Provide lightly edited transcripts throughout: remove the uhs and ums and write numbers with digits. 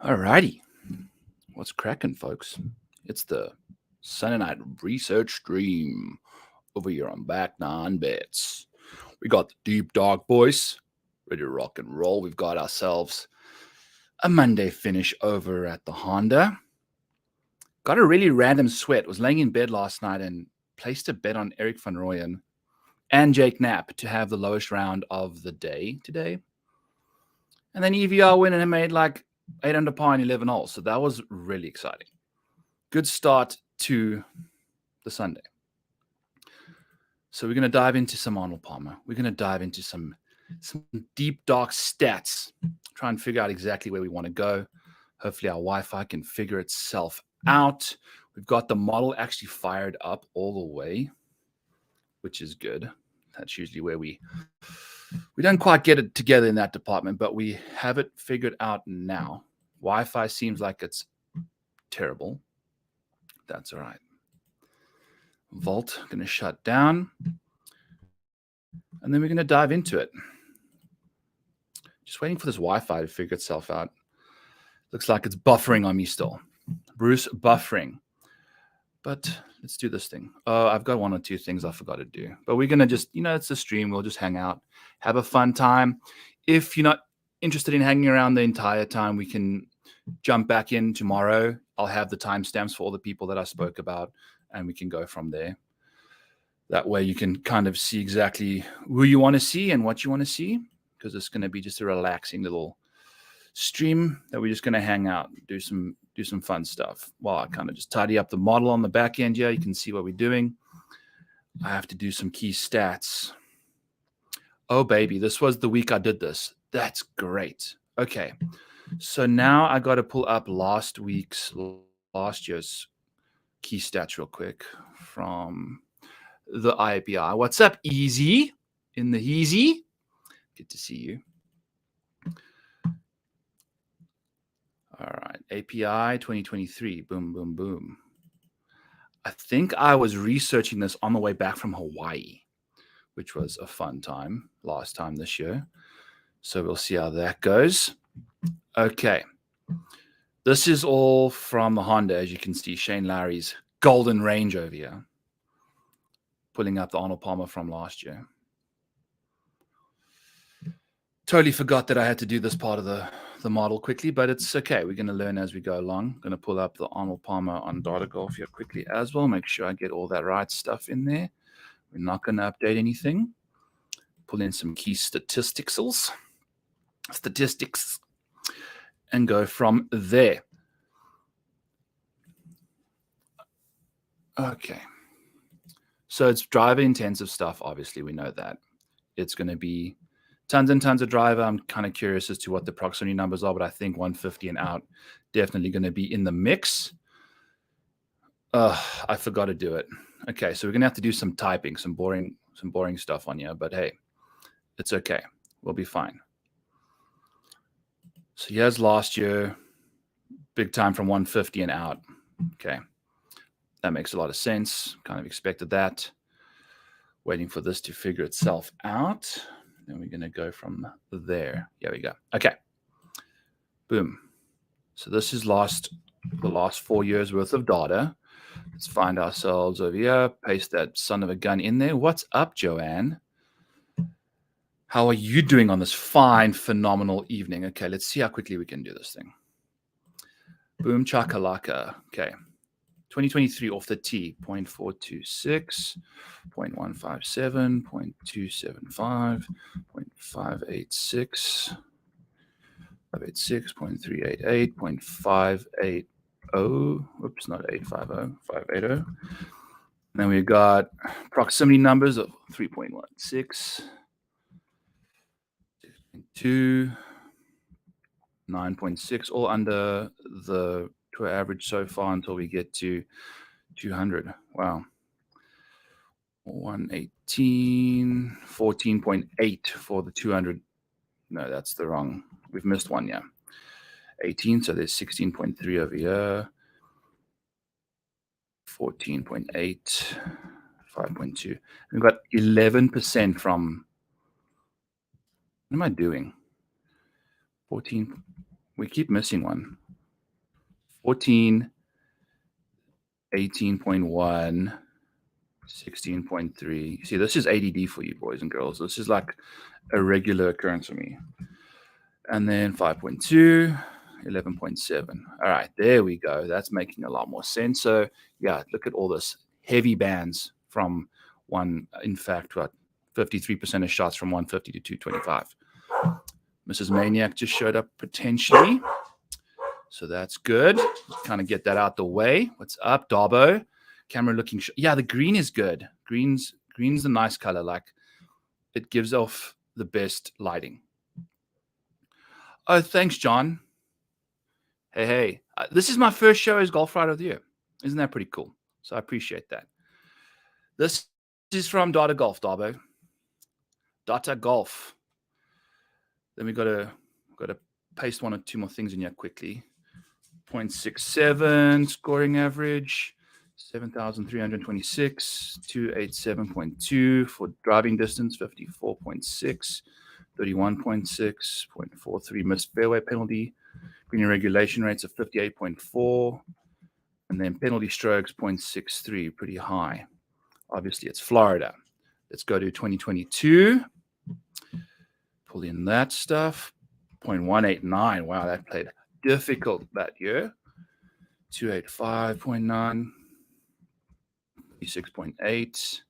Alrighty. What's cracking, folks? It's the Sunday night research stream over here on Back Nine Bets. We got the deep dark boys ready to rock and roll. We've got ourselves a Monday finish over at the Honda. Got a really random sweat. Was laying in bed last night and placed a bet on Erik van Rooyen and Jake Knapp to have the lowest round of the day today. And then EVR went and made like 8 under par in 11 holes. So that was really exciting. Good start to the Sunday. So we're going to dive into some Arnold Palmer. We're going to dive into some deep, dark stats. Try and figure out exactly where we want to go. Hopefully our Wi-Fi can figure itself out. We've got the model actually fired up all the way, which is good. That's usually where we don't quite get it together in that department, but we have it figured out now. Wi-Fi seems like it's terrible. That's all right. Vault going to shut down. And then we're going to dive into it. Just waiting for this Wi-Fi to figure itself out. Looks like it's buffering on me still. Bruce buffering. But let's do this thing. I've got 1 or 2 things I forgot to do. But we're going to just, it's a stream. We'll just hang out, have a fun time. If you're not interested in hanging around the entire time, we can jump back in tomorrow. I'll have the timestamps for all the people that I spoke about, and we can go from there. That way you can kind of see exactly who you want to see and what you want to see, because it's going to be just a relaxing little stream that we're just going to hang out, do some fun stuff while I kind of just tidy up the model on the back end here. You can see what we're doing. I have to do some key stats. Oh, baby, this was the week I did this. That's great. Okay, so now I got to pull up last year's key stats real quick from the IAPI. What's up, Easy? In the Easy? Good to see you. All right, API 2023. Boom, boom, boom. I think I was researching this on the way back from Hawaii, which was a fun time last time this year. So we'll see how that goes. Okay. This is all from the Honda, as you can see, Shane Lowry's golden range over here. Pulling up the Arnold Palmer from last year. Totally forgot that I had to do this part of the model quickly, but it's okay. We're going to learn as we go along. I'm going to pull up the Arnold Palmer on Data Golf here quickly as well. Make sure I get all that right stuff in there. We're not going to update anything. Pull in some key statistics, and go from there. Okay. So it's driver intensive stuff. Obviously, we know that. It's going to be tons and tons of driver. I'm kind of curious as to what the proximity numbers are, but I think 150 and out definitely going to be in the mix. I forgot to do it. Okay, so we're going to have to do some typing, some boring stuff on here, but hey, it's okay. We'll be fine. So here's last year, big time from 150 and out. Okay, that makes a lot of sense. Kind of expected that. Waiting for this to figure itself out. Then we're going to go from there. Here we go. Okay. Boom. So this is the last 4 years worth of data. Let's find ourselves over here. Paste that son of a gun in there. What's up, Joanne? How are you doing on this fine, phenomenal evening? Okay, let's see how quickly we can do this thing. Boom chakalaka. Okay. 2023 off the tee, 0.426, 0.157, 0.275, 0.586, 586, 0.388, 0.580. Oops, not 850, 580. And then we got proximity numbers of 3.16, 6.2, 9.6, all under the tour average so far until we get to 200. Wow. 118, 14.8 for the 200. No, that's the wrong. We've missed one, yeah. 18, so there's 16.3 over here. 14.8, 5.2. We've got 11% from, what am I doing? 14. We keep missing one. 14, 18.1, 16.3. See, this is ADD for you boys and girls. This is like a regular occurrence for me. And then 5.2, 11.7. All right, there we go. That's making a lot more sense. So, yeah, look at all this heavy bands from one. In fact, what 53% of shots from 150 to 225. Mrs. Maniac just showed up potentially. So that's good. Kind of get that out the way. What's up, Darbo? Camera looking. Yeah, the green is good. Green's a nice color. Like it gives off the best lighting. Oh, thanks, John. Hey. This is my first show as Golf Rider of the Year. Isn't that pretty cool? So I appreciate that. This is from Data Golf, Darbo. Data Golf. Then we got to paste one or two more things in here quickly. 0.67 scoring average, 7,326, 287.2 for driving distance, 54.6, 31.6, 0.43 missed fairway penalty, green regulation rates of 58.4, and then penalty strokes 0.63, pretty high. Obviously, it's Florida. Let's go to 2022. Pull in that stuff. 0.189. Wow, that played difficult that year. 285.9. 36.8.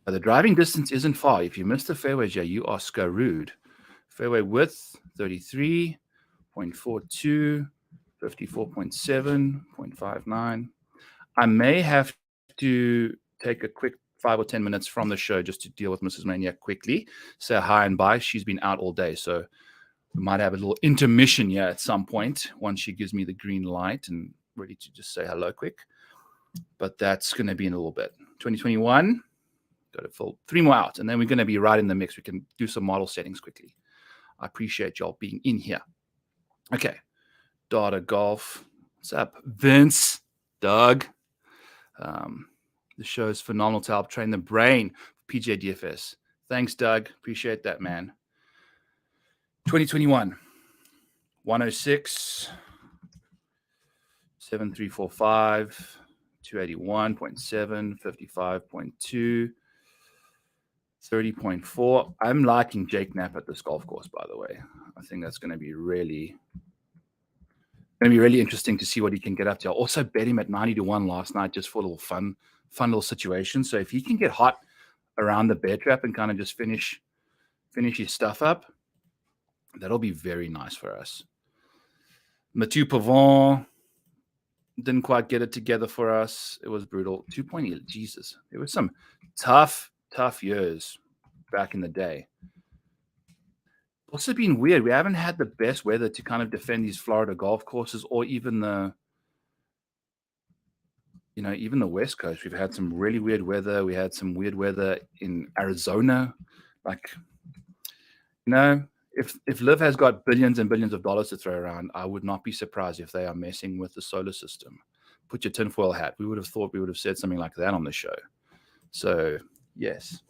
The driving distance isn't far. If you miss the fairways, yeah, you are screwed. Fairway width, 33.42, 54.7, 0.59. I may have to take a quick 5 or 10 minutes from the show just to deal with Mrs. Maniac quickly. Say hi and bye. She's been out all day, so we might have a little intermission here at some point once she gives me the green light and ready to just say hello quick. But that's going to be in a little bit. 2021, got to fill 3 more out, and then we're going to be right in the mix. We can do some model settings quickly. I appreciate y'all being in here. Okay. Data Golf. What's up, Vince? Doug. The show is phenomenal to help train the brain. PJ DFS. Thanks, Doug. Appreciate that, man. 2021. 106. 7345. 281.7. 55.2. 30.4. I'm liking Jake Knapp at this golf course, by the way. I think that's going to be really interesting to see what he can get up to. I also bet him at 90-1 last night just for a little fun little situation. So if he can get hot around the bear trap and kind of just finish his stuff up, that'll be very nice for us. Matthieu Pavon didn't quite get it together for us. It was brutal. 2.8. Jesus. It was some tough years back in the day. Also been weird. We haven't had the best weather to kind of defend these Florida golf courses or even the West Coast. We've had some really weird weather. We had some weird weather in Arizona. Like, if Liv has got billions and billions of dollars to throw around, I would not be surprised if they are messing with the solar system. Put your tinfoil hat. We would have thought we would have said something like that on the show. So, yes.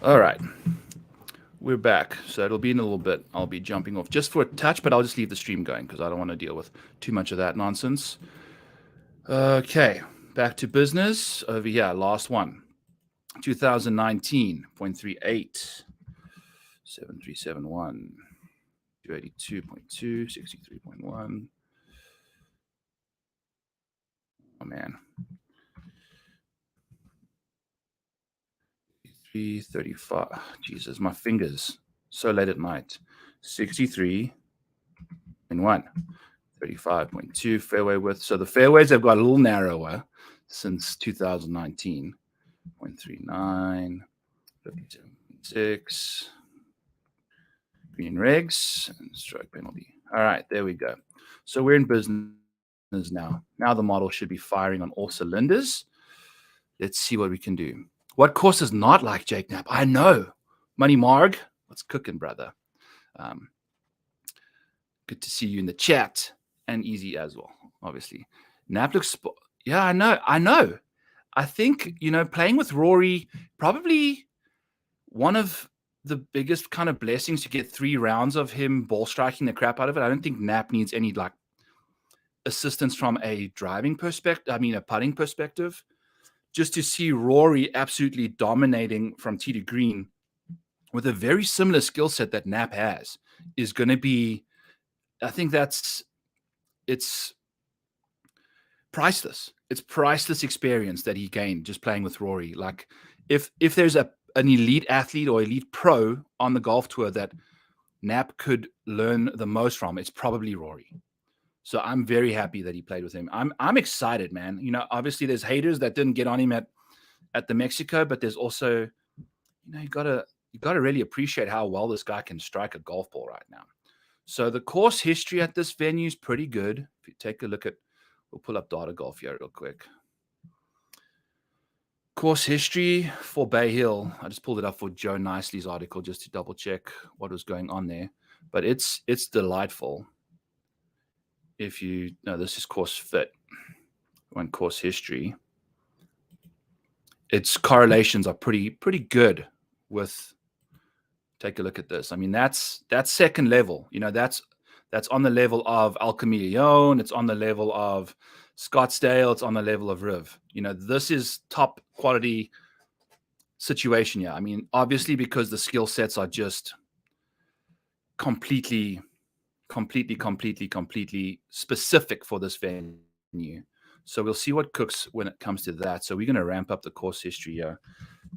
All right. We're back. So it'll be in a little bit. I'll be jumping off just for a touch, but I'll just leave the stream going because I don't want to deal with too much of that nonsense. Okay. Back to business. Over here, last one. 2019, 0.38, 7371, 282.2, 63.1. Oh, man. 335. Jesus, my fingers. So late at night. 63.1. 35.2 fairway width. So the fairways have got a little narrower since 2019. 0.39, 57.6. Green regs and stroke penalty. All right, there we go. So we're in business now. Now the model should be firing on all cylinders. Let's see what we can do. What course is not like Jake Knapp? I know. Money Marg. What's cooking, brother? Good to see you in the chat, and Easy as well, obviously. Knapp looks... Yeah, I know. I think, playing with Rory, probably one of the biggest kind of blessings to get 3 rounds of him ball striking the crap out of it. I don't think Knapp needs any assistance from a driving perspective. I mean, a putting perspective. Just to see Rory absolutely dominating from tee to green with a very similar skill set that Knapp has is going to be, I think it's priceless. It's priceless experience that he gained just playing with Rory. Like if there's an elite athlete or elite pro on the golf tour that Knapp could learn the most from, it's probably Rory. So I'm very happy that he played with him. I'm excited, man. Obviously there's haters that didn't get on him at the Mexico, but there's also, you gotta really appreciate how well this guy can strike a golf ball right now. So the course history at this venue is pretty good. If you take a look at, we'll pull up Data Golf here real quick. Course history for Bay Hill. I just pulled it up for Joe Nicely's article just to double check what was going on there. But it's delightful. If you know, this is course fit on course history. Its correlations are pretty good with. Take a look at this. I mean, that's second level. That's on the level of El Camino. It's on the level of Scottsdale. It's on the level of Riv. This is top quality situation. Yeah, I mean, obviously because the skill sets are just completely specific for this venue. So we'll see what cooks when it comes to that. So we're going to ramp up the course history here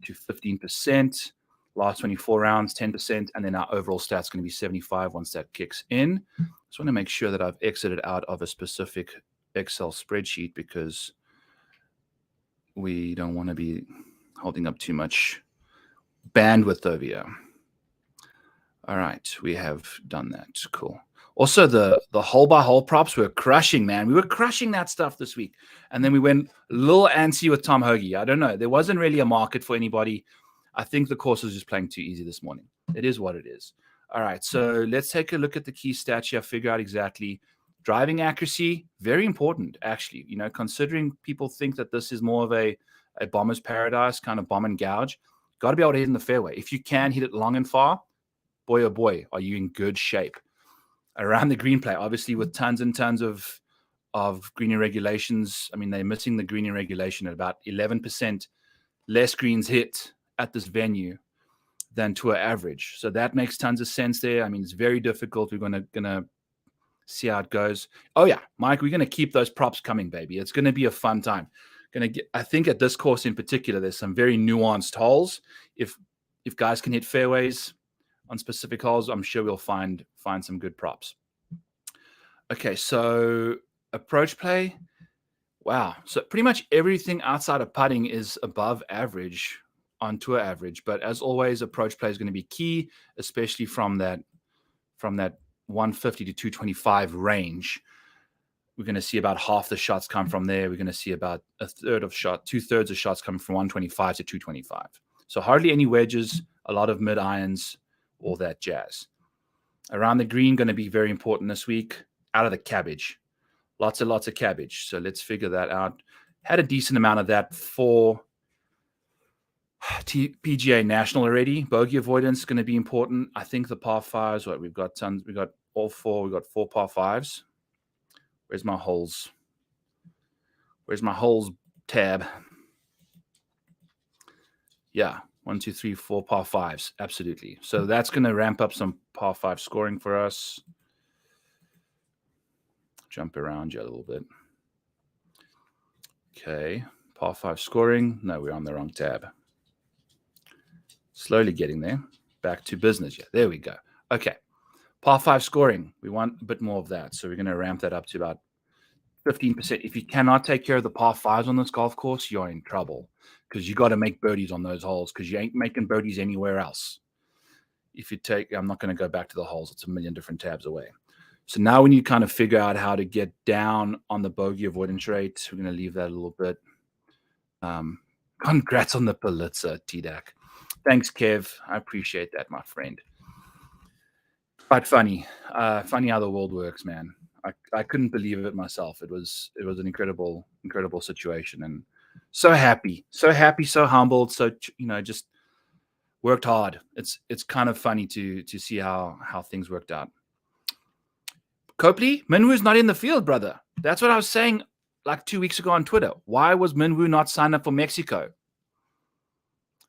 to 15%. Last 24 rounds, 10%, and then our overall stats going to be 75 once that kicks in. Just want to make sure that I've exited out of a specific Excel spreadsheet because we don't want to be holding up too much bandwidth over here. All right, we have done that. Cool. Also, the hole-by-hole props were crushing, man. We were crushing that stuff this week. And then we went a little antsy with Tom Hoge. I don't know. There wasn't really a market for anybody. I think the course was just playing too easy this morning. It is what it is. All right, so let's take a look at the key stats here, figure out exactly. Driving accuracy, very important, actually. Considering people think that this is more of a bomber's paradise, kind of bomb and gouge, got to be able to hit in the fairway. If you can hit it long and far, boy, oh boy, are you in good shape. Around the green play, obviously with tons and tons of greening regulations. I mean, they're missing the greening regulation at about 11% less greens hit at this venue than tour average. So that makes tons of sense there. I mean, it's very difficult. We're gonna see how it goes. Oh yeah, Mike, we're gonna keep those props coming, baby. It's gonna be a fun time. I think at this course in particular, there's some very nuanced holes. If guys can hit fairways on specific holes, I'm sure we'll find some good props. Okay, so approach play. Wow. So pretty much everything outside of putting is above average on tour average, but as always, approach play is going to be key, especially from that 150 to 225 range. We're going to see about half the shots come from there. We're going to see about 2/3 of shots coming from 125 to 225. So hardly any wedges, a lot of mid irons, all that jazz. Around the green, going to be very important this week. Out of the cabbage, lots of cabbage. So let's figure that out. Had a decent amount of that for PGA National already. Bogey avoidance is going to be important. I think the par fives, we've got tons. We got all four. We got 4 par fives. Where's my holes? Where's my holes tab? Yeah, 1, 2, 3, 4 par fives. Absolutely. So that's going to ramp up some par 5 scoring for us. Jump around you a little bit. Okay, par 5 scoring. No, we're on the wrong tab. Slowly getting there. Back to business. Yeah, there we go. Okay, par 5 scoring. We want a bit more of that. So we're going to ramp that up to about 15%. If you cannot take care of the par 5s on this golf course, you're in trouble because you got to make birdies on those holes because you ain't making birdies anywhere else. I'm not going to go back to the holes. It's a million different tabs away. So now when you kind of figure out how to get down on the bogey avoidance rate, we're going to leave that a little bit. Congrats on the Pulitzer, TDAC. Thanks, Kev. I appreciate that, my friend. Quite funny. Funny how the world works, man. I couldn't believe it myself. It was an incredible situation, and so happy, so humbled, so just worked hard. It's kind of funny to see how things worked out. Copley, Minwoo's not in the field, brother. That's what I was saying like 2 weeks ago on Twitter. Why was Minwoo not signed up for Mexico?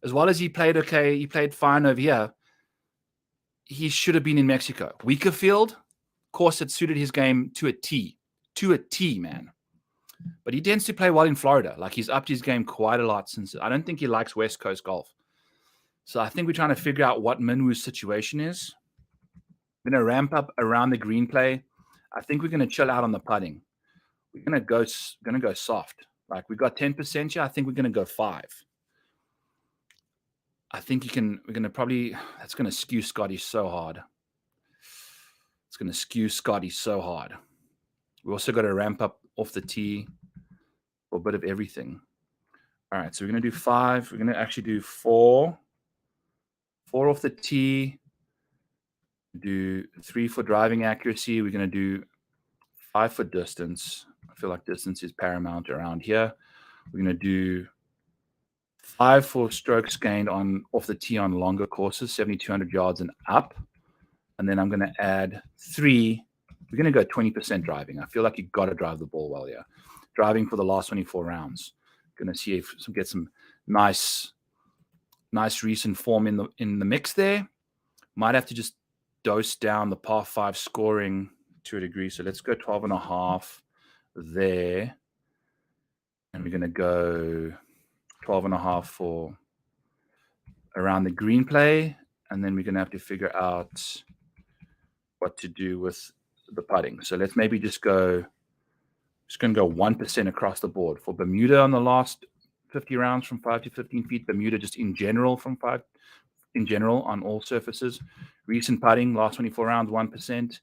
As well as he played okay, he played fine over here. He should have been in Mexico. Weaker field, course that suited his game to a T. To a T, man. But he tends to play well in Florida. Like, he's upped his game quite a lot since. I don't think he likes West Coast golf. So I think we're trying to figure out what Minwoo's situation is. We're going to ramp up around the green play. I think we're going to chill out on the putting. We're going to go soft. Like, we got 10% here. I think we're going to go 5. I think we're going to probably, that's going to skew Scotty so hard. It's going to skew Scotty so hard. We also got to ramp up off the tee for a bit of everything. All right, so we're going to do 5. We're going to actually do 4. 4 off the tee. Do 3 for driving accuracy. We're going to do 5 for distance. I feel like distance is paramount around here. We're going to do 5 for strokes gained off the tee on longer courses, 7,200 yards and up. And then I'm going to add 3. We're going to go 20% driving. I feel like you've got to drive the ball well here. Driving for the last 24 rounds. Going to see if we get some nice recent form in the mix there. Might have to just dose down the par 5 scoring to a degree. So let's go 12.5 there. And we're going to go 12.5 for around the green play. And then we're going to have to figure out what to do with the putting. So let's maybe just going to go 1% across the board. For Bermuda on the last 50 rounds from 5 to 15 feet. Bermuda just in general from 5, in general on all surfaces. Recent putting, last 24 rounds, 1%. And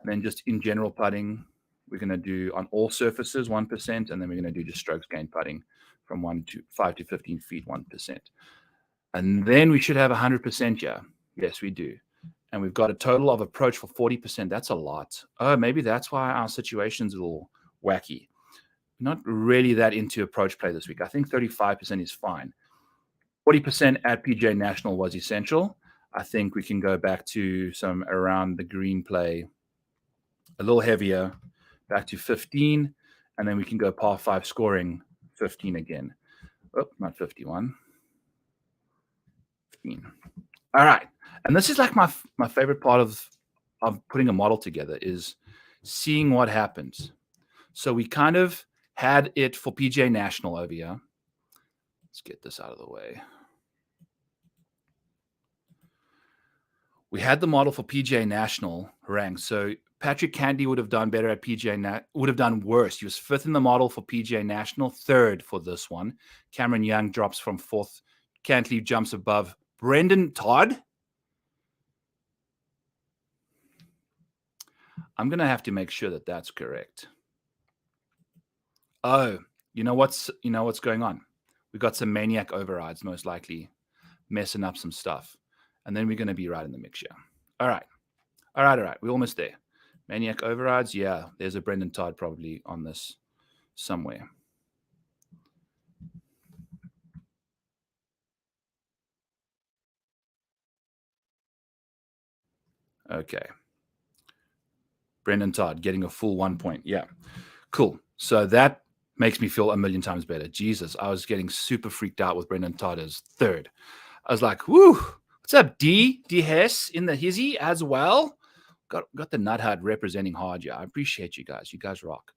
then just in general putting, we're going to do on all surfaces, 1%. And then we're going to do just strokes gained putting from 5 to 15 feet, 1%. And then we should have 100% here. Yes, we do. And we've got a total of approach for 40%. That's a lot. Oh, maybe that's why our situation's a little wacky. Not really that into approach play this week. I think 35% is fine. 40% at PGA National was essential. I think we can go back to some around the green play, a little heavier, back to 15, and then we can go par 5 scoring 15 again. Oh, not 51. 15. All right. And this is like my favorite part of putting a model together is seeing what happens. So we kind of had it for PGA National over here. Let's get this out of the way. We had the model for PGA National ranked. So Patrick Cantlay would have done better at PGA would have done worse. He was 5th in the model for PGA National, 3rd for this one. Cameron Young drops from 4th. Cantlay jumps above Brendan Todd. I'm going to have to make sure that that's correct. Oh, you know what's going on? We've got some maniac overrides, most likely messing up some stuff. And then we're going to be right in the mix here. All right. We're almost there. Maniac overrides. Yeah, there's a Brendan Todd probably on this somewhere. Okay. Brendan Todd getting a full 1 point. Yeah. Cool. So that makes me feel a million times better. Jesus, I was getting super freaked out with Brendan Todd as 3rd. I was like, whoo, what's up, D Hess in the hizzy as well? Got the nut hut representing hard. Yeah, I appreciate you guys. You guys rock.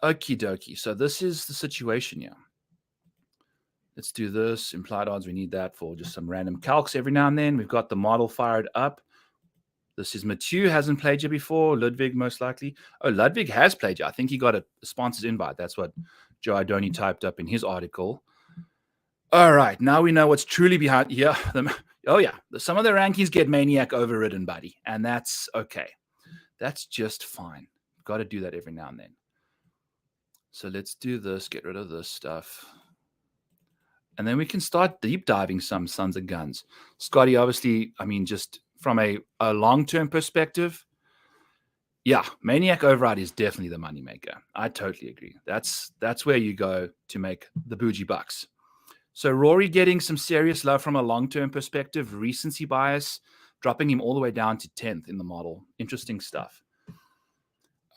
Okie dokie. So this is the situation, yeah. Let's do this. Implied odds, we need that for just some random calcs every now and then. We've got the model fired up. This is Matthieu, hasn't played you before. Ludvig, most likely. Oh, Ludvig has played you. I think he got a sponsor's invite. That's what Joe Idoni typed up in his article. All right, now we know what's truly behind. Yeah, some of the rankings get maniac overridden, buddy, and that's okay. That's just fine. Got to do that every now and then. So let's do this. Get rid of this stuff. And then we can start deep diving some Sons of Guns. Scotty, obviously, I mean, just from a long-term perspective, yeah, Maniac Override is definitely the moneymaker. I totally agree. That's where you go to make the bougie bucks. So Rory getting some serious love from a long-term perspective, recency bias, dropping him all the way down to 10th in the model. Interesting stuff.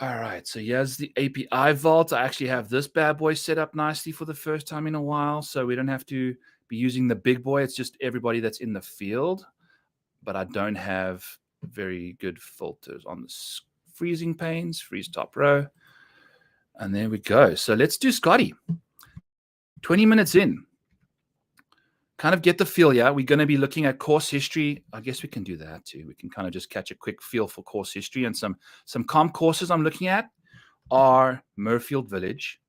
All right, so here's the API vault. I actually have this bad boy set up nicely for the first time in a while, so we don't have to be using the big boy. It's just everybody that's in the field, but I don't have very good filters on the freezing panes, freeze top row. And there we go. So let's do Scotty. 20 minutes in. Kind of get the feel, yeah. We're going to be looking at course history. I guess we can do that too. We can kind of just catch a quick feel for course history. And some comp courses I'm looking at are Murfield Village,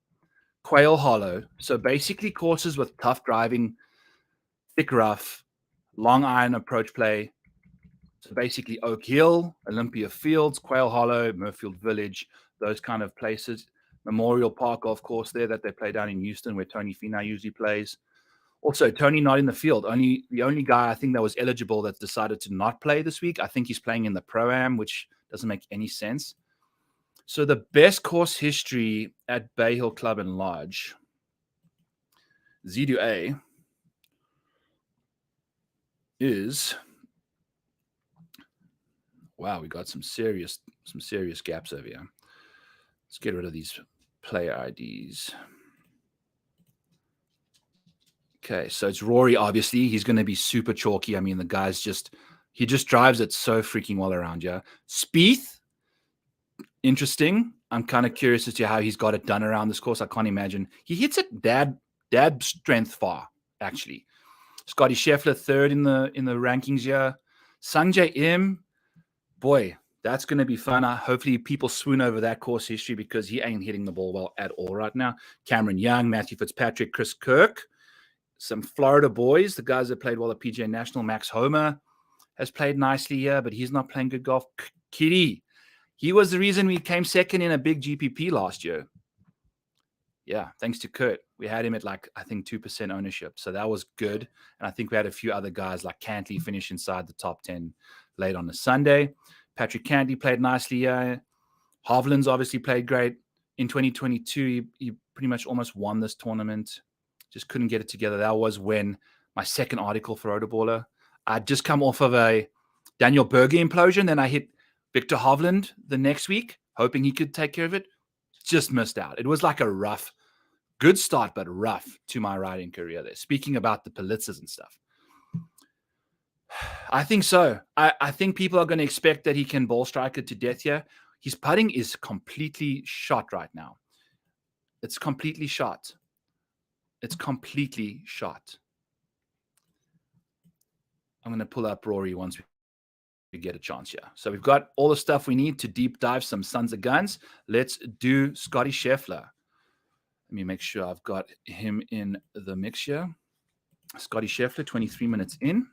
Quail Hollow. So basically courses with tough driving, thick rough, long iron approach play. So basically Oak Hill, Olympia Fields, Quail Hollow, Murfield Village, those kind of places. Memorial Park golf course there that they play down in Houston where Tony Finau usually plays. Also, Tony not in the field. The only guy I think that was eligible that decided to not play this week. I think he's playing in the Pro-Am, which doesn't make any sense. So the best course history at Bay Hill Club and Lodge, Z2A, is, wow, we got some serious gaps over here. Let's get rid of these player IDs. Okay, so it's Rory, obviously. He's going to be super chalky. I mean, the guy's he just drives it so freaking well around you. Spieth, interesting. I'm kind of curious as to how he's got it done around this course. I can't imagine. He hits it dad strength far, actually. Scotty Scheffler, third in the rankings here. Sungjae Im, boy, that's going to be fun. Hopefully people swoon over that course history because he ain't hitting the ball well at all right now. Cameron Young, Matthew Fitzpatrick, Chris Kirk. Some Florida boys, the guys that played well at PGA National. Max Homa has played nicely here, but he's not playing good golf. Kitty, he was the reason we came second in a big GPP last year. Yeah, thanks to Kurt. We had him at I think 2% ownership. So that was good. And I think we had a few other guys like Cantlay finish inside the top 10 late on the Sunday. Patrick Cantlay played nicely here. Hovland's obviously played great. In 2022, he pretty much almost won this tournament. Just couldn't get it together. That was when my second article for Rotoballer. I'd just come off of a Daniel Berger implosion. Then I hit Viktor Hovland the next week, hoping he could take care of it. Just missed out. It was like a rough, good start, but rough to my riding career there. Speaking about the Politzers and stuff. I think so. I think people are going to expect that he can ball strike it to death here. His putting is completely shot right now. It's completely shot. It's completely shot. I'm going to pull up Rory once we get a chance here. So we've got all the stuff we need to deep dive some Sons of Guns. Let's do Scotty Scheffler. Let me make sure I've got him in the mix here. Scotty Scheffler, 23 minutes in.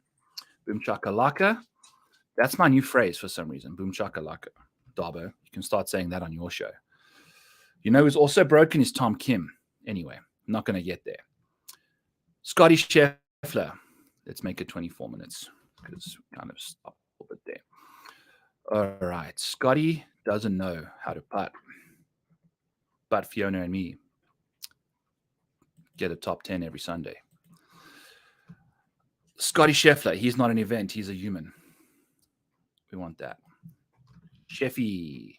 Boom chakalaka. That's my new phrase for some reason. Boom chakalaka. Darbo, you can start saying that on your show. You know who's also broken is Tom Kim. Anyway, I'm not going to get there. Scotty Scheffler. Let's make it 24 minutes because we kind of stop a little bit there. All right. Scotty doesn't know how to putt. But Fiona and me get a top 10 every Sunday. Scotty Scheffler. He's not an event. He's a human. We want that. Sheffy.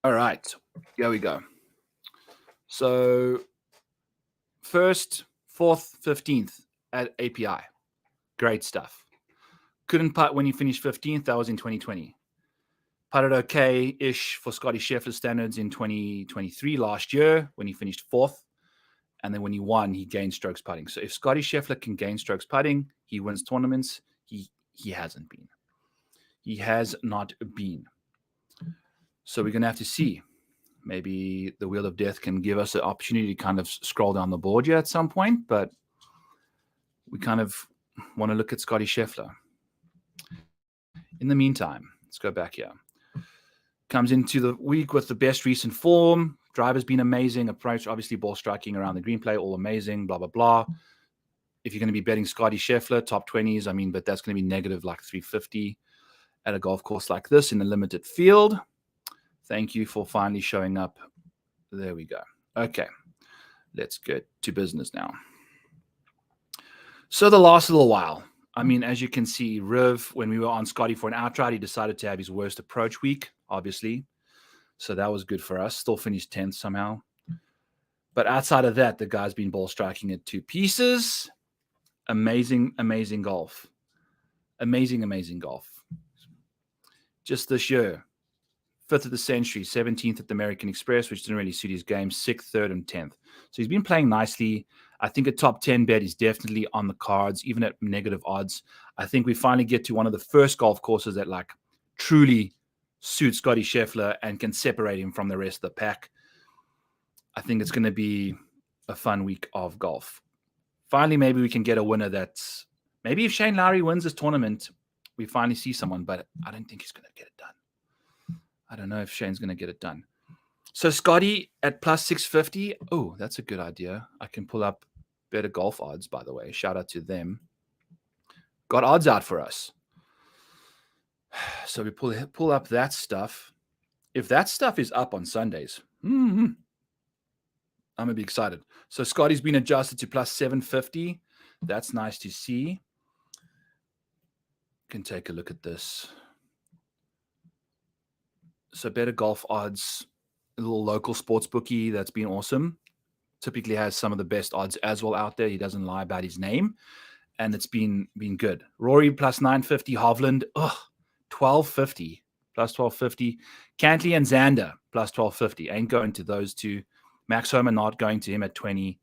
All right. Here we go. So, first, 4th, 15th at API. Great stuff. Couldn't putt when he finished 15th. That was in 2020. Putted okay-ish for Scotty Scheffler standards in 2023 last year when he finished 4th. And then when he won, he gained strokes putting. So if Scotty Scheffler can gain strokes putting, he wins tournaments. He hasn't been. He has not been. So we're going to have to see. Maybe the Wheel of Death can give us an opportunity to kind of scroll down the board here at some point, but we kind of want to look at Scotty Scheffler. In the meantime, let's go back here. Comes into the week with the best recent form. Driver's been amazing. Approach, obviously, ball striking around the green play, all amazing, blah, blah, blah. if you're going to be betting Scotty Scheffler, top 20s, I mean, but that's going to be negative like 350 at a golf course like this in a limited field. Thank you for finally showing up. There we go. Okay, let's get to business now. So the last little while, I mean, as you can see, Riv, when we were on Scotty for an outright, he decided to have his worst approach week, obviously. So that was good for us. Still finished 10th somehow. But outside of that, the guy's been ball striking it to pieces. Amazing, amazing golf. Amazing, amazing golf. Just this year, 5th of the century, 17th at the American Express, which didn't really suit his game, 6th, 3rd, and 10th. So he's been playing nicely. I think a top 10 bet is definitely on the cards, even at negative odds. I think we finally get to one of the first golf courses that like truly suits Scotty Scheffler and can separate him from the rest of the pack. I think it's going to be a fun week of golf. Finally, maybe we can get a winner that's maybe if Shane Lowry wins this tournament, we finally see someone, but I don't think he's going to get it done. I don't know if Shane's going to get it done. So Scotty at plus 650. Oh, that's a good idea. I can pull up better golf odds, by the way. Shout out to them. Got odds out for us. So we pull up that stuff. If that stuff is up on Sundays, I'm going to be excited. So Scotty's been adjusted to plus 750. That's nice to see. Can take a look at this. So better golf odds, a little local sports bookie. That's been awesome. Typically has some of the best odds as well out there. He doesn't lie about his name. And it's been good. Rory plus 950. Hovland, 1250. Plus 1250. Cantlay and Xander plus 1250. Ain't going to those two. Max Homa not going to him at 20.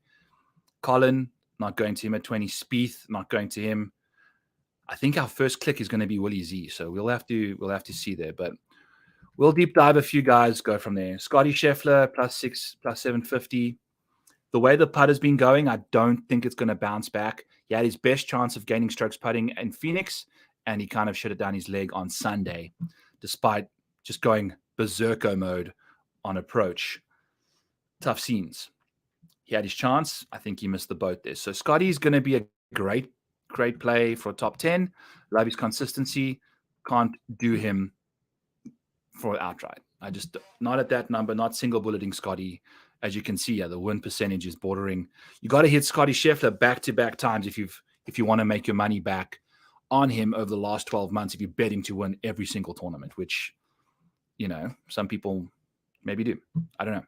Collin not going to him at 20. Spieth not going to him. I think our first click is going to be Willie Z. So we'll have to see there. But we'll deep dive a few guys, go from there. Scotty Scheffler plus 750. The way the putt has been going, I don't think it's going to bounce back. He had his best chance of gaining strokes putting in Phoenix, and he kind of shut it down his leg on Sunday, despite just going berserker mode on approach. Tough scenes. He had his chance. I think he missed the boat there. So Scotty's going to be a great play for a top 10. Love his consistency. Can't do him for outright. I just, not at that number, not single bulleting Scotty. As you can see, the win percentage is bordering. You got to hit Scotty Scheffler back-to-back times if you want to make your money back on him over the last 12 months, if you bet him to win every single tournament, which, some people maybe do. I don't know.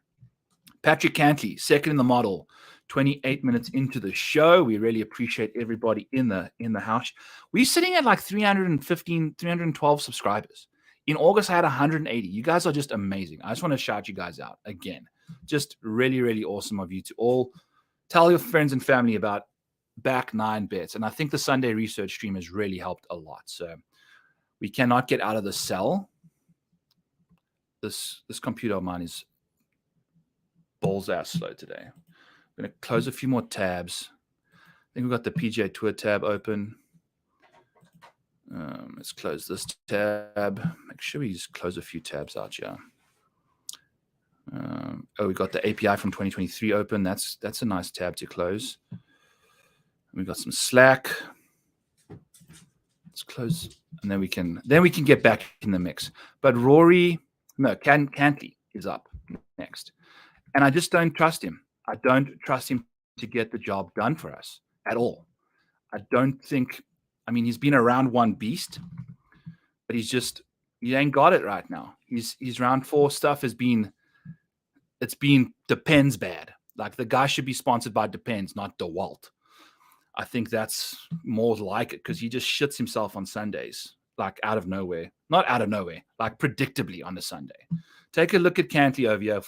Patrick Cantlay, second in the model, 28 minutes into the show. We really appreciate everybody in the house. We're sitting at like 315, 312 subscribers. In August, I had 180. You guys are just amazing. I just want to shout you guys out again. Just really, really awesome of you to all tell your friends and family about back 9 bets. And I think the Sunday research stream has really helped a lot. So we cannot get out of the cell. This computer of mine is balls ass slow today. I'm going to close a few more tabs. I think we've got the PGA Tour tab open. Let's close this tab. Make sure we just close a few tabs out here. We got the API from 2023 open. That's a nice tab to close. We got some Slack. Let's close, and then we can get back in the mix. But Cantlay is up next, and I just don't trust him. I don't trust him to get the job done for us at all. I don't think. I mean, he's been a round 1 beast, but he ain't got it right now. His round 4 stuff has been. It's been Depends bad. Like the guy should be sponsored by Depends, not DeWalt. I think that's more like it because he just shits himself on Sundays, like out of nowhere. Not out of nowhere, like predictably on a Sunday. Take a look at Cantlay over here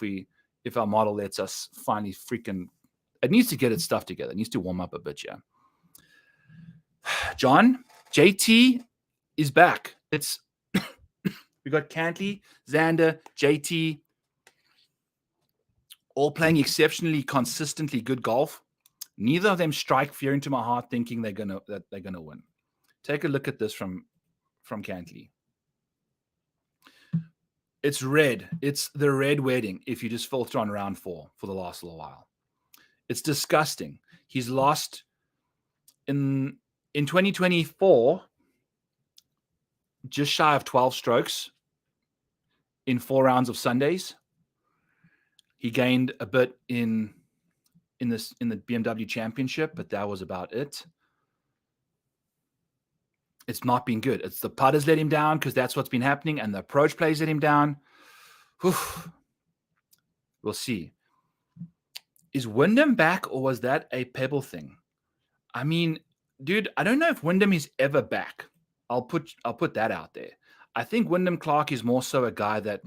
if our model lets us finally it needs to get its stuff together. It needs to warm up a bit, yeah. John, JT is back. We got Cantlay, Xander, JT, all playing exceptionally consistently good golf. Neither of them strike fear into my heart thinking they're gonna win. Take a look at this from Cantlay. It's red. It's the red wedding if you just filter on round 4 for the last little while. It's disgusting. He's lost In 2024, just shy of 12 strokes in 4 rounds of Sundays. He gained a bit in the BMW Championship, but that was about it. It's not been good. It's the putters let him down because that's what's been happening, and the approach plays let him down. Whew. We'll see. Is Wyndham back, or was that a Pebble thing? I mean, dude, I don't know if Wyndham is ever back. I'll put that out there. I think Wyndham Clark is more so a guy that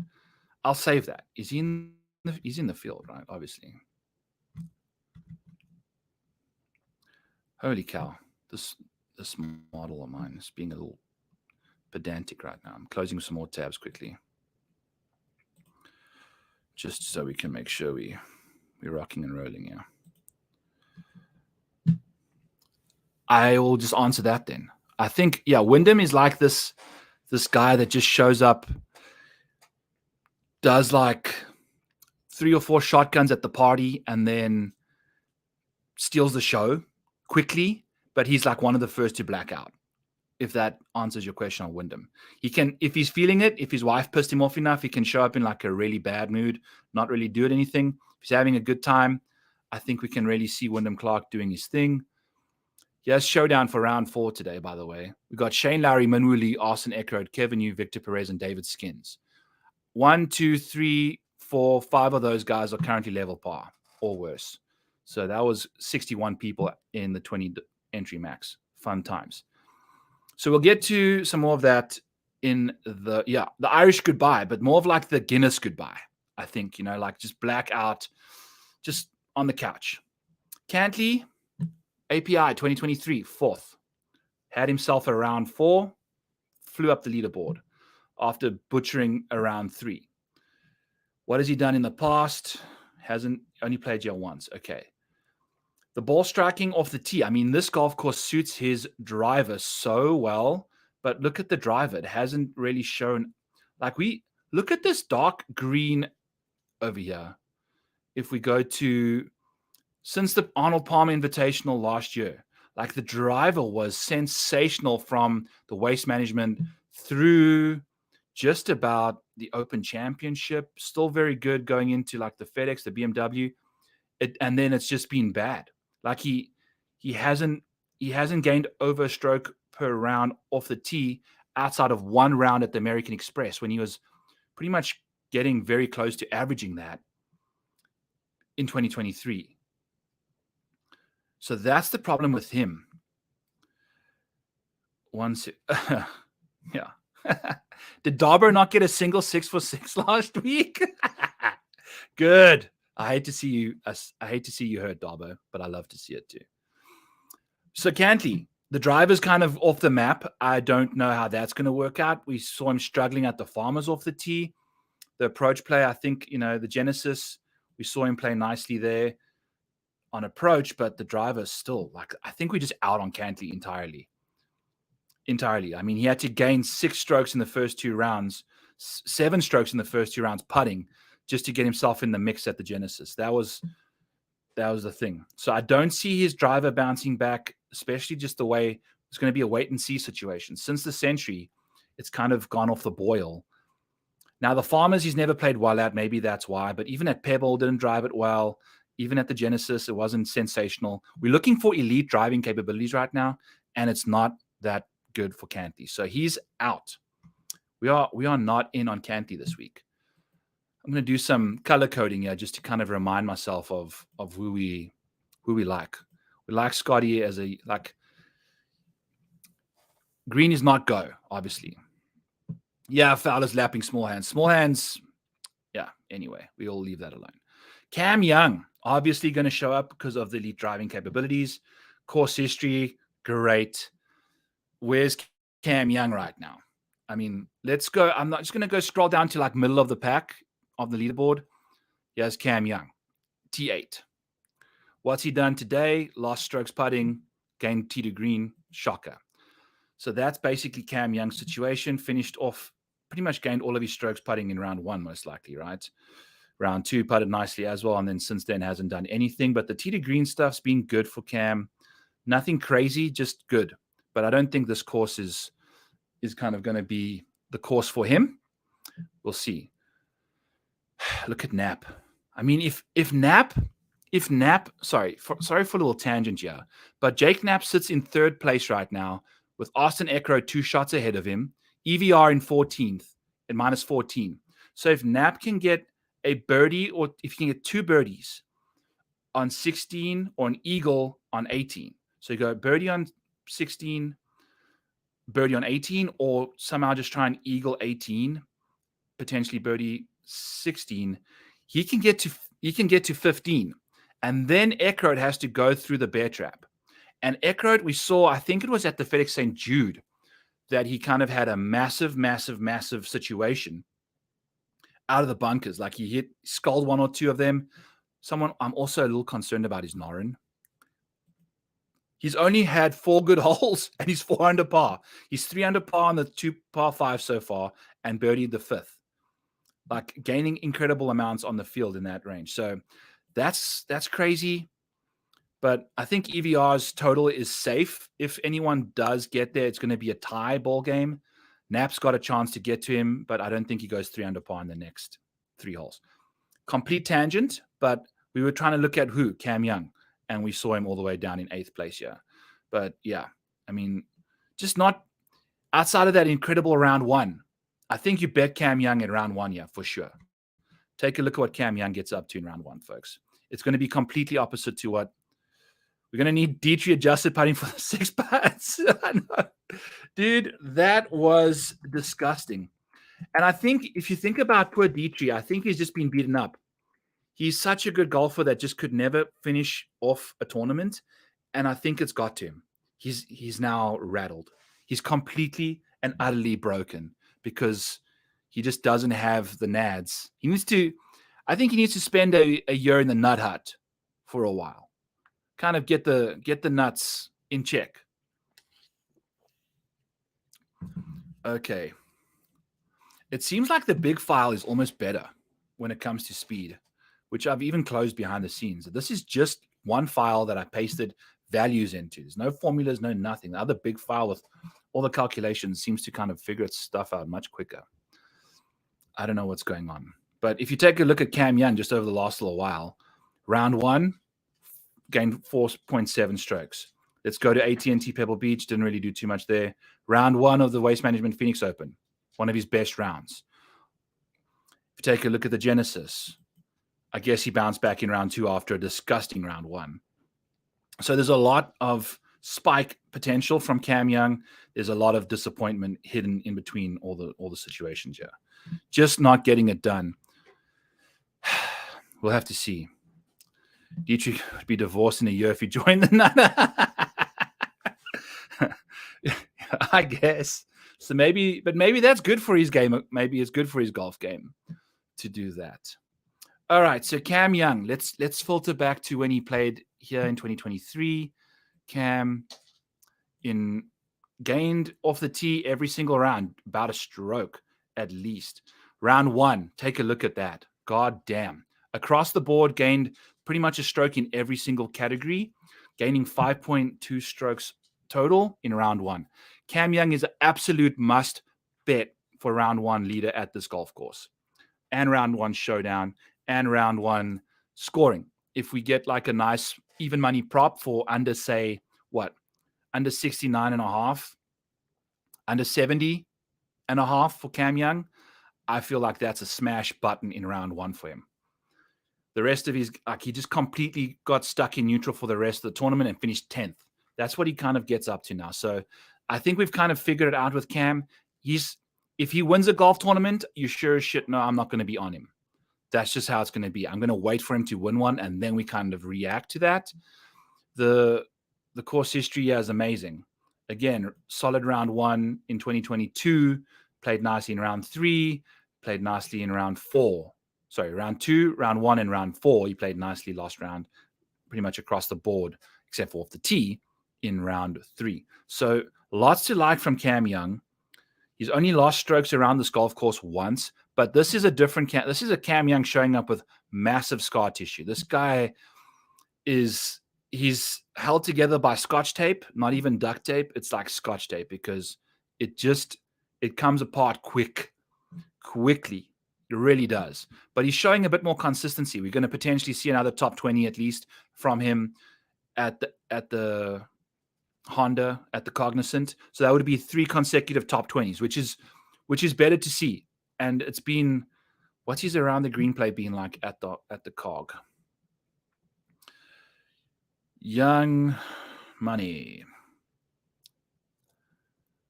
I'll save that. He's in the field, right? Obviously. Holy cow. This model of mine is being a little pedantic right now. I'm closing some more tabs quickly. Just so we can make sure we're rocking and rolling here. I will just answer that then. I think, Wyndham is like this guy that just shows up, does like 3 or 4 shotguns at the party, and then steals the show quickly, but he's like one of the first to black out. If that answers your question on Wyndham. He can, if he's feeling it, if his wife pissed him off enough, he can show up in like a really bad mood, not really do anything. If he's having a good time, I think we can really see Wyndham Clark doing his thing. Yes, showdown for round 4 today, by the way. We've got Shane Lowry, Minwoo Lee, Austin Eckert, Kevin Yu, Victor Perez, and David Skins. 1, 2, 3, 4, 5 of those guys are currently level par or worse. So that was 61 people in the 20 entry max. Fun times. So we'll get to some more of that in the Irish goodbye, but more of like the Guinness goodbye, I think, like just black out, just on the couch. Cantlay, API 2023, 4th. Had himself a round 4, flew up the leaderboard after butchering a round 3. What has he done in the past? Hasn't, only played here once. Okay. The ball striking off the tee. I mean, this golf course suits his driver so well, but look at the driver. It hasn't really shown. Look at this dark green over here. If we go to, since the Arnold Palmer Invitational last year, like the driver was sensational from the waste management through just about the Open Championship. Still very good going into like the FedEx, the BMW. And then it's just been bad. Like he hasn't gained over a stroke per round off the tee outside of 1 round at the American Express when he was pretty much getting very close to averaging that in 2023. So that's the problem with him. Yeah. Did Darbo not get a single 6 for 6 last week? Good. I hate to see you hurt, Darbo, but I love to see it too. So Cantlay, the driver's kind of off the map. I don't know how that's going to work out. We saw him struggling at the Farmers off the tee. The approach play, I think, the Genesis, we saw him play nicely there on approach, but the driver's still, I think we're just out on Cantlay entirely. I mean, he had to gain 6 strokes in the first 2 rounds, 7 strokes in the first 2 rounds putting, just to get himself in the mix at the Genesis. That was the thing. So I don't see his driver bouncing back, especially just the way it's going to be a wait and see situation. Since the Century, it's kind of gone off the boil. Now the Farmers, he's never played well at. Maybe that's why. But even at Pebble, didn't drive it well. Even at the Genesis, it wasn't sensational. We're looking for elite driving capabilities right now, and it's not that good for Cantlay. So he's out. We are not in on Cantlay this week. I'm going to do some color coding here just to kind of remind myself of who we like. We like Scotty as green is not go, obviously. Yeah, Fowler's lapping small hands. Small hands, yeah, anyway, we all leave that alone. Cam Young, obviously going to show up because of the elite driving capabilities. Course history, great. Where's Cam Young right now? I mean, let's go. I'm not just going to go scroll down to middle of the pack of the leaderboard. Here's Cam Young, T8. What's he done today? Lost strokes putting, gained tee to green, shocker. So that's basically Cam Young's situation. Finished off, pretty much gained all of his strokes putting in round 1, most likely, right? Round 2 putted nicely as well, and then since then hasn't done anything. But the tee to green stuff's been good for Cam. Nothing crazy, just good. But I don't think this course is kind of going to be the course for him. We'll see. Look at Knapp. I mean, if Knapp, sorry for a little tangent here, but Jake Knapp sits in third place right now with Austin Eckroat 2 shots ahead of him, EVR in 14th at minus 14. So if Knapp can get a birdie, or if he can get 2 birdies on 16 or an eagle on 18, so you go birdie on 16, birdie on 18, or somehow just try and eagle 18, potentially birdie 16, he can get to 15, and then Eckroat has to go through the bear trap. And Eckroat, we saw, I think it was at the FedEx St. Jude, that he kind of had a massive situation out of the bunkers. Like he sculled 1 or 2 of them. I'm also a little concerned about his Norin. He's only had 4 good holes and he's 4 under par. He's 3 under par on the 2 par 5 so far and birdied the 5th. Like gaining incredible amounts on the field in that range. So that's crazy. But I think EVR's total is safe. If anyone does get there, it's going to be a tie ball game. Knapp's got a chance to get to him, but I don't think he goes 3 under par in the next 3 holes. Complete tangent, but we were trying to look at Cam Young, and we saw him all the way down in 8th place here. But yeah, I mean, just not outside of that incredible round 1. I think you bet Cam Young in round 1, yeah, for sure. Take a look at what Cam Young gets up to in round 1, folks. It's going to be completely opposite to what we're going to need. Dietrich adjusted putting for the 6 putts. Dude, that was disgusting. And I think if you think about poor Dietrich, I think he's just been beaten up. He's such a good golfer that just could never finish off a tournament. And I think it's got to him. He's now rattled. He's completely and utterly broken because he just doesn't have the nads. I think he needs to spend a year in the nut hut for a while. Kind of get the nuts in check. Okay. It seems like the big file is almost better when it comes to speed, which I've even closed behind the scenes. This is just one file that I pasted values into. There's no formulas, no nothing. The other big file with all the calculations seems to kind of figure its stuff out much quicker. I don't know what's going on. But if you take a look at Cam Young just over the last little while, round 1, gained 4.7 strokes. Let's go to AT&T Pebble Beach. Didn't really do too much there. Round 1 of the Waste Management Phoenix Open, one of his best rounds. If you take a look at the Genesis, I guess he bounced back in round 2 after a disgusting round 1. So there's a lot of spike potential from Cam Young. There's a lot of disappointment hidden in between all the situations here. Just not getting it done. We'll have to see. Dietrich would be divorced in a year if he joined the nut. I guess. So maybe that's good for his game. Maybe it's good for his golf game to do that. All right, so Cam Young, let's filter back to when he played here in 2023. Cam gained off the tee every single round, about a stroke at least. Round 1, take a look at that. God damn. Across the board, gained pretty much a stroke in every single category, gaining 5.2 strokes total in round 1. Cam Young is an absolute must bet for round 1 leader at this golf course, and round 1 showdown, and round 1 scoring. If we get like a nice even money prop for under, say, under 69.5, under 70.5 for Cam Young, I feel like that's a smash button in round 1 for him. The rest of his, he just completely got stuck in neutral for the rest of the tournament and finished 10th. That's what he kind of gets up to now. So I think we've kind of figured it out with Cam. If he wins a golf tournament, you sure as shit know I'm not going to be on him. That's just how it's going to be. I'm going to wait for him to win one, and then we kind of react to that. The course history here is amazing. Again, solid round 1 in 2022, played nicely in round 3, played nicely in round 4. Sorry, round 2, round 1, and round 4, he played nicely last round, pretty much across the board, except for off the tee in round 3. So lots to like from Cam Young. He's only lost strokes around this golf course once, but this is a different This is a Cam Young showing up with massive scar tissue. This guy is he's held together by Scotch tape, not even duct tape. It's like Scotch tape because it comes apart quickly. It really does. But he's showing a bit more consistency. We're going to potentially see another top 20 at least from him at the Honda, at the Cognizant. So that would be 3 consecutive top 20s, which is better to see. And it's been, what's his around the green play been like at the Cog? Young Money.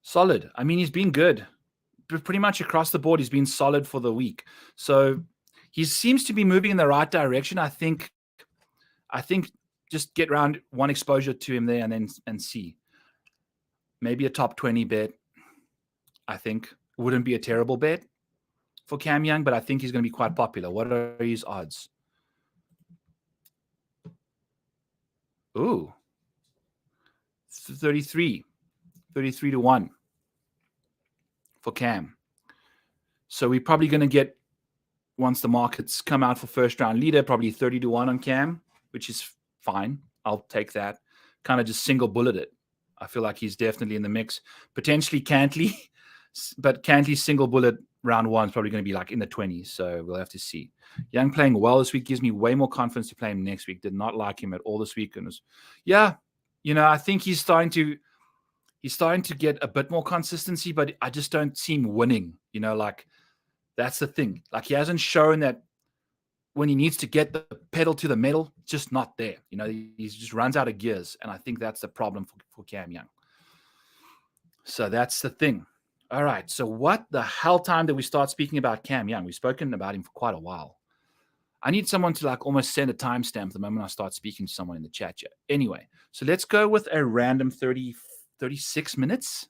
Solid. I mean, he's been good. Pretty much across the board, he's been solid for the week. So he seems to be moving in the right direction. I think just get round one exposure to him there and see. Maybe a top 20 bet, I think. Wouldn't be a terrible bet for Cam Young, but I think he's going to be quite popular. What are his odds? Ooh. 33 to 1 for Cam. So we're probably going to get, once the markets come out for first round leader, probably 30 to 1 on Cam, which is fine. I'll take that. Kind of just single bullet it. I feel like he's definitely in the mix. Potentially Cantlay, but Cantley's single bullet round 1 is probably going to be like in the 20s. So we'll have to see. Young playing well this week gives me way more confidence to play him next week. Did not like him at all this week. And I think he's starting to get a bit more consistency, but I just don't see him winning. Like that's the thing. Like he hasn't shown that when he needs to get the pedal to the metal, just not there. He just runs out of gears. And I think that's the problem for Cam Young. So that's the thing. All right. So what the hell time did we start speaking about Cam Young? We've spoken about him for quite a while. I need someone to like almost send a timestamp the moment I start speaking to someone in the chat. Anyway, so let's go with a random 36 minutes.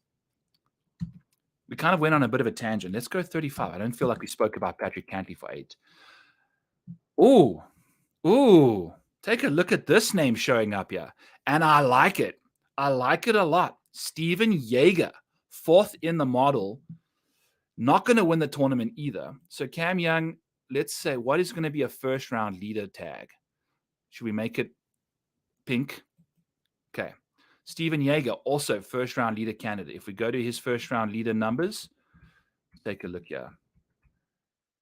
We kind of went on a bit of a tangent. Let's go 35. I don't feel like we spoke about Patrick Cantlay for 8. Ooh. Take a look at this name showing up here. And I like it. I like it a lot. Stephan Jaeger, 4th in the model. Not going to win the tournament either. So Cam Young, let's say, what is going to be a first round leader tag? Should we make it pink? Okay. Stephan Jaeger, also first round leader candidate. If we go to his first round leader numbers, take a look here.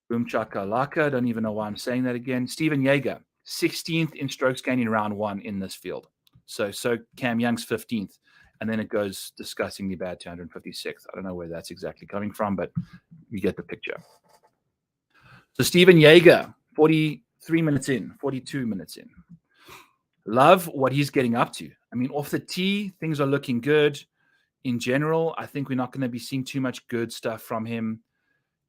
Boom chakalaka. Don't even know why I'm saying that again. Stephan Jaeger, 16th in strokes gained in round 1 in this field. So Cam Young's 15th. And then it goes disgustingly bad to 156th. I don't know where that's exactly coming from, but you get the picture. So Stephan Jaeger, 43 minutes in, 42 minutes in. Love what he's getting up to. I mean, off the tee, things are looking good. In general, I think we're not going to be seeing too much good stuff from him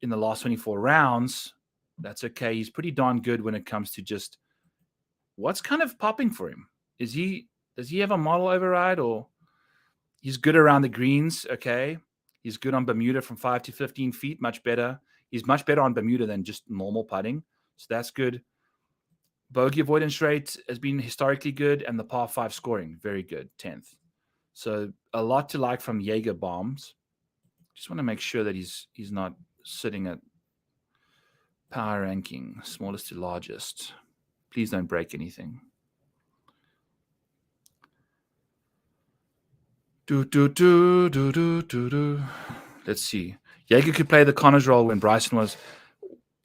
in the last 24 rounds. That's okay. He's pretty darn good when it comes to just what's kind of popping for him. Does he have a model override, or he's good around the greens? Okay. He's good on Bermuda from 5 to 15 feet, much better. He's much better on Bermuda than just normal putting. So that's good. Bogey avoidance rate has been historically good, and the par 5 scoring, very good, 10th. So a lot to like from Jaeger bombs. Just want to make sure that he's not sitting at power ranking, smallest to largest. Please don't break anything. Let's see. Jaeger could play the Connors role when Bryson was.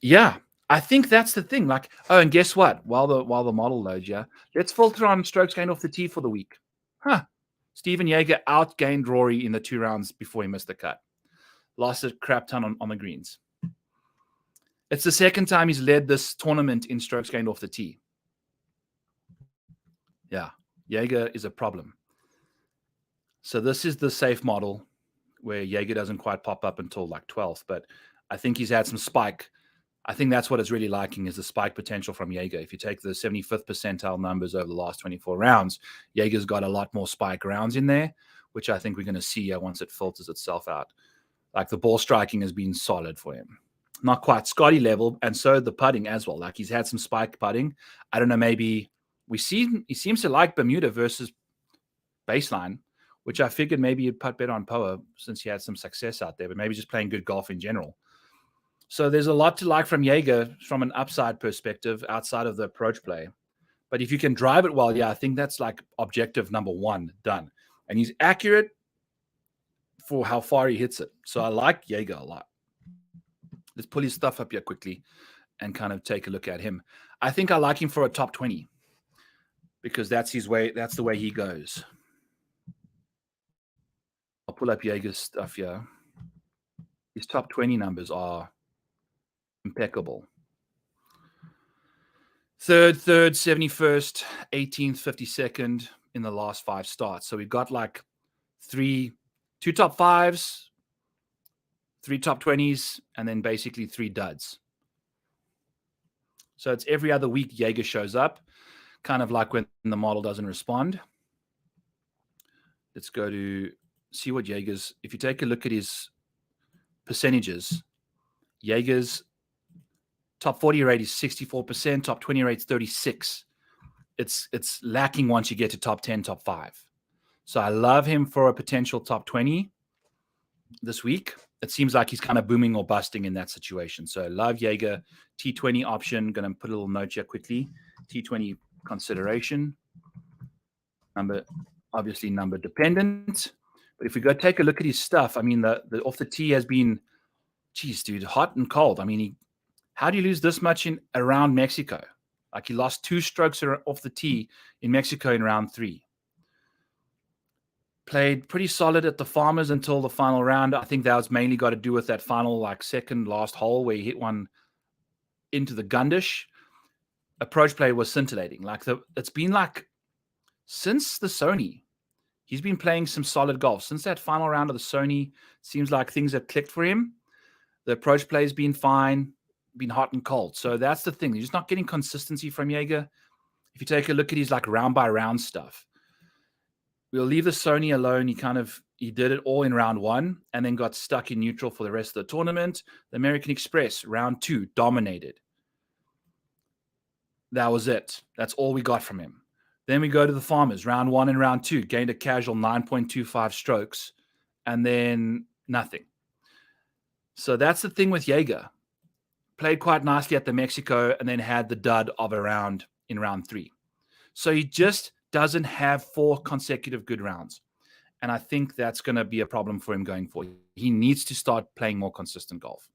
Yeah, I think that's the thing. Like, oh, and guess what? While the model loads, let's filter on strokes gained off the tee for the week. Stephan Jaeger outgained Rory in the 2 rounds before he missed the cut. Lost a crap ton on the greens. It's the second time he's led this tournament in strokes gained off the tee. Yeah, Jaeger is a problem. So this is the safe model where Jaeger doesn't quite pop up until like 12th, but I think he's had some spike. I think that's what it's really liking is the spike potential from Jaeger. If you take the 75th percentile numbers over the last 24 rounds, Jaeger's got a lot more spike rounds in there, which I think we're going to see once it filters itself out. Like the ball striking has been solid for him. Not quite Scotty level, and so the putting as well. Like he's had some spike putting. I don't know, maybe he seems to like Bermuda versus baseline, which I figured maybe he'd putt better on Poa since he had some success out there, but maybe just playing good golf in general. So there's a lot to like from Jaeger from an upside perspective outside of the approach play. But if you can drive it well, yeah, I think that's like objective number one done. And he's accurate for how far he hits it. So I like Jaeger a lot. Let's pull his stuff up here quickly and kind of take a look at him. I think I like him for a top 20 because that's his way. That's the way he goes. I'll pull up Jaeger's stuff here. His top 20 numbers are impeccable. 3rd, 71st, 18th, 52nd in the last 5 starts. So we've got like 2 top 5s, 3 top 20s, and then basically 3 duds. So it's every other week Jaeger shows up, kind of like when the model doesn't respond. Let's go to see what Jaeger's, if you take a look at his percentages, Jaeger's top 40 rate is 64%, top 20 rate is 36%. It's lacking once you get to top 10, top 5. So I love him for a potential top 20 this week. It seems like he's kind of booming or busting in that situation. So I love Jaeger. T20 option. Going to put a little note here quickly. T20 consideration. Obviously number dependent. But if we go take a look at his stuff, I mean, the off the tee has been, geez, dude, hot and cold. I mean, how do you lose this much in around Mexico? Like he lost 2 strokes off the tee in Mexico in round 3. Played pretty solid at the Farmers until the final round. I think that was mainly got to do with that final, like second last hole where he hit one into the gundish. Approach play was scintillating. Like it's been like since the Sony, he's been playing some solid golf. Since that final round of the Sony, seems like things have clicked for him. The approach play has been fine, been hot and cold. So that's the thing. He's just not getting consistency from Jaeger. If you take a look at his like round by round stuff, we'll leave the Sony alone. He did it all in round 1 and then got stuck in neutral for the rest of the tournament. The American Express, round 2, dominated. That was it. That's all we got from him. Then we go to the Farmers, round 1 and round 2, gained a casual 9.25 strokes, and then nothing. So that's the thing with Jaeger. Played quite nicely at the Mexico and then had the dud of a round in round 3. So he just doesn't have 4 consecutive good rounds. And I think that's going to be a problem for him going forward. He needs to start playing more consistent golf.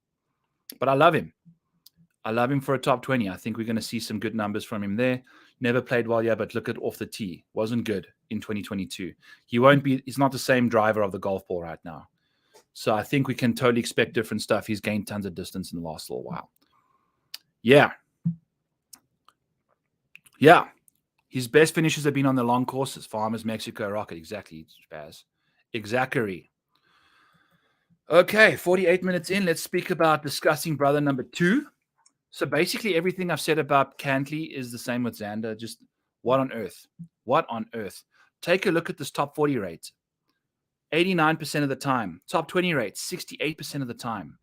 But I love him. I love him for a top 20. I think we're going to see some good numbers from him there. Never played well yet, but look at off the tee. Wasn't good in 2022. He's not the same driver of the golf ball right now. So I think we can totally expect different stuff. He's gained tons of distance in the last little while. Yeah. His best finishes have been on the long courses. Farmers, Mexico, Rocket. Exactly, Spaz. Exactly. Okay, 48 minutes in. Let's speak about discussing brother number 2. So basically everything I've said about Cantlay is the same with Xander. Just what on earth? What on earth? Take a look at this top 40 rate. 89% of the time. Top 20 rate, 68% of the time.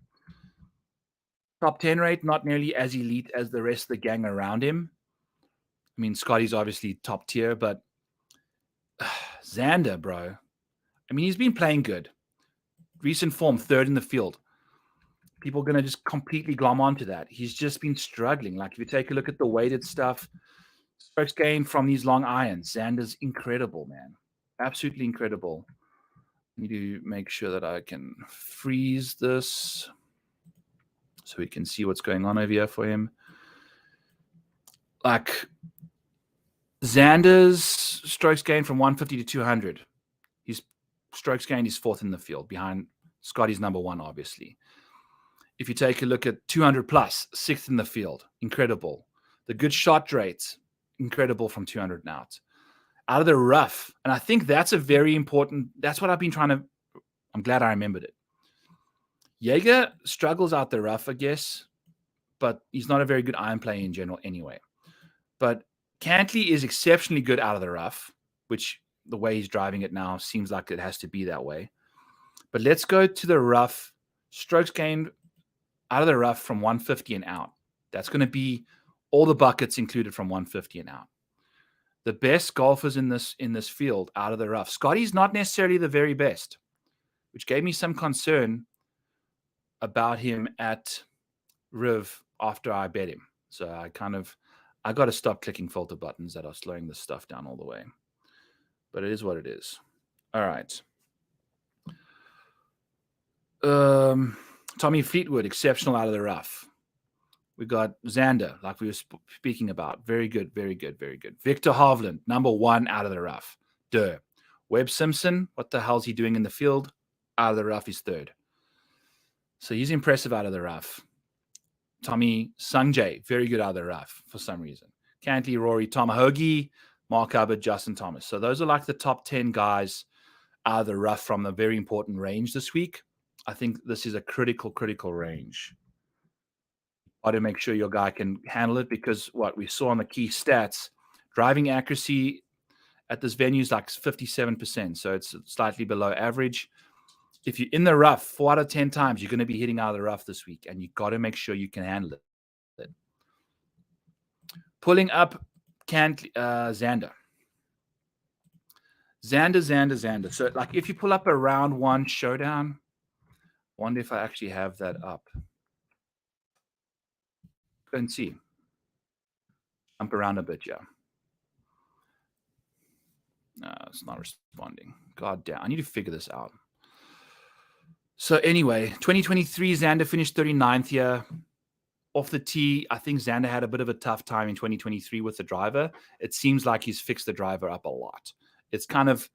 Top 10 rate, not nearly as elite as the rest of the gang around him. I mean, Scotty's obviously top tier, but Xander, bro. I mean, he's been playing good. Recent form, 3rd in the field. People are going to just completely glom onto that. He's just been struggling. Like, if you take a look at the weighted stuff, strokes gained from these long irons, Xander's incredible, man. Absolutely incredible. Need to make sure that I can freeze this so we can see what's going on over here for him. Like, Xander's strokes gained from 150 to 200. His strokes gained is 4th in the field, behind Scotty's number 1, obviously. If you take a look at 200 plus, 6th in the field, incredible. The good shot rates, incredible from 200 and out. Out of the rough, and I think that's a very important, that's what I've been trying to, I'm glad I remembered it. Jaeger struggles out the rough, I guess, but he's not a very good iron player in general anyway. But Cantlay is exceptionally good out of the rough, which the way he's driving it now seems like it has to be that way. But let's go to the rough. Strokes gained out of the rough from 150 and out. That's going to be all the buckets included from 150 and out. The best golfers in this field out of the rough. Scotty's not necessarily the very best, which gave me some concern about him at Riv after I bet him. So I got to stop clicking filter buttons that are slowing this stuff down all the way. But it is what it is. All right. Tommy Fleetwood, exceptional out of the rough. We got Xander, like we were speaking about. Very good, very good, very good. Viktor Hovland, number 1 out of the rough. Duh. Webb Simpson, what the hell's he doing in the field? Out of the rough, he's 3rd. So he's impressive out of the rough. Tommy Sungjae, very good out of the rough for some reason. Cantlay, Rory, Tom Hoge, Mark Aberg, Justin Thomas. So those are like the top 10 guys out of the rough from the very important range this week. I think this is a critical range. Got to make sure your guy can handle it, because what we saw on the key stats, driving accuracy at this venue is like 57%. So it's slightly below average. If you're in the rough 4 out of 10 times, you're going to be hitting out of the rough this week, and you got to make sure you can handle it. Pulling up Xander. Xander. So like if you pull up a round 1 showdown, wonder if I actually have that up. Go and see. Jump around a bit, yeah. No, it's not responding. God damn. I need to figure this out. So anyway, 2023, Xander finished 39th here. Off the tee, I think Xander had a bit of a tough time in 2023 with the driver. It seems like he's fixed the driver up a lot. It's kind of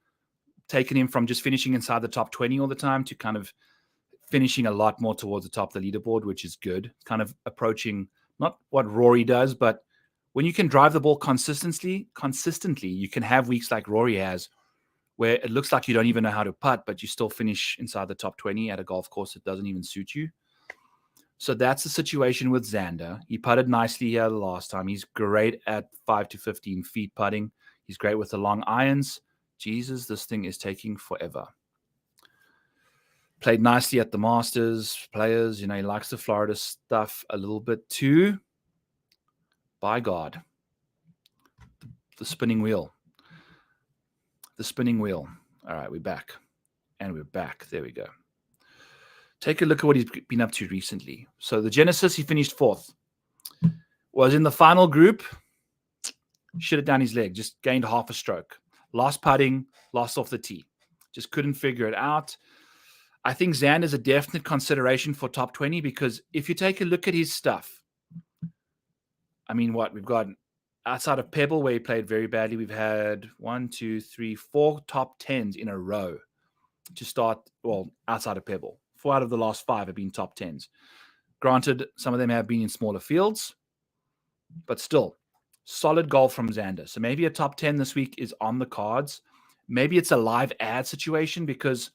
taken him from just finishing inside the top 20 all the time to kind of finishing a lot more towards the top of the leaderboard, which is good. Kind of approaching not what Rory does, but when you can drive the ball consistently, you can have weeks like Rory has, where it looks like you don't even know how to putt, but you still finish inside the top 20 at a golf course that doesn't even suit you. So that's the situation with Xander. He putted nicely here the last time. He's great at 5 to 15 feet putting. He's great with the long irons. Jesus, this thing is taking forever. Played nicely at the Masters. Players, he likes the Florida stuff a little bit too. By God. The spinning wheel. The spinning wheel. All right, we're back. And we're back. There we go. Take a look at what he's been up to recently. So the Genesis, he finished 4th. Was in the final group. Shit it down his leg. Just gained half a stroke. Lost putting. Lost off the tee. Just couldn't figure it out. I think Xander is a definite consideration for top 20, because if you take a look at his stuff, I mean, we've got outside of Pebble, where he played very badly, we've had 4 top 10s in a row to start. Well, outside of Pebble, 4 out of the last 5 have been top 10s. Granted, some of them have been in smaller fields, but still solid golf from Xander. So maybe a top 10 this week is on the cards. Maybe it's a live ad situation, because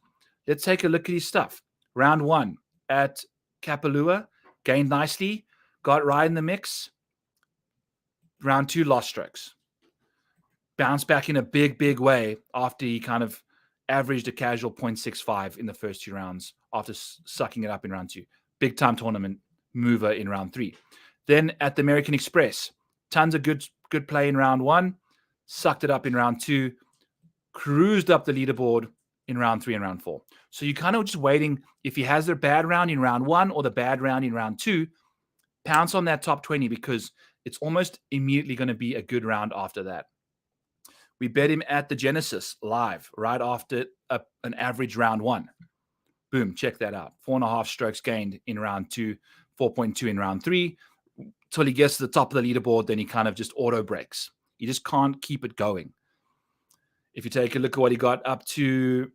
let's take a look at his stuff. Round 1 at Kapalua, gained nicely, got right in the mix. Round 2, lost strokes. Bounced back in a big way after he kind of averaged a casual 0.65 in the first 2 rounds after sucking it up in round 2. Big time tournament mover in round 3. Then at the American Express, tons of good play in round 1, sucked it up in round 2, cruised up the leaderboard in round 3 and round 4. So you're kind of just waiting. If he has the bad round in round 1 or the bad round in round 2, pounce on that top 20, because it's almost immediately going to be a good round after that. We bet him at the Genesis live right after an average round 1. Boom, check that out. 4.5 strokes gained in round 2, 4.2 in round 3. Till he gets to the top of the leaderboard, then he kind of just auto breaks. You just can't keep it going. If you take a look at what he got up to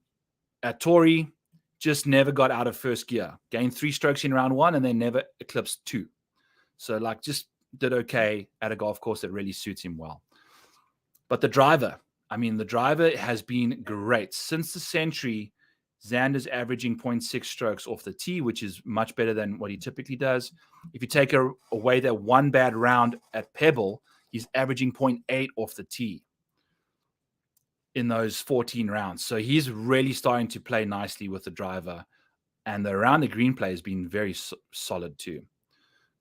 at Torrey, just never got out of first gear. Gained 3 strokes in round 1 and then never eclipsed 2. So just did okay at a golf course that really suits him well. But the driver has been great. Since the century, Xander's averaging 0.6 strokes off the tee, which is much better than what he typically does. If you take away that one bad round at Pebble, he's averaging 0.8 off the tee in those 14 rounds. So he's really starting to play nicely with the driver. And the around the green play has been very solid too,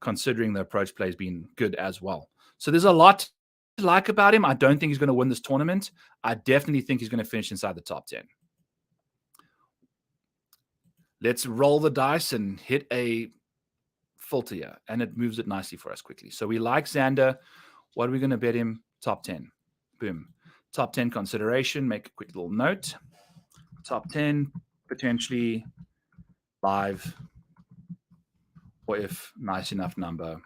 considering the approach play has been good as well. So there's a lot to like about him. I don't think he's going to win this tournament. I definitely think he's going to finish inside the top 10. Let's roll the dice and hit a filter here, and it moves it nicely for us quickly. So we like Xander. What are we going to bet him? Top 10. Boom. Top 10 consideration. Make a quick little note. Top 10, potentially live, or if nice enough number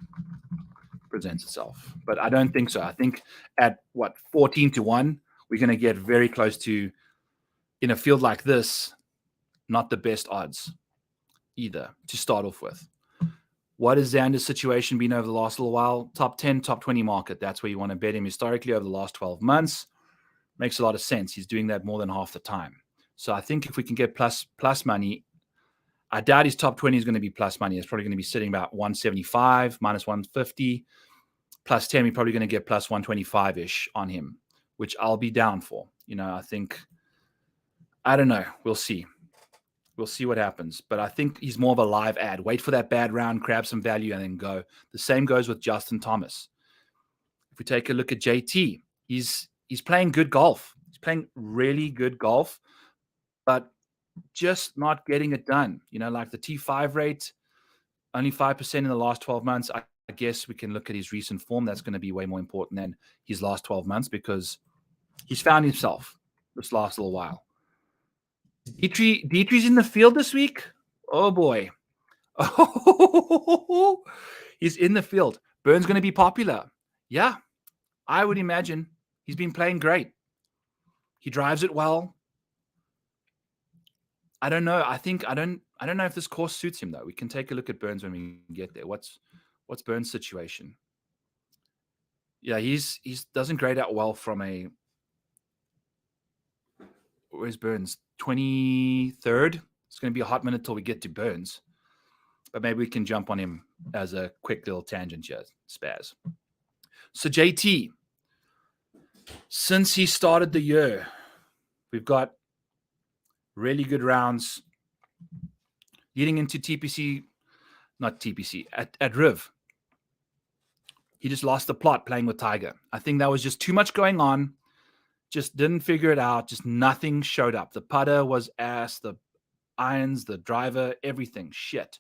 presents itself. But I don't think so. I think at 14-1, we're going to get very close to, in a field like this, not the best odds either to start off with. What has Xander's situation been over the last little while? Top 10, top 20 market. That's where you want to bet him historically over the last 12 months. Makes a lot of sense. He's doing that more than half the time. So I think if we can get plus money, I doubt his top 20 is going to be plus money. It's probably going to be sitting about 175, minus 150. Plus 10, we're probably going to get plus 125-ish on him, which I'll be down for. I think, I don't know. We'll see. We'll see what happens. But I think he's more of a live ad. Wait for that bad round, grab some value, and then go. The same goes with Justin Thomas. If we take a look at JT, he's playing good golf. He's playing really good golf, but just not getting it done. Like the T5 rate, only 5% in the last 12 months. I guess we can look at his recent form. That's going to be way more important than his last 12 months because he's found himself this last little while. Dietrich's in the field this week. Oh, boy. Oh, he's in the field. Byrne's going to be popular. Yeah, I would imagine. He's been playing great. He drives it well. I don't know. I don't know if this course suits him, though. We can take a look at Burns when we get there. What's Burns' situation? Yeah, he's doesn't grade out well from a. Where's Burns? 23rd. It's going to be a hot minute till we get to Burns, but maybe we can jump on him as a quick little tangent here, Spaz. So JT, since he started the year, we've got really good rounds leading into at Riv. He just lost the plot playing with Tiger. I think that was just too much going on. Just didn't figure it out. Just nothing showed up. The putter was ass, the irons, the driver, everything shit.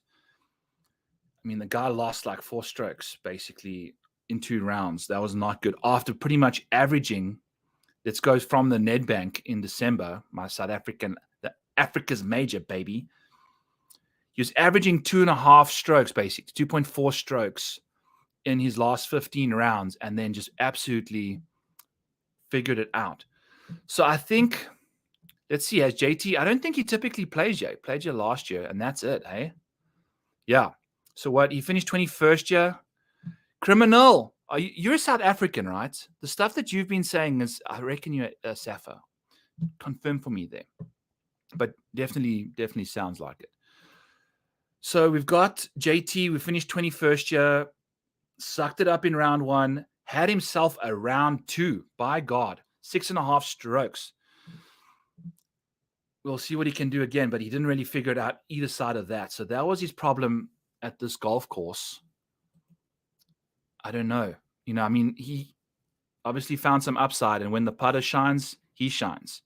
I mean, the guy lost like 4 strokes basically in 2 rounds. That was not good. After pretty much averaging, let's go from the Nedbank in December, my South African, the Africa's major, baby. He was averaging 2.5 strokes, basically, 2.4 strokes in his last 15 rounds, and then just absolutely figured it out. So I think, let's see, as JT, I don't think he typically plays Jay. Played you last year, and that's it, hey? Yeah. So what? He finished 21st year. Criminal. You're a South African, right? The stuff that you've been saying is, I reckon you're a Safa. Confirm for me there. But definitely sounds like it. So we've got JT. We finished 21st year. Sucked it up in round 1. Had himself a round 2. By God. 6.5 strokes. We'll see what he can do again, but he didn't really figure it out either side of that. So that was his problem at this golf course. I don't know. I mean, he obviously found some upside, and when the putter shines, he shines.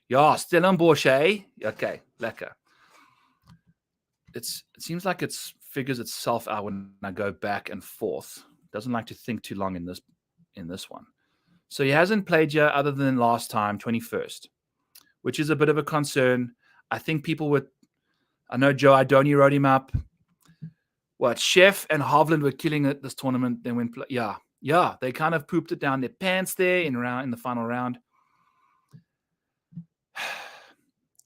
Yeah, still on Borsche, eh? Okay, lekker. It seems like it figures itself out when I go back and forth. Doesn't like to think too long in this one. So he hasn't played yet other than last time, 21st, which is a bit of a concern. I think I know Joe Idoni wrote him up. What, Sheff and Hovland were killing it this tournament. Then they kind of pooped it down their pants there in the final round.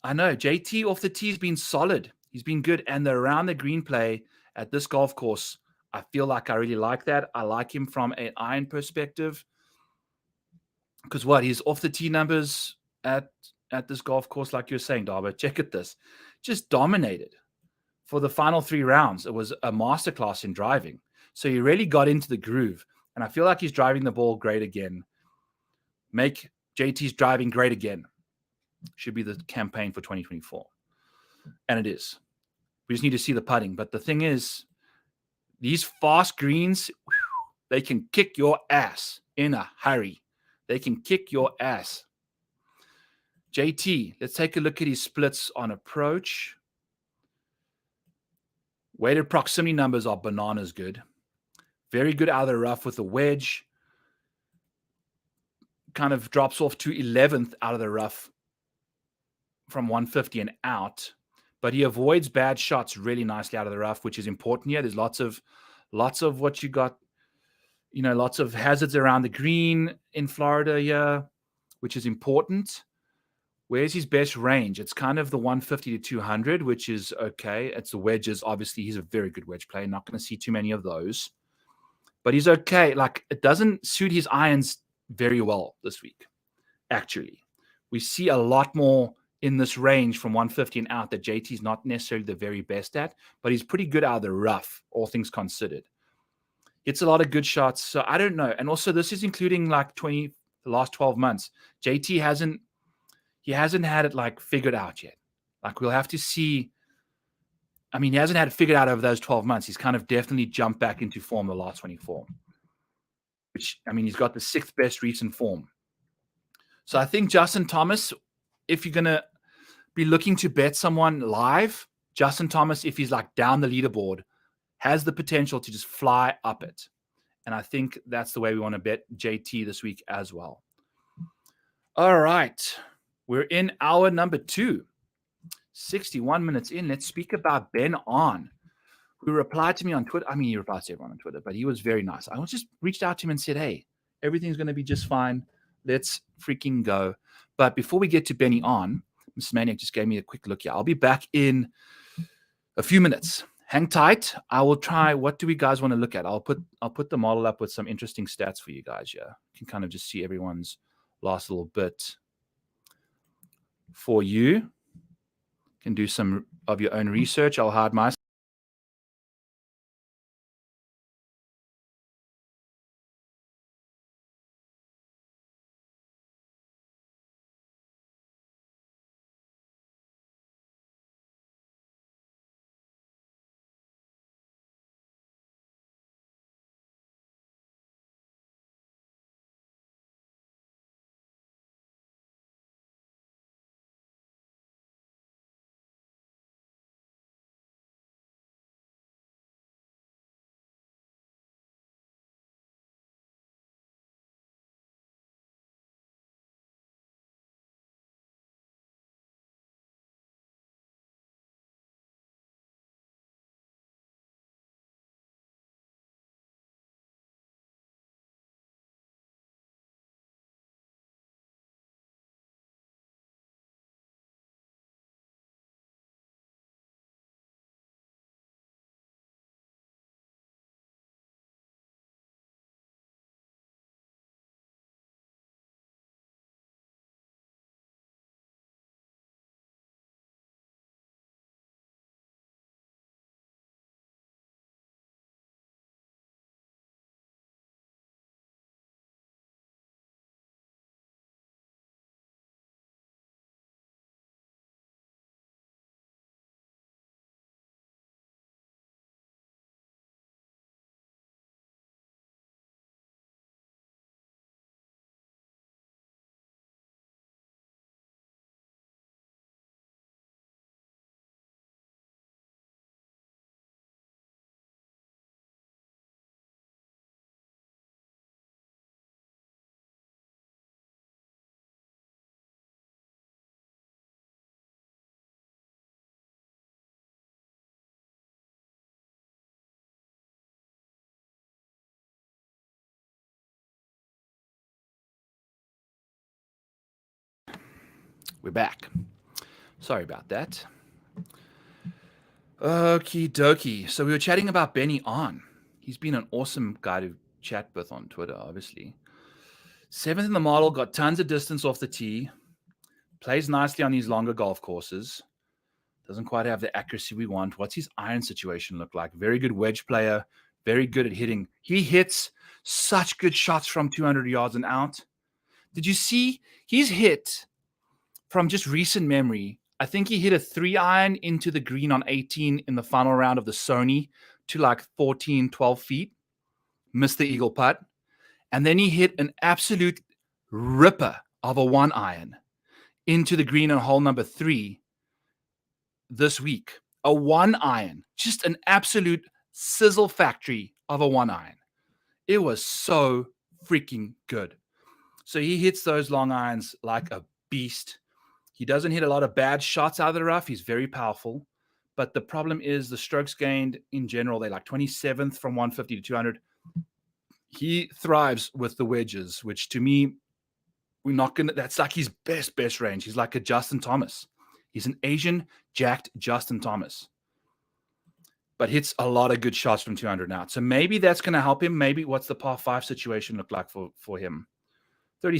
I know JT off the tee has been solid. He's been good, and the around the green play at this golf course, I feel like I really like that. I like him from an iron perspective because his off the tee numbers at this golf course, like you're saying, Darbo, check at this, just dominated. For the final 3 rounds, it was a masterclass in driving. So he really got into the groove. And I feel like he's driving the ball great again. Make JT's driving great again. Should be the campaign for 2024. And it is. We just need to see the putting. But the thing is, these fast greens, they can kick your ass in a hurry. They can kick your ass. JT, let's take a look at his splits on approach. Weighted proximity numbers are bananas good. Very good out of the rough with the wedge. kind of drops off to 11th out of the rough from 150 and out, but he avoids bad shots really nicely out of the rough, which is important here. There's lots of what you got, lots of hazards around the green in Florida here, which is important. Where's his best range? It's kind of the 150 to 200, which is okay. It's the wedges. Obviously, he's a very good wedge player. Not going to see too many of those, but he's okay. Like, it doesn't suit his irons very well this week. Actually, we see a lot more in this range from 150 and out that JT's not necessarily the very best at, but he's pretty good out of the rough, all things considered. Hits a lot of good shots. So I don't know. And also, this is including like the last 12 months. JT hasn't had it like figured out yet. Like, we'll have to see. I mean, he hasn't had it figured out over those 12 months. He's kind of definitely jumped back into form the last 24, which, I mean, he's got the 6th best recent form. So I think Justin Thomas, if you're going to be looking to bet someone live, Justin Thomas, if he's like down the leaderboard, has the potential to just fly up it. And I think that's the way we want to bet JT this week as well. All right. We're in hour number 2. 61 minutes in. Let's speak about Ben On, who replied to me on Twitter. I mean, he replied to everyone on Twitter, but he was very nice. I just reached out to him and said, hey, everything's going to be just fine. Let's freaking go. But before we get to Benny On, Mr. Maniac just gave me a quick look here. I'll be back in a few minutes. Hang tight. I will try. What do we guys want to look at? I'll put the model up with some interesting stats for you guys. Yeah, you can kind of just see everyone's last little bit for you. You can do some of your own research. I'll hide my. We're back. Sorry about that. Okie dokie. So we were chatting about Benny On. He's been an awesome guy to chat with on Twitter, obviously. 7th in the model, got tons of distance off the tee. Plays nicely on these longer golf courses. Doesn't quite have the accuracy we want. What's his iron situation look like? Very good wedge player. Very good at hitting. He hits such good shots from 200 yards and out. Did you see? He's hit, from just recent memory, I think he hit a 3-iron into the green on 18 in the final round of the Sony to like 14, 12 feet. Missed the eagle putt. And then he hit an absolute ripper of a 1-iron into the green on hole number 3 this week. A 1-iron. Just an absolute sizzle factory of a 1-iron. It was so freaking good. So he hits those long irons like a beast. He doesn't hit a lot of bad shots out of the rough. He's very powerful. But the problem is the strokes gained in general, they're like 27th from 150 to 200. He thrives with the wedges, which to me, we're not going to, that's like his best range. He's like a Justin Thomas. He's an Asian jacked Justin Thomas, but hits a lot of good shots from 200 now. So maybe that's going to help him. Maybe what's the par 5 situation look like for him? 30,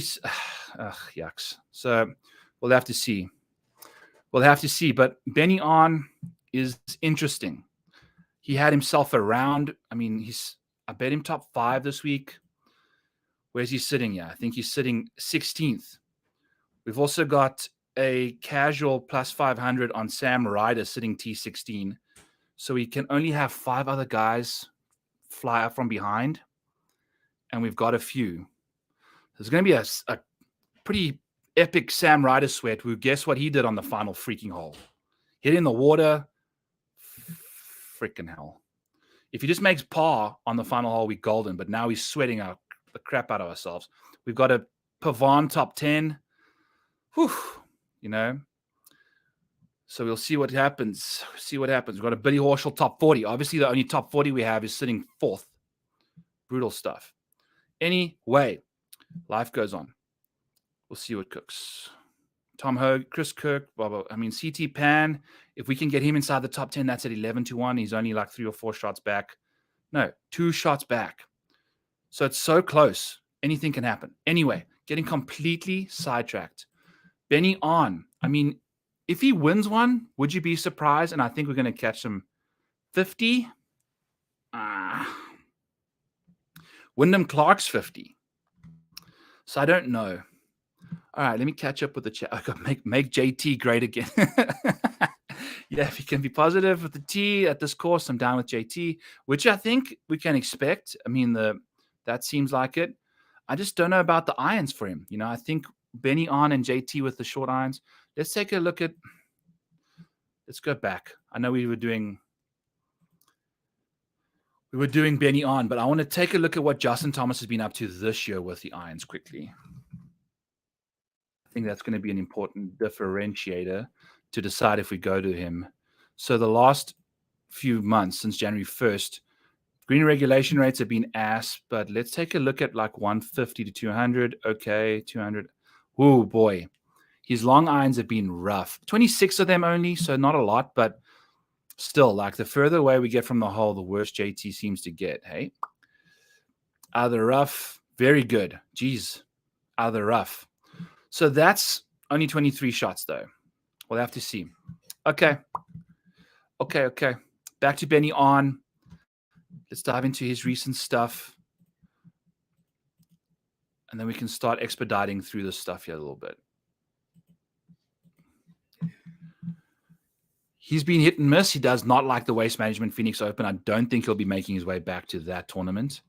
yucks. So we'll have to see. But Byeong Hun is interesting. He had himself around. I mean, I bet him top 5 this week. Where's he sitting? Yeah, I think he's sitting 16th. We've also got a casual plus 500 on Sam Ryder sitting T16. So he can only have 5 other guys fly up from behind. And we've got a few. There's going to be a pretty epic Sam Ryder sweat. Who, guess what he did on the final freaking hole? Hit in the water. Freaking hell. If he just makes par on the final hole, we're golden. But now he's sweating the crap out of ourselves. We've got a Pavon top 10. Whew, you know. So we'll see what happens. We've got a Billy Horschel top 40. Obviously, the only top 40 we have is sitting 4th. Brutal stuff. Anyway, life goes on. We'll see what cooks. Tom Hoge, Chris Kirk, blah, blah. I mean, CT Pan, if we can get him inside the top 10, that's at 11-1. He's only like 3 or 4 shots back. No, 2 shots back. So it's so close. Anything can happen. Anyway, getting completely sidetracked. Byeong Hun. I mean, if he wins one, would you be surprised? And I think we're going to catch him 50. Wyndham Clark's 50. So I don't know. All right, let me catch up with the chat. I got make JT great again. Yeah, if you can be positive with the T at this course, I'm down with JT, which I think we can expect. I mean, that seems like it. I just don't know about the irons for him. You know, I think Byeong Hun and JT with the short irons. Let's take a look at. Let's go back. I know we were doing Byeong Hun, but I want to take a look at what Justin Thomas has been up to this year with the irons quickly. I think that's going to be an important differentiator to decide if we go to him. So the last few months since January 1st, green regulation rates have been ass, but let's take a look at like 150 to 200. Okay, 200. Oh boy. His long irons have been rough. 26 of them only, so not a lot, but still, like the further away we get from the hole, the worse JT seems to get, hey? Out of the rough, very good. Jeez, out of the rough. So that's only 23 shots, though. We'll have to see. Okay. Back to Byeong Hun. Let's dive into his recent stuff. And then we can start expediting through this stuff here a little bit. He's been hit and miss. He does not like the Waste Management Phoenix Open. I don't think he'll be making his way back to that tournament.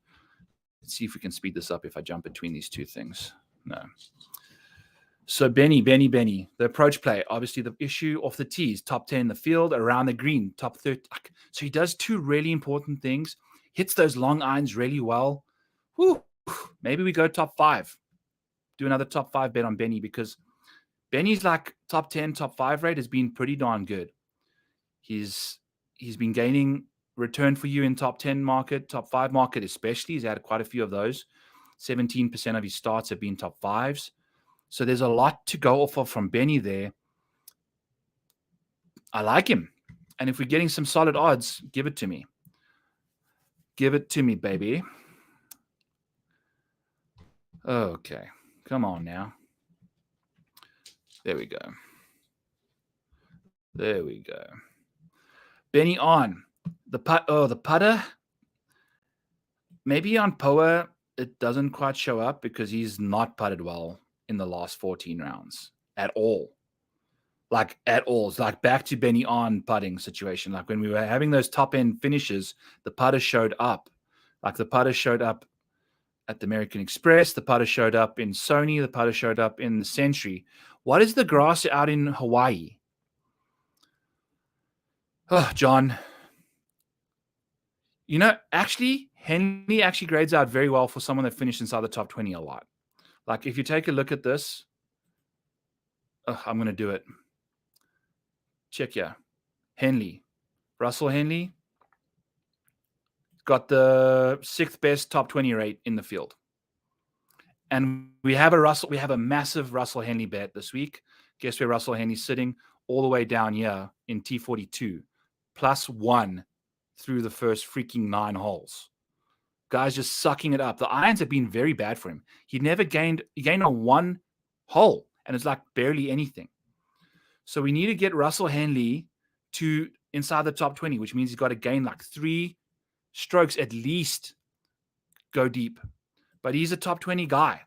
Let's see if we can speed this up if I jump between these two things. No. So Benny, the approach play, obviously the issue off the tees, top 10 in the field, around the green, top 30. So he does 2 really important things, hits those long irons really well. Whew. Maybe we go top 5. Do another top 5 bet on Benny because Benny's like top 10, top 5 rate has been pretty darn good. He's been gaining return for you in top 10 market, top 5 market especially. He's had quite a few of those. 17% of his starts have been top 5s. So there's a lot to go off of from Benny there. I like him. And if we're getting some solid odds, give it to me. Give it to me, baby. Okay. Come on now. There we go. Byeong Hun. The putter. Maybe on Poa, it doesn't quite show up because he's not putted well in the last 14 rounds at all. Like at all. It's like back to Byeong Hun putting situation. Like when we were having those top end finishes, the putter showed up. Like the putter showed up at the American Express. The putter showed up in Sony. The putter showed up in the Century. What is the grass out in Hawaii? Oh, John. You know, actually, Henley actually grades out very well for someone that finished inside the top 20 a lot. Like, if you take a look at this, I'm going to do it. Check here. Henley. Russell Henley got the 6th best top 20 rate in the field. And we have a massive Russell Henley bet this week. Guess where Russell Henley's sitting? All the way down here in T42. +1 through the first freaking 9 holes. Guys just sucking it up. The irons have been very bad for him. He gained on 1 hole, and it's like barely anything. So we need to get Russell Henley to inside the top 20, which means he's got to gain like 3 strokes at least, go deep. But he's a top 20 guy.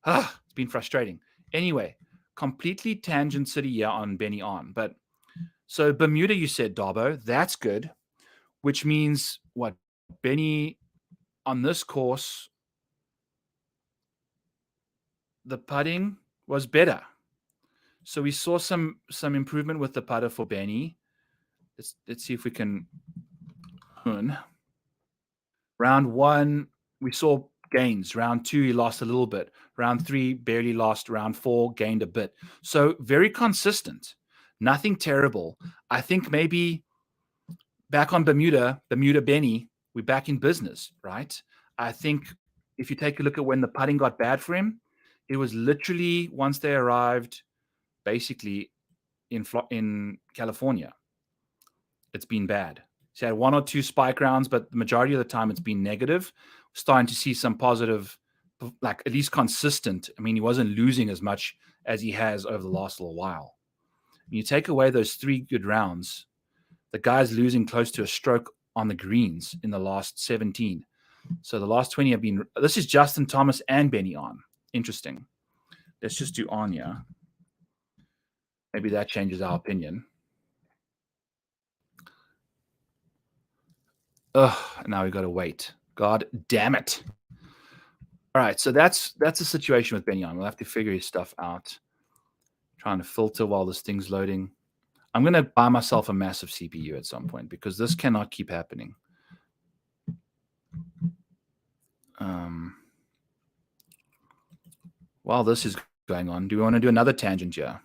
It's been frustrating. Anyway, completely tangent city here on Byeong Hun. But so Bermuda, you said, Darbo, that's good. Which means what? Benny on this course, the putting was better. So we saw some improvement with the putter for Benny. Let's see if we can. Round 1, we saw gains. Round 2, he lost a little bit. Round 3, barely lost. Round 4, gained a bit. So very consistent. Nothing terrible. I think maybe back on Bermuda Benny, we're back in business, right? I think if you take a look at when the putting got bad for him, it was literally once they arrived basically in California. It's been bad. He had 1 or 2 spike rounds, but the majority of the time it's been negative. Starting to see some positive, like at least consistent. I mean, he wasn't losing as much as he has over the last little while. When you take away those 3 good rounds, the guy's losing close to a stroke on the greens in the last 17. So the last 20 have been. This is Justin Thomas and Benny On. Interesting. Let's just do Anya. Maybe that changes our opinion. Now we got to wait. God damn it. All right, so that's the situation with Benny On. We'll have to figure his stuff out. Trying to filter while this thing's loading. I'm going to buy myself a massive CPU at some point because this cannot keep happening. While this is going on, do we want to do another tangent here?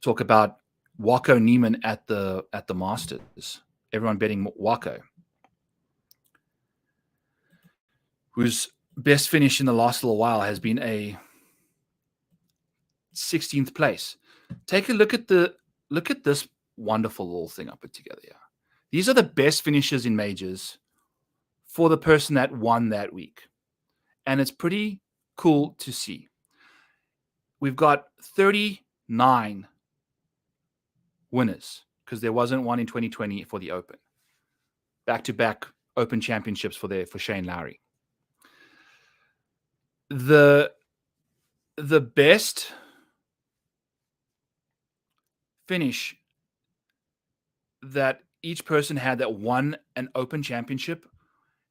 Talk about Waco Neiman at the Masters. Everyone betting Waco, whose best finish in the last little while has been a 16th place. Take a look at this wonderful little thing I put together here. These are the best finishes in majors for the person that won that week. And it's pretty cool to see. We've got 39 winners because there wasn't one in 2020 for the Open. Back-to-back Open championships for Shane Lowry. The best finish that each person had that won an Open championship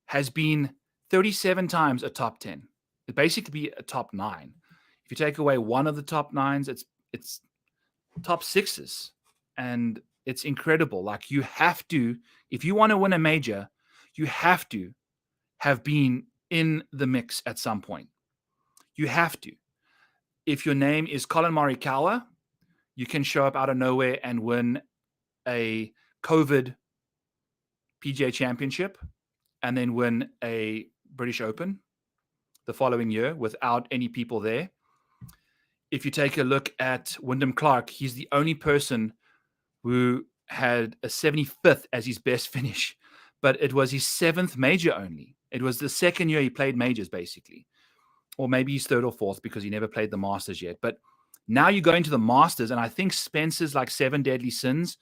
has been 37 times a top 10. It basically be a top 9. If you take away one of the top 9s, it's top 6s. And it's incredible. Like, you have to, if you want to win a major, you have to have been in the mix at some point. You have to. If your name is Collin Morikawa, you can show up out of nowhere and win a COVID PGA Championship and then win a British Open the following year without any people there. If you take a look at Wyndham Clark, he's the only person who had a 75th as his best finish, but it was his 7th major only. It was the second year he played majors, basically. Or maybe he's 3rd or 4th because he never played the Masters yet. But now you go into the Masters, and I think Spencer's like 7 Deadly Sins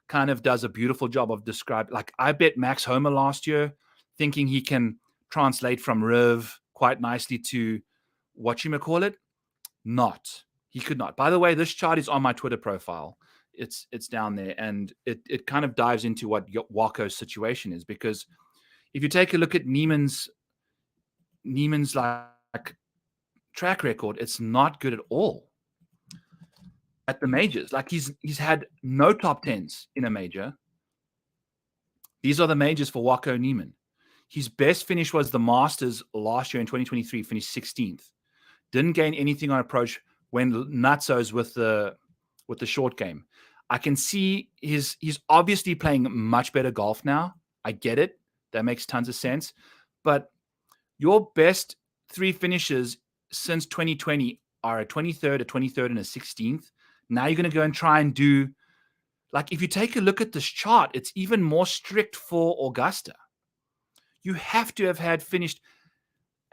kind of does a beautiful job of describing. Like, I bet Max Homa last year, thinking he can translate from Riv quite nicely to whatchamacallit. Not. He could not. By the way, this chart is on my Twitter profile. It's down there, and it kind of dives into what Waco's situation is, because if you take a look at Neiman's like track record, it's not good at all at the majors. Like, he's had no top 10s in a major. These are the majors for Waco Neiman. His best finish was the Masters last year in 2023, finished 16th. Didn't gain anything on approach. Went nutsos with the short game. I can see he's obviously playing much better golf now. I get it. That makes tons of sense. But your best 3 finishes since 2020 are a 23rd, a 23rd, and a 16th. Now you're going to go and try and do, like, if you take a look at this chart, it's even more strict for Augusta. You have to have had finished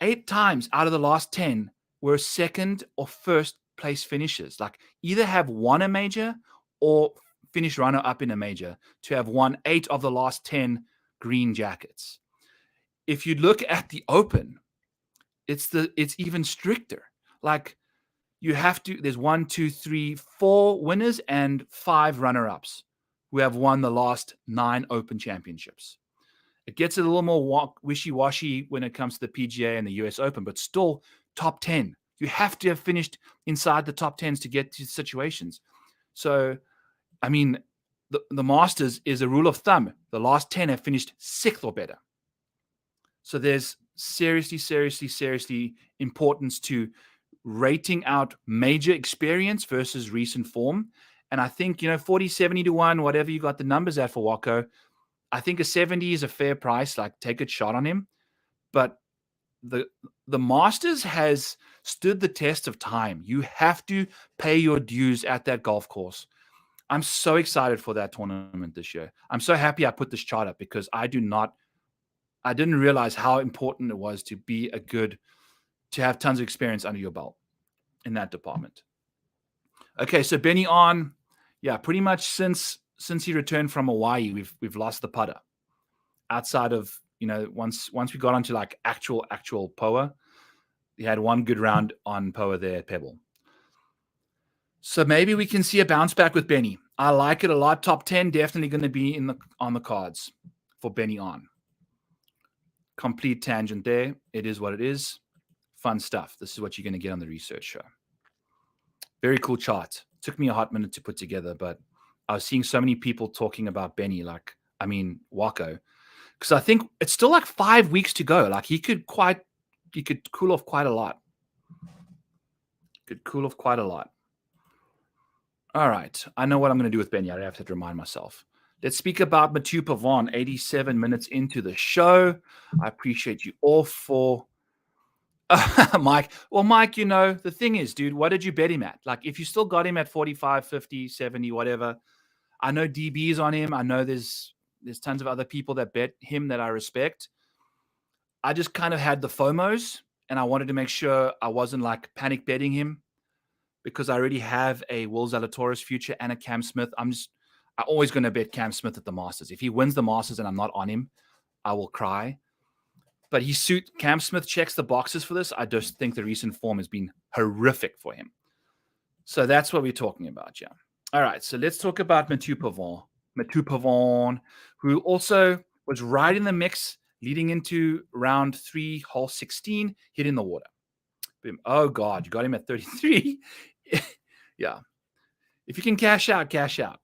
8 times out of the last 10 were second or first place finishes. Like, either have won a major or finish runner-up in a major to have won 8 of the last 10 green jackets. If you look at the Open, it's even stricter. Like, you have to, there's 1, 2, 3, 4 winners and 5 runner-ups who have won the last 9 Open championships. It gets a little more wishy-washy when it comes to the PGA and the US Open, but still top 10. You have to have finished inside the top 10s to get to situations. So, I mean, the Masters is a rule of thumb. The last 10 have finished 6th or better. So there's seriously importance to rating out major experience versus recent form. And I think, 40, 70 to 1, whatever you got the numbers at for Wako, I think a 70 is a fair price. Like, take a shot on him. But the Masters has stood the test of time. You have to pay your dues at that golf course. I'm so excited for that tournament this year. I'm so happy I put this chart up because I didn't realize how important it was to have tons of experience under your belt in that department. Okay, so Byeong Hun, yeah, pretty much since he returned from Hawaii, we've lost the putter. Outside of, once we got onto like actual POA, he had one good round on POA there at Pebble. So maybe we can see a bounce back with Benny. I like it a lot. Top 10 definitely going to be on the cards for Byeong Hun. Complete tangent there. It is what it is. Fun stuff. This is what you're going to get on the research show. Very cool chart. Took me a hot minute to put together, but I was seeing so many people talking about Benny, Wako, because I think it's still like 5 weeks to go. Like, he could cool off quite a lot. All right. I know what I'm going to do with Benny. I have to remind myself. Let's speak about Matthieu Pavon, 87 minutes into the show. I appreciate you all for Mike. Well, Mike, the thing is, dude, what did you bet him at? Like, if you still got him at 45, 50, 70, whatever, I know DB's on him. I know there's tons of other people that bet him that I respect. I just kind of had the FOMOs, and I wanted to make sure I wasn't like panic betting him because I already have a Will Zalatoris future and a Cam Smith. I'm always going to bet Cam Smith at the Masters. If he wins the Masters and I'm not on him, I will cry. But Cam Smith checks the boxes for this. I just think the recent form has been horrific for him. So that's what we're talking about, yeah. All right, so let's talk about Matthieu Pavon, who also was right in the mix leading into round 3, hole 16, hit in the water. Boom. Oh, God, you got him at 33. Yeah. If you can cash out, cash out.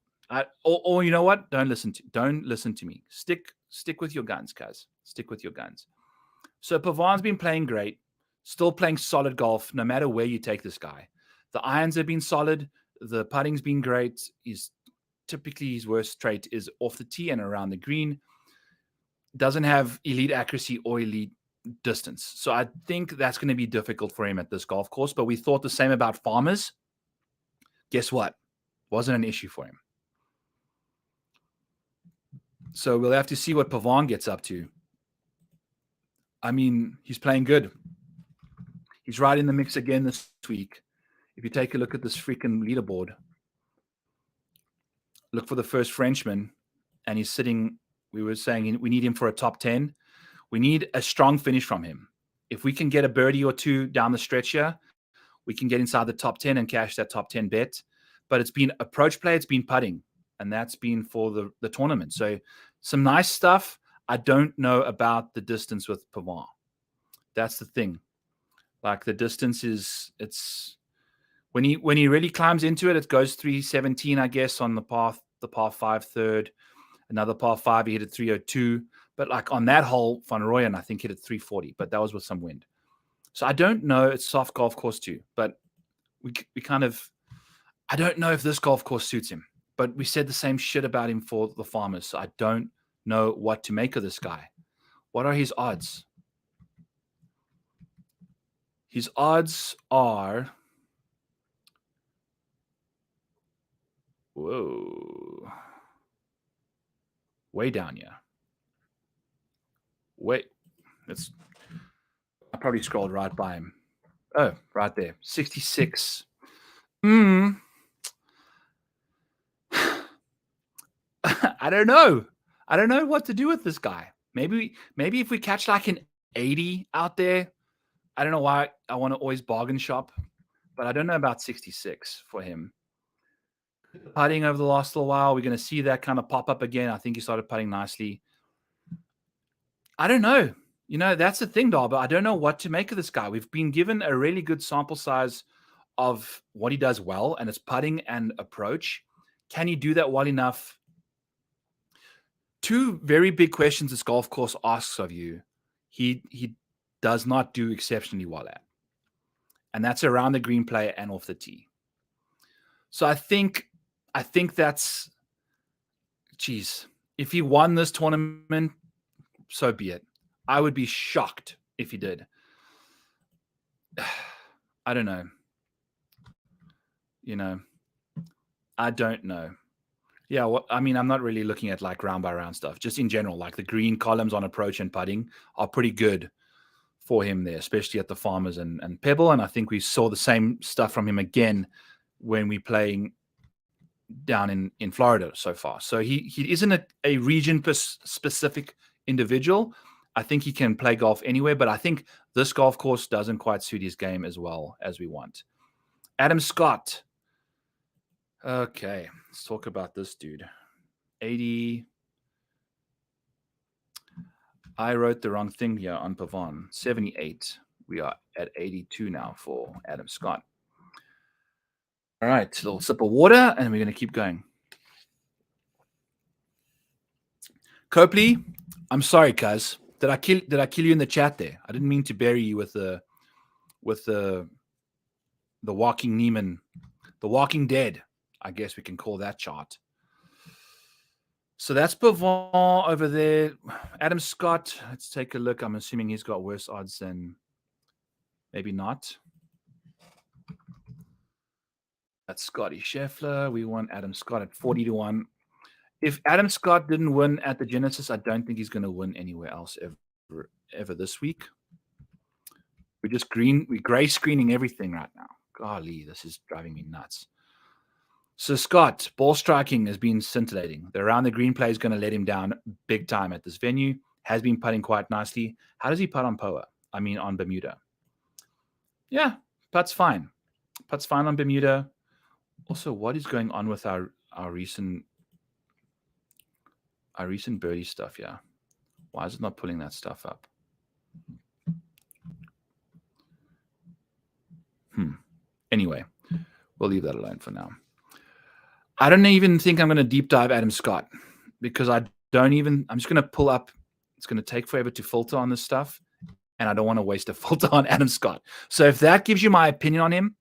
Or you know what? Don't listen to me. Stick with your guns, guys. Stick with your guns. So Pavon's been playing great, still playing solid golf, no matter where you take this guy. The irons have been solid. The putting's been great. Typically his worst trait is off the tee and around the green. Doesn't have elite accuracy or elite distance. So I think that's going to be difficult for him at this golf course. But we thought the same about Farmers. Guess what? Wasn't an issue for him. So we'll have to see what Pavon gets up to. I mean, he's playing good. He's right in the mix again this week. If you take a look at this freaking leaderboard, look for the first Frenchman, and he's sitting, we were saying we need him for a top 10. We need a strong finish from him. If we can get a birdie or two down the stretch here, we can get inside the top 10 and cash that top 10 bet. But it's been approach play, it's been putting, and that's been for the tournament. So some nice stuff. I don't know about the distance with Pavon. That's the thing. Like, the distance it's when he really climbs into it, it goes 317, I guess, on the par 5 third. Another par 5, he hit it 302. But like on that hole, Van Rooyen, I think, hit it 340, but that was with some wind. So I don't know. It's soft golf course too, but we kind of, I don't know if this golf course suits him. But we said the same shit about him for the Farmers. So I don't know what to make of this guy. What are his odds? His odds are, whoa, way down here. Wait, I probably scrolled right by him. Oh, right there, 66. I don't know. I don't know what to do with this guy. Maybe if we catch like an 80 out there, I don't know why I want to always bargain shop, but I don't know about 66 for him. Putting over the last little while, we're going to see that kind of pop up again. I think he started putting nicely. I don't know. You know, that's the thing, Dar, but I don't know what to make of this guy. We've been given a really good sample size of what he does well, and it's putting and approach. Can he do that well enough? Two very big questions this golf course asks of you. He does not do exceptionally well at. And that's around the green play and off the tee. So I think that's, geez, if he won this tournament, so be it. I would be shocked if he did. I don't know. You know, I don't know. Yeah, well, I mean, I'm not really looking at like round by round stuff. Just in general, like the green columns on approach and putting are pretty good for him there, especially at the Farmers and Pebble. And I think we saw the same stuff from him again when we playing down in Florida so far. So he isn't a region specific individual. I think he can play golf anywhere, but I think this golf course doesn't quite suit his game as well as we want. Adam Scott. Okay, let's talk about this dude. 80. I wrote the wrong thing here on Pavon. 78. We are at 82 now for Adam Scott. All right, a little sip of water, and we're going to keep going. Copley, I'm sorry, cuz. Did I kill you in the chat there? I didn't mean to bury you with the Walking Neiman, the Walking Dead. I guess we can call that chart. So that's Pavon over there. Adam Scott, let's take a look. I'm assuming he's got worse odds than, maybe not. That's Scotty Scheffler. We want Adam Scott at 40-1. If Adam Scott didn't win at the Genesis, I don't think he's going to win anywhere else ever this week. We're gray screening everything right now. Golly, this is driving me nuts. So Scott, ball striking has been scintillating. The around the green play is going to let him down big time at this venue. Has been putting quite nicely. How does he putt on on Bermuda? Yeah, putt's fine. Putt's fine on Bermuda. Also, what is going on with our recent birdie stuff? Yeah, why is it not pulling that stuff up? Anyway, we'll leave that alone for now. I don't even think I'm going to deep dive Adam Scott because I'm just going to pull up. It's going to take forever to filter on this stuff, and I don't want to waste a filter on Adam Scott. So if that gives you my opinion on him,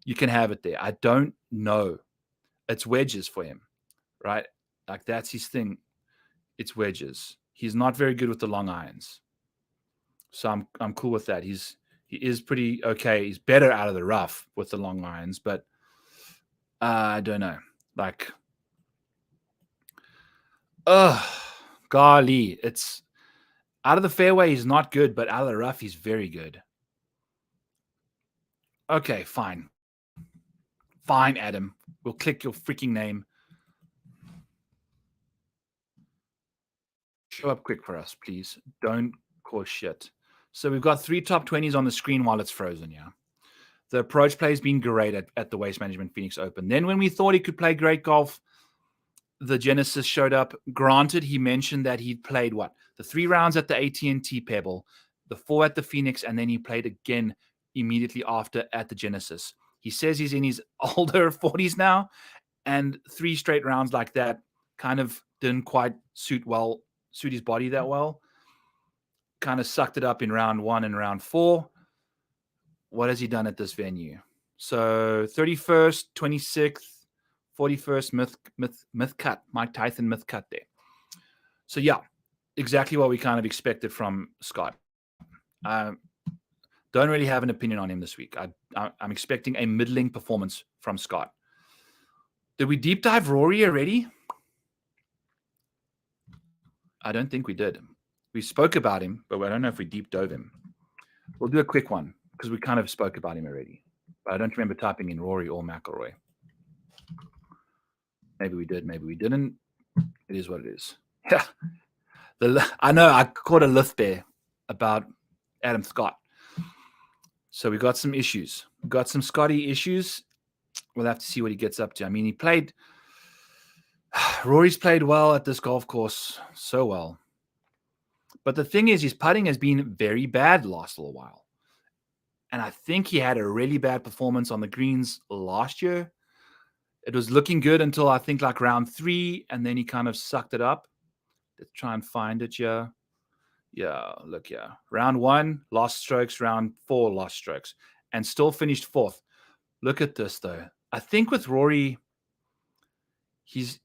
you can have it there. I don't know. It's wedges for him, right? Like that's his thing. It's wedges. He's not very good with the long irons. So I'm cool with that. He is pretty okay. He's better out of the rough with the long irons, but I don't know. Like, golly, it's out of the fairway. He's not good, but out of the rough, he's very good. Okay, fine. Fine, Adam. We'll click your freaking name. Show up quick for us, please. Don't cause shit. So we've got 3 top 20s on the screen while it's frozen, yeah. The approach play has been great at the Waste Management Phoenix Open. Then when we thought he could play great golf, the Genesis showed up. Granted, he mentioned that he'd played the 3 rounds at the AT&T Pebble, the 4 at the Phoenix, and then he played again immediately after at the Genesis. He says he's in his older 40s now, and 3 straight rounds like that kind of didn't quite suit his body that well. Kind of sucked it up in round 1 and round 4. what has he done at this venue? So 31st, 26th, 41st, myth cut. Mike Tyson myth cut there. So yeah, exactly what we kind of expected from Scott. Don't really have an opinion on him this week. I'm expecting a middling performance from Scott. Did we deep dive Rory already? I don't think we did. We spoke about him, but I don't know if we deep dove him. We'll do a quick one because we kind of spoke about him already. But I don't remember typing in Rory or McIlroy. Maybe we did, maybe we didn't. It is what it is. Yeah. I know I caught a lift there about Adam Scott. So we got some issues. We got some Scotty issues. We'll have to see what he gets up to. I mean, Rory's played well at this golf course, so well. But the thing is, his putting has been very bad the last little while. And I think he had a really bad performance on the greens last year. It was looking good until I think like round 3, and then he kind of sucked it up. Let's try and find it here. Yeah, look here. Round 1, lost strokes. Round 4, lost strokes. And still finished 4th. Look at this, though. I think with Rory, his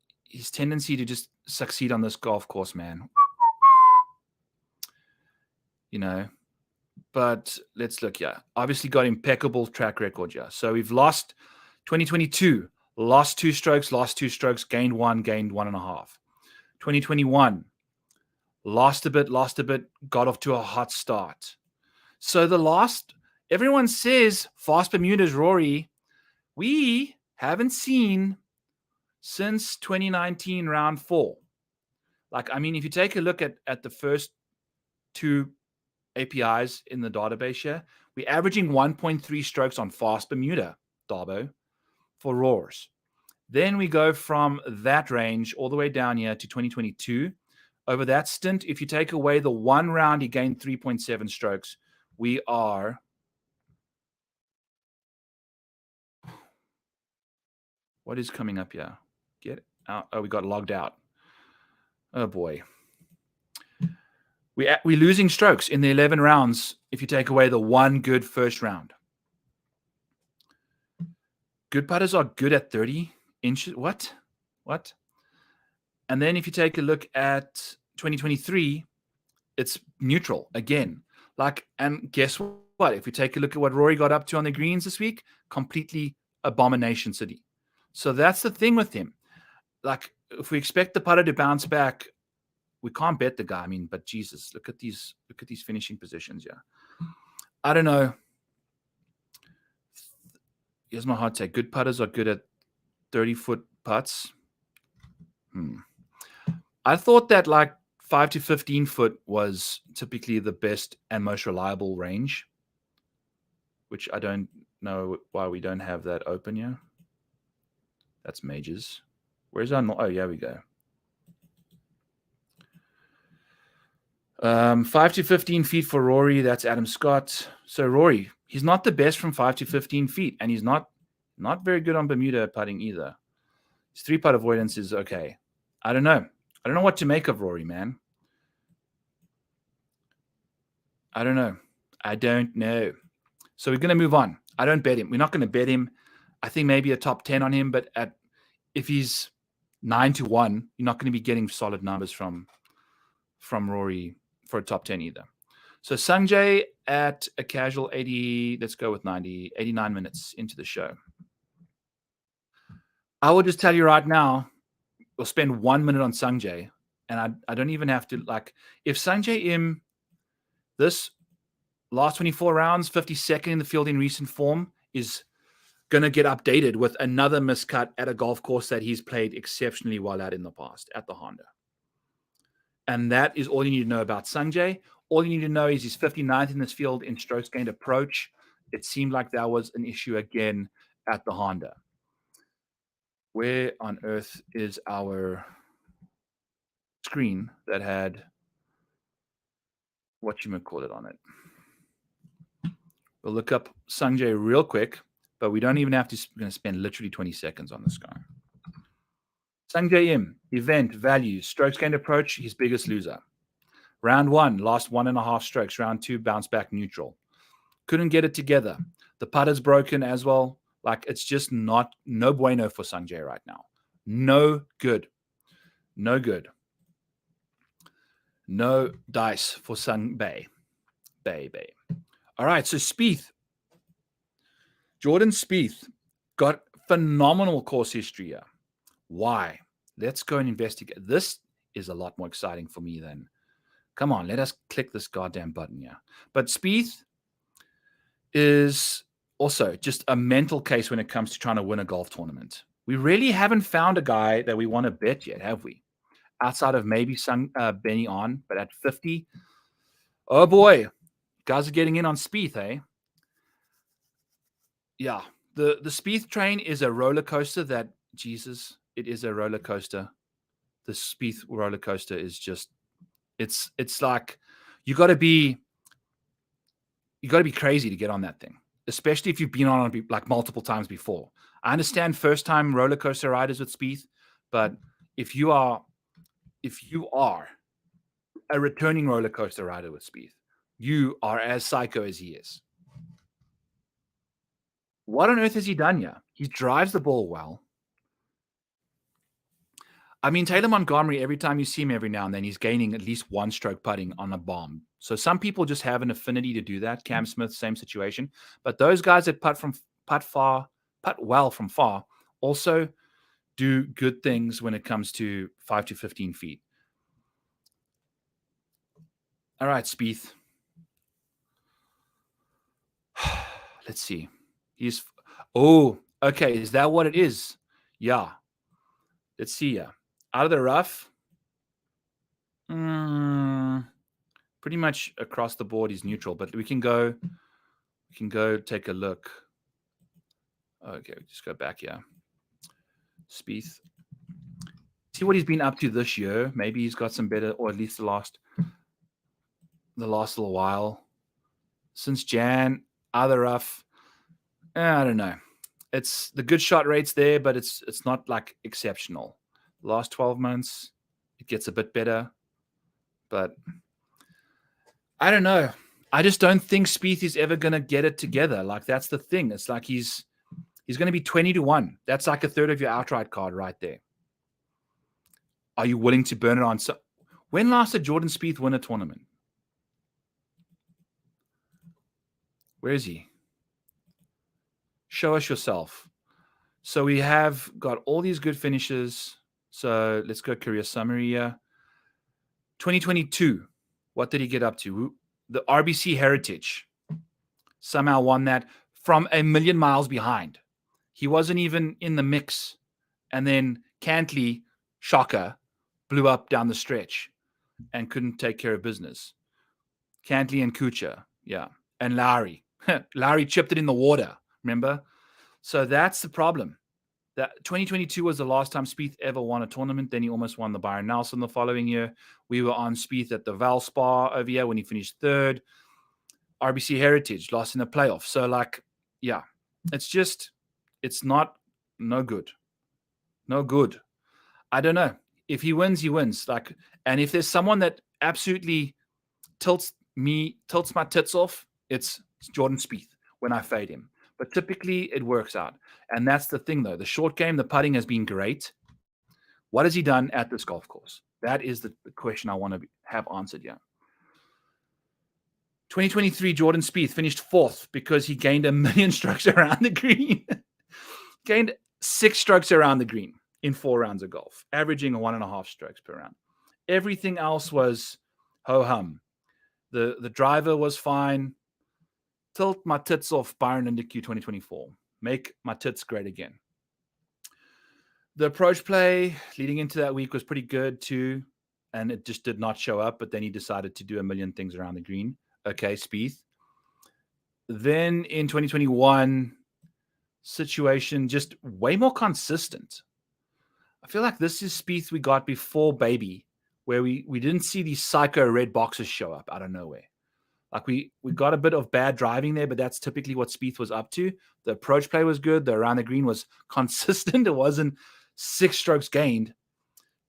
tendency to just succeed on this golf course, man. You know. But let's look here. Obviously got impeccable track record here. So we've lost 2022. Lost 2 strokes, gained 1, gained 1.5. 2021. Lost a bit, got off to a hot start. So everyone says fast Bermuda's Rory. We haven't seen since 2019 round 4. Like, I mean, if you take a look at the first 2 APIs in the database here, we're averaging 1.3 strokes on fast Bermuda, Darbo, for Roars. Then we go from that range all the way down here to 2022. Over that stint, if you take away the 1 round, he gained 3.7 strokes. We are what is coming up here? Get out. Oh, we got logged out. Oh, boy. We're losing strokes in the 11 rounds if you take away the 1 good first round. Good putters are good at 30 inches. What? And then if you take a look at 2023, it's neutral again. And guess what? If we take a look at what Rory got up to on the greens this week, completely abomination city. So that's the thing with him. Like, if we expect the putter to bounce back, we can't bet the guy. I mean, but Jesus, look at these finishing positions. Yeah. I don't know. Here's my hot take. Good putters are good at 30-foot putts. I thought that like 5 to 15 foot was typically the best and most reliable range, which I don't know why we don't have that open here. That's majors. Where's our... Oh, yeah, we go. 5 to 15 feet for Rory. That's Adam Scott. So Rory, he's not the best from 5 to 15 feet, and he's not very good on Bermuda putting either. His 3-putt avoidance is okay. I don't know. I don't know what to make of Rory, man. I don't know. So we're going to move on. I don't bet him. We're not going to bet him. I think maybe a top 10 on him, but if he's 9 to 1, you're not going to be getting solid numbers from Rory for a top 10 either. So Sungjae at a casual 80, let's go with 89 minutes into the show. I will just tell you right now, we'll spend 1 minute on Sungjae, and I don't even have to, like, if Sungjae Im, this last 24 rounds, 52nd in the field in recent form, is going to get updated with another miscut at a golf course that he's played exceptionally well at in the past, at the Honda. And that is all you need to know about Sungjae. All you need to know is he's 59th in this field in strokes gained approach. It seemed like that was an issue again at the Honda. Where on earth is our screen that had whatchamacallit on it? We'll look up Sungjae real quick, but we don't even have to. We're going to spend literally 20 seconds on this guy. Sungjae Im, event, values, strokes gained approach, his biggest loser. Round 1, lost 1.5 strokes. Round 2, bounce back neutral. Couldn't get it together. The putter's broken as well. Like, it's just no bueno for Sungjae right now. No good. No good. No dice for Sungjae. Bay. All right, so Spieth. Jordan Spieth got phenomenal course history here. Why? Let's go and investigate. This is a lot more exciting for me than... Come on, let us click this goddamn button here. But Spieth is also just a mental case when it comes to trying to win a golf tournament. We really haven't found a guy that we want to bet yet, have we? Outside of maybe Byeong Hun An, but at 50, oh boy, guys are getting in on Spieth, eh? Yeah, the Spieth train is a roller coaster that, Jesus, it is a roller coaster. The Spieth roller coaster is just, it's like you got to be crazy to get on that thing, especially if you've been on it like multiple times before. I understand first time roller coaster riders with Spieth, but if you are a returning roller coaster rider with Spieth, you are as psycho as he is. What on earth has he done here? He drives the ball well. I mean, Taylor Montgomery, every time you see him every now and then, he's gaining at least one stroke putting on a bomb. So some people just have an affinity to do that. Cam Smith, same situation. But those guys that putt well from far, also do good things when it comes to 5 to 15 feet. All right, Spieth. Let's see. Okay. Is that what it is? Yeah. Let's see. Yeah. Out of the rough. Pretty much across the board, he's neutral, but we can go take a look. Okay, just go back here. Spieth. See what he's been up to this year. Maybe he's got some better, or at least the last little while. Since Jan, out of the rough. I don't know. It's the good shot rates there, but it's not like exceptional. Last 12 months, it gets a bit better. But I don't know. I just don't think Spieth is ever going to get it together. Like, that's the thing. It's like he's going to be 20-1. That's like a third of your outright card right there. Are you willing to burn it on? So, when last did Jordan Spieth win a tournament? Where is he? Show us yourself. So we have got all these good finishes. So let's go career summary here. 2022. What did he get up to? The RBC Heritage. Somehow won that from a million miles behind. He wasn't even in the mix. And then Cantlay, shocker, blew up down the stretch and couldn't take care of business. Cantlay and Kuchar, yeah. And Lowry. Lowry chipped it in the water, remember? So that's the problem. That 2022 was the last time Spieth ever won a tournament. Then he almost won the Byron Nelson the following year. We were on Spieth at the Valspar over here when he finished third. RBC Heritage, lost in the playoff. So, like, yeah, it's no good. No good. I don't know. If he wins, he wins. Like, and if there's someone that absolutely tilts my tits off, it's Jordan Spieth when I fade him. But typically it works out. And that's the thing, though. The short game, the putting has been great. What has he done at this golf course? That is the question I want to have answered here. 2023, Jordan Spieth finished fourth because he gained 1 million strokes around the green. Gained 6 strokes around the green in 4 rounds of golf, averaging 1.5 strokes per round. Everything else was ho-hum. The driver was fine. Tilt my tits off, Byron and Q 2024. Make my tits great again. The approach play leading into that week was pretty good too, and it just did not show up, but then he decided to do 1 million things around the green. Okay, Spieth. Then in 2021, situation just way more consistent. I feel like this is Spieth we got before Baby, where we didn't see these psycho red boxes show up out of nowhere. Like we got a bit of bad driving there, but that's typically what Spieth was up to. The approach play was good. The around the green was consistent. It wasn't 6 strokes gained.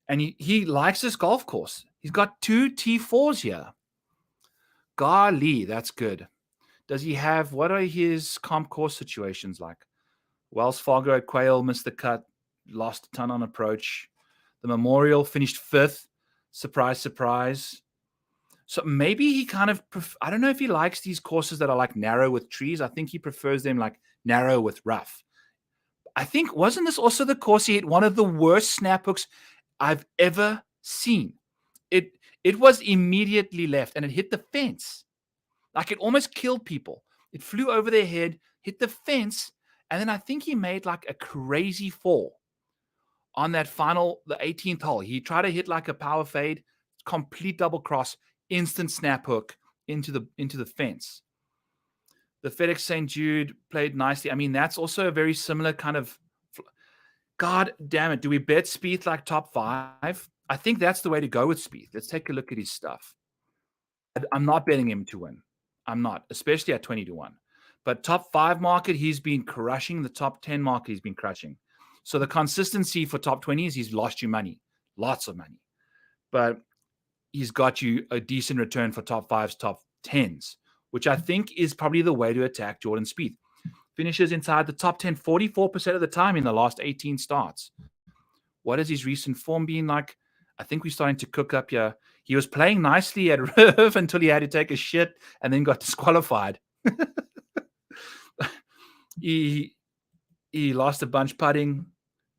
And he likes this golf course. He's got 2 T4s here. Golly, that's good. Does he have, what are his comp course situations like? Wells Fargo at Quail missed the cut, lost a ton on approach. The Memorial finished 5th. Surprise, surprise. So maybe he kind of, I don't know if he likes these courses that are like narrow with trees. I think he prefers them like narrow with rough. I think, wasn't this also the course he hit one of the worst snap hooks I've ever seen? It was immediately left and it hit the fence. Like it almost killed people. It flew over their head, hit the fence, and then I think he made like a crazy fall on that final, the 18th hole. He tried to hit like a power fade, complete double cross, instant snap hook into the fence. The FedEx St. Jude played nicely. I mean, that's also a very similar kind of, God damn it. Do we bet Spieth like top 5? I think that's the way to go with Spieth. Let's take a look at his stuff. I'm not betting him to win. I'm not, especially at 20-1. But top 5 market, he's been crushing. The top 10 market, he's been crushing. So the consistency for top 20s, he's lost you money, lots of money. But he's got you a decent return for top 5s, top 10s, which I think is probably the way to attack Jordan Spieth. Finishes inside the top 10 44% of the time in the last 18 starts. What has his recent form been like? I think we're starting to cook up here. He was playing nicely at Riv until he had to take a shit and then got disqualified. He lost a bunch putting,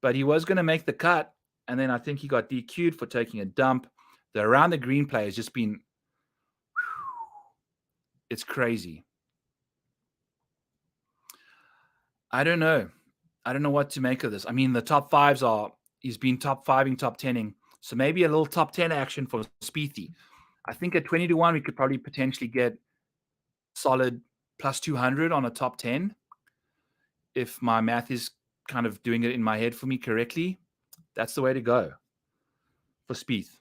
but he was going to make the cut. And then I think he got DQ'd for taking a dump. The around the green play has just been, it's crazy. I don't know. I don't know what to make of this. I mean, the top 5s are, he's been top 5ing, top 10ing. So maybe a little top 10 action for Spiethy. I think at 20-1, we could probably potentially get solid plus 200 on a top 10. If my math is kind of doing it in my head for me correctly, that's the way to go for Spieth.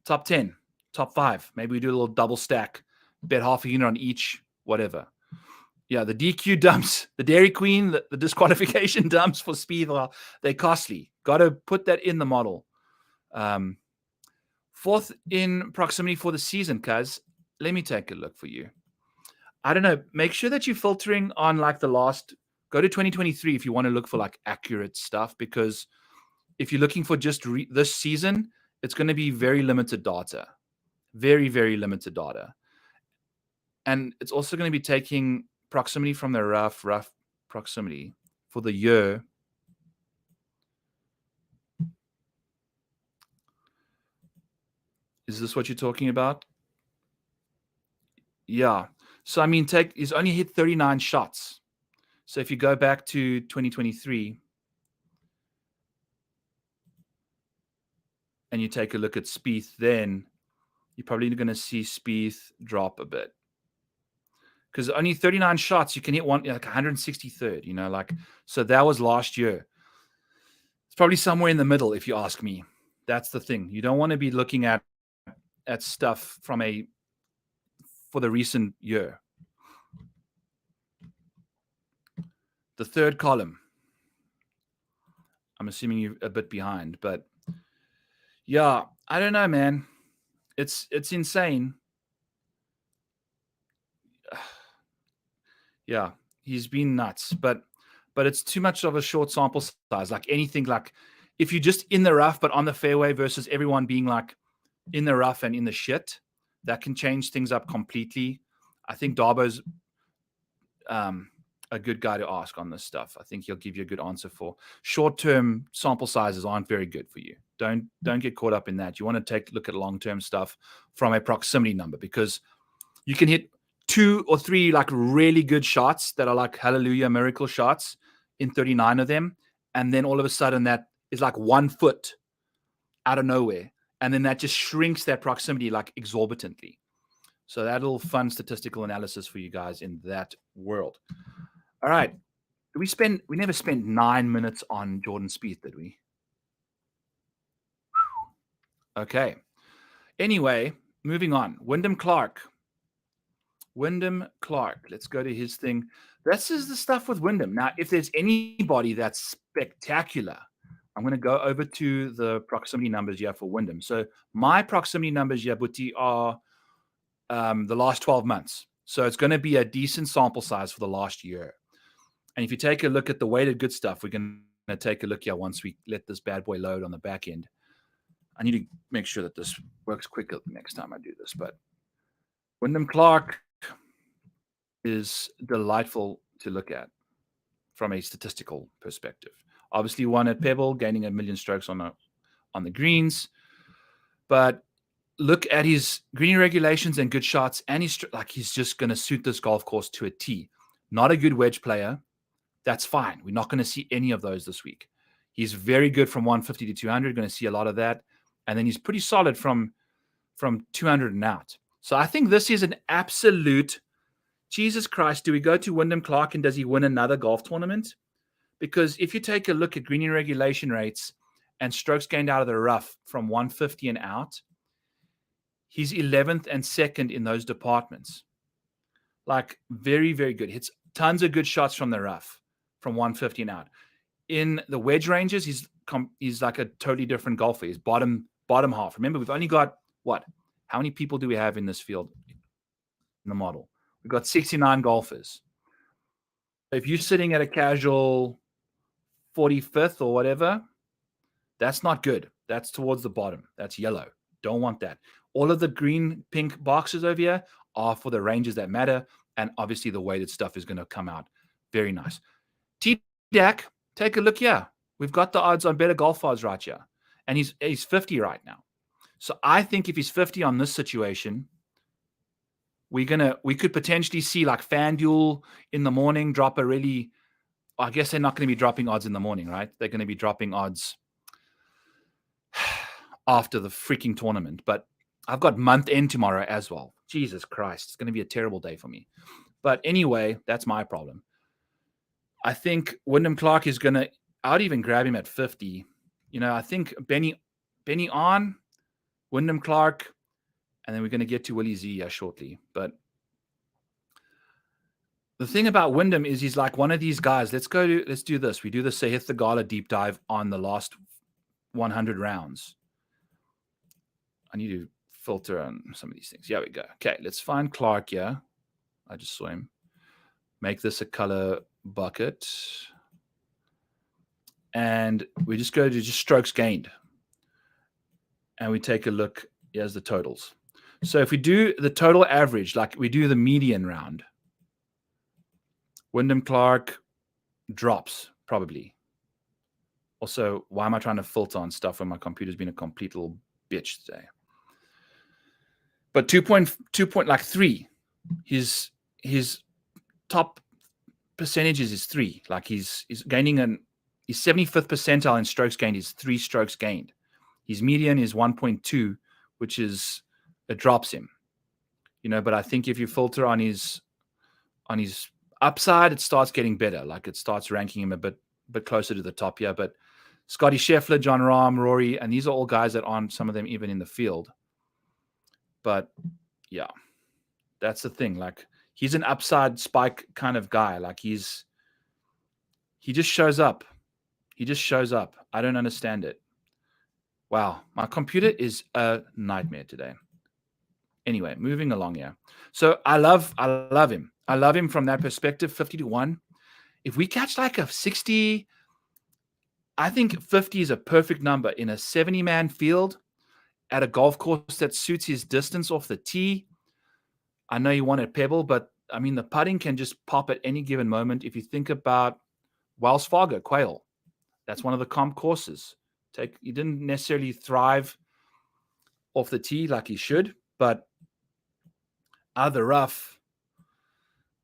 Top 10, top 5. Maybe we do a little double stack, bet half a unit on each, whatever. Yeah, the DQ dumps, the Dairy Queen, the disqualification dumps for Spieth, they're costly. Got to put that in the model. 4th in proximity for the season, cuz. Let me take a look for you. I don't know. Make sure that you're filtering on like the last. Go to 2023 if you want to look for like accurate stuff, because if you're looking for just this season, it's going to be very limited data. Very, very limited data. And it's also going to be taking proximity from the rough proximity for the year. Is this what you're talking about? Yeah. So, I mean, he's only hit 39 shots. So if you go back to 2023 and you take a look at Spieth, then you're probably going to see Spieth drop a bit. Because only 39 shots, you can hit one, like 163rd, you know, like, so that was last year. It's probably somewhere in the middle, if you ask me. That's the thing. You don't want to be looking at stuff for the recent year. The third column. I'm assuming you're a bit behind, but yeah, I don't know, man. It's insane. Yeah, he's been nuts, but it's too much of a short sample size. Like anything, like if you're just in the rough but on the fairway versus everyone being like in the rough and in the shit, that can change things up completely. I think Darbo's a good guy to ask on this stuff. I think he'll give you a good answer. For short-term sample sizes aren't very good for you. Don't get caught up in that. You want to take a look at long-term stuff from a proximity number, because you can hit 2 or 3 like really good shots that are like hallelujah miracle shots in 39 of them, and then all of a sudden that is like 1 foot out of nowhere, and then that just shrinks that proximity like exorbitantly. So that little fun statistical analysis for you guys in that world. All right. We never spent 9 minutes on Jordan Spieth, did we? Okay. Anyway, moving on. Wyndham Clark. Let's go to his thing. This is the stuff with Wyndham. Now, if there's anybody that's spectacular, I'm going to go over to the proximity numbers here for Wyndham. So my proximity numbers here, Butti, are the last 12 months. So it's going to be a decent sample size for the last year. And if you take a look at the weighted good stuff, we're going to take a look here once we let this bad boy load on the back end. I need to make sure that this works quicker next time I do this. But Wyndham Clark is delightful to look at from a statistical perspective. Obviously won at Pebble, gaining 1 million strokes on the greens. But look at his green regulations and good shots, and he's just going to suit this golf course to a T. Not a good wedge player. That's fine. We're not going to see any of those this week. He's very good from 150 to 200. Going to see a lot of that. And then he's pretty solid from 200 and out. So I think this is an absolute, Jesus Christ, do we go to Wyndham Clark and does he win another golf tournament? Because if you take a look at green regulation rates and strokes gained out of the rough from 150 and out, he's 11th and 2nd in those departments. Like, very, very good. Hits tons of good shots from the rough from 150 and out. In the wedge ranges, he's like a totally different golfer. He's bottom half. Remember, we've only got, what? How many people do we have in this field in the model? We've got 69 golfers. If you're sitting at a casual 45th or whatever, that's not good. That's towards the bottom. That's yellow. Don't want that. All of the green, pink boxes over here are for the ranges that matter. And obviously the weighted stuff is going to come out. Very nice. T-Dak, take a look here. We've got the odds on better golf odds right here. And he's 50 right now. So I think if he's 50 on this situation, we could potentially see like FanDuel in the morning drop a really, I guess they're not going to be dropping odds in the morning, right? They're going to be dropping odds after the freaking tournament. But I've got month end tomorrow as well. Jesus Christ. It's going to be a terrible day for me. But anyway, that's my problem. I think Wyndham Clark is going to, I'd even grab him at 50. I think Byeong Hun, Wyndham Clark, and then we're going to get to Willie Z shortly. But the thing about Wyndham is he's like one of these guys. Let's do this. We do the Sahith Theegala deep dive on the last 100 rounds. I need to filter on some of these things. Here we go. Okay, let's find Clark here. I just saw him. Make this a color bucket. And we just go to just strokes gained. And we take a look. Here's the totals. So if we do the total average, like we do the median round, Wyndham Clark drops probably. Also, why am I trying to filter on stuff when my computer's been a complete little bitch today? But 2.3. His top percentages is 3. Like he's gaining his 75th percentile in strokes gained is 3 strokes gained. His median is 1.2, which is, it drops him. But I think if you filter on his upside, it starts getting better. Like it starts ranking him a bit closer to the top here. But Scotty Scheffler, John Rahm, Rory, and these are all guys that aren't, some of them even in the field. But yeah, that's the thing. Like he's an upside spike kind of guy. Like he just shows up. He just shows up. I don't understand it. Wow, my computer is a nightmare today. Anyway, moving along here. So I love him. I love him from that perspective, 50 to 1. If we catch like a 60, I think 50 is a perfect number in a 70-man field at a golf course that suits his distance off the tee. I know you want a pebble, but I mean, the putting can just pop at any given moment. If you think about Wells Fargo, Quail, that's one of the comp courses. He didn't necessarily thrive off the tee like he should, but out of the rough,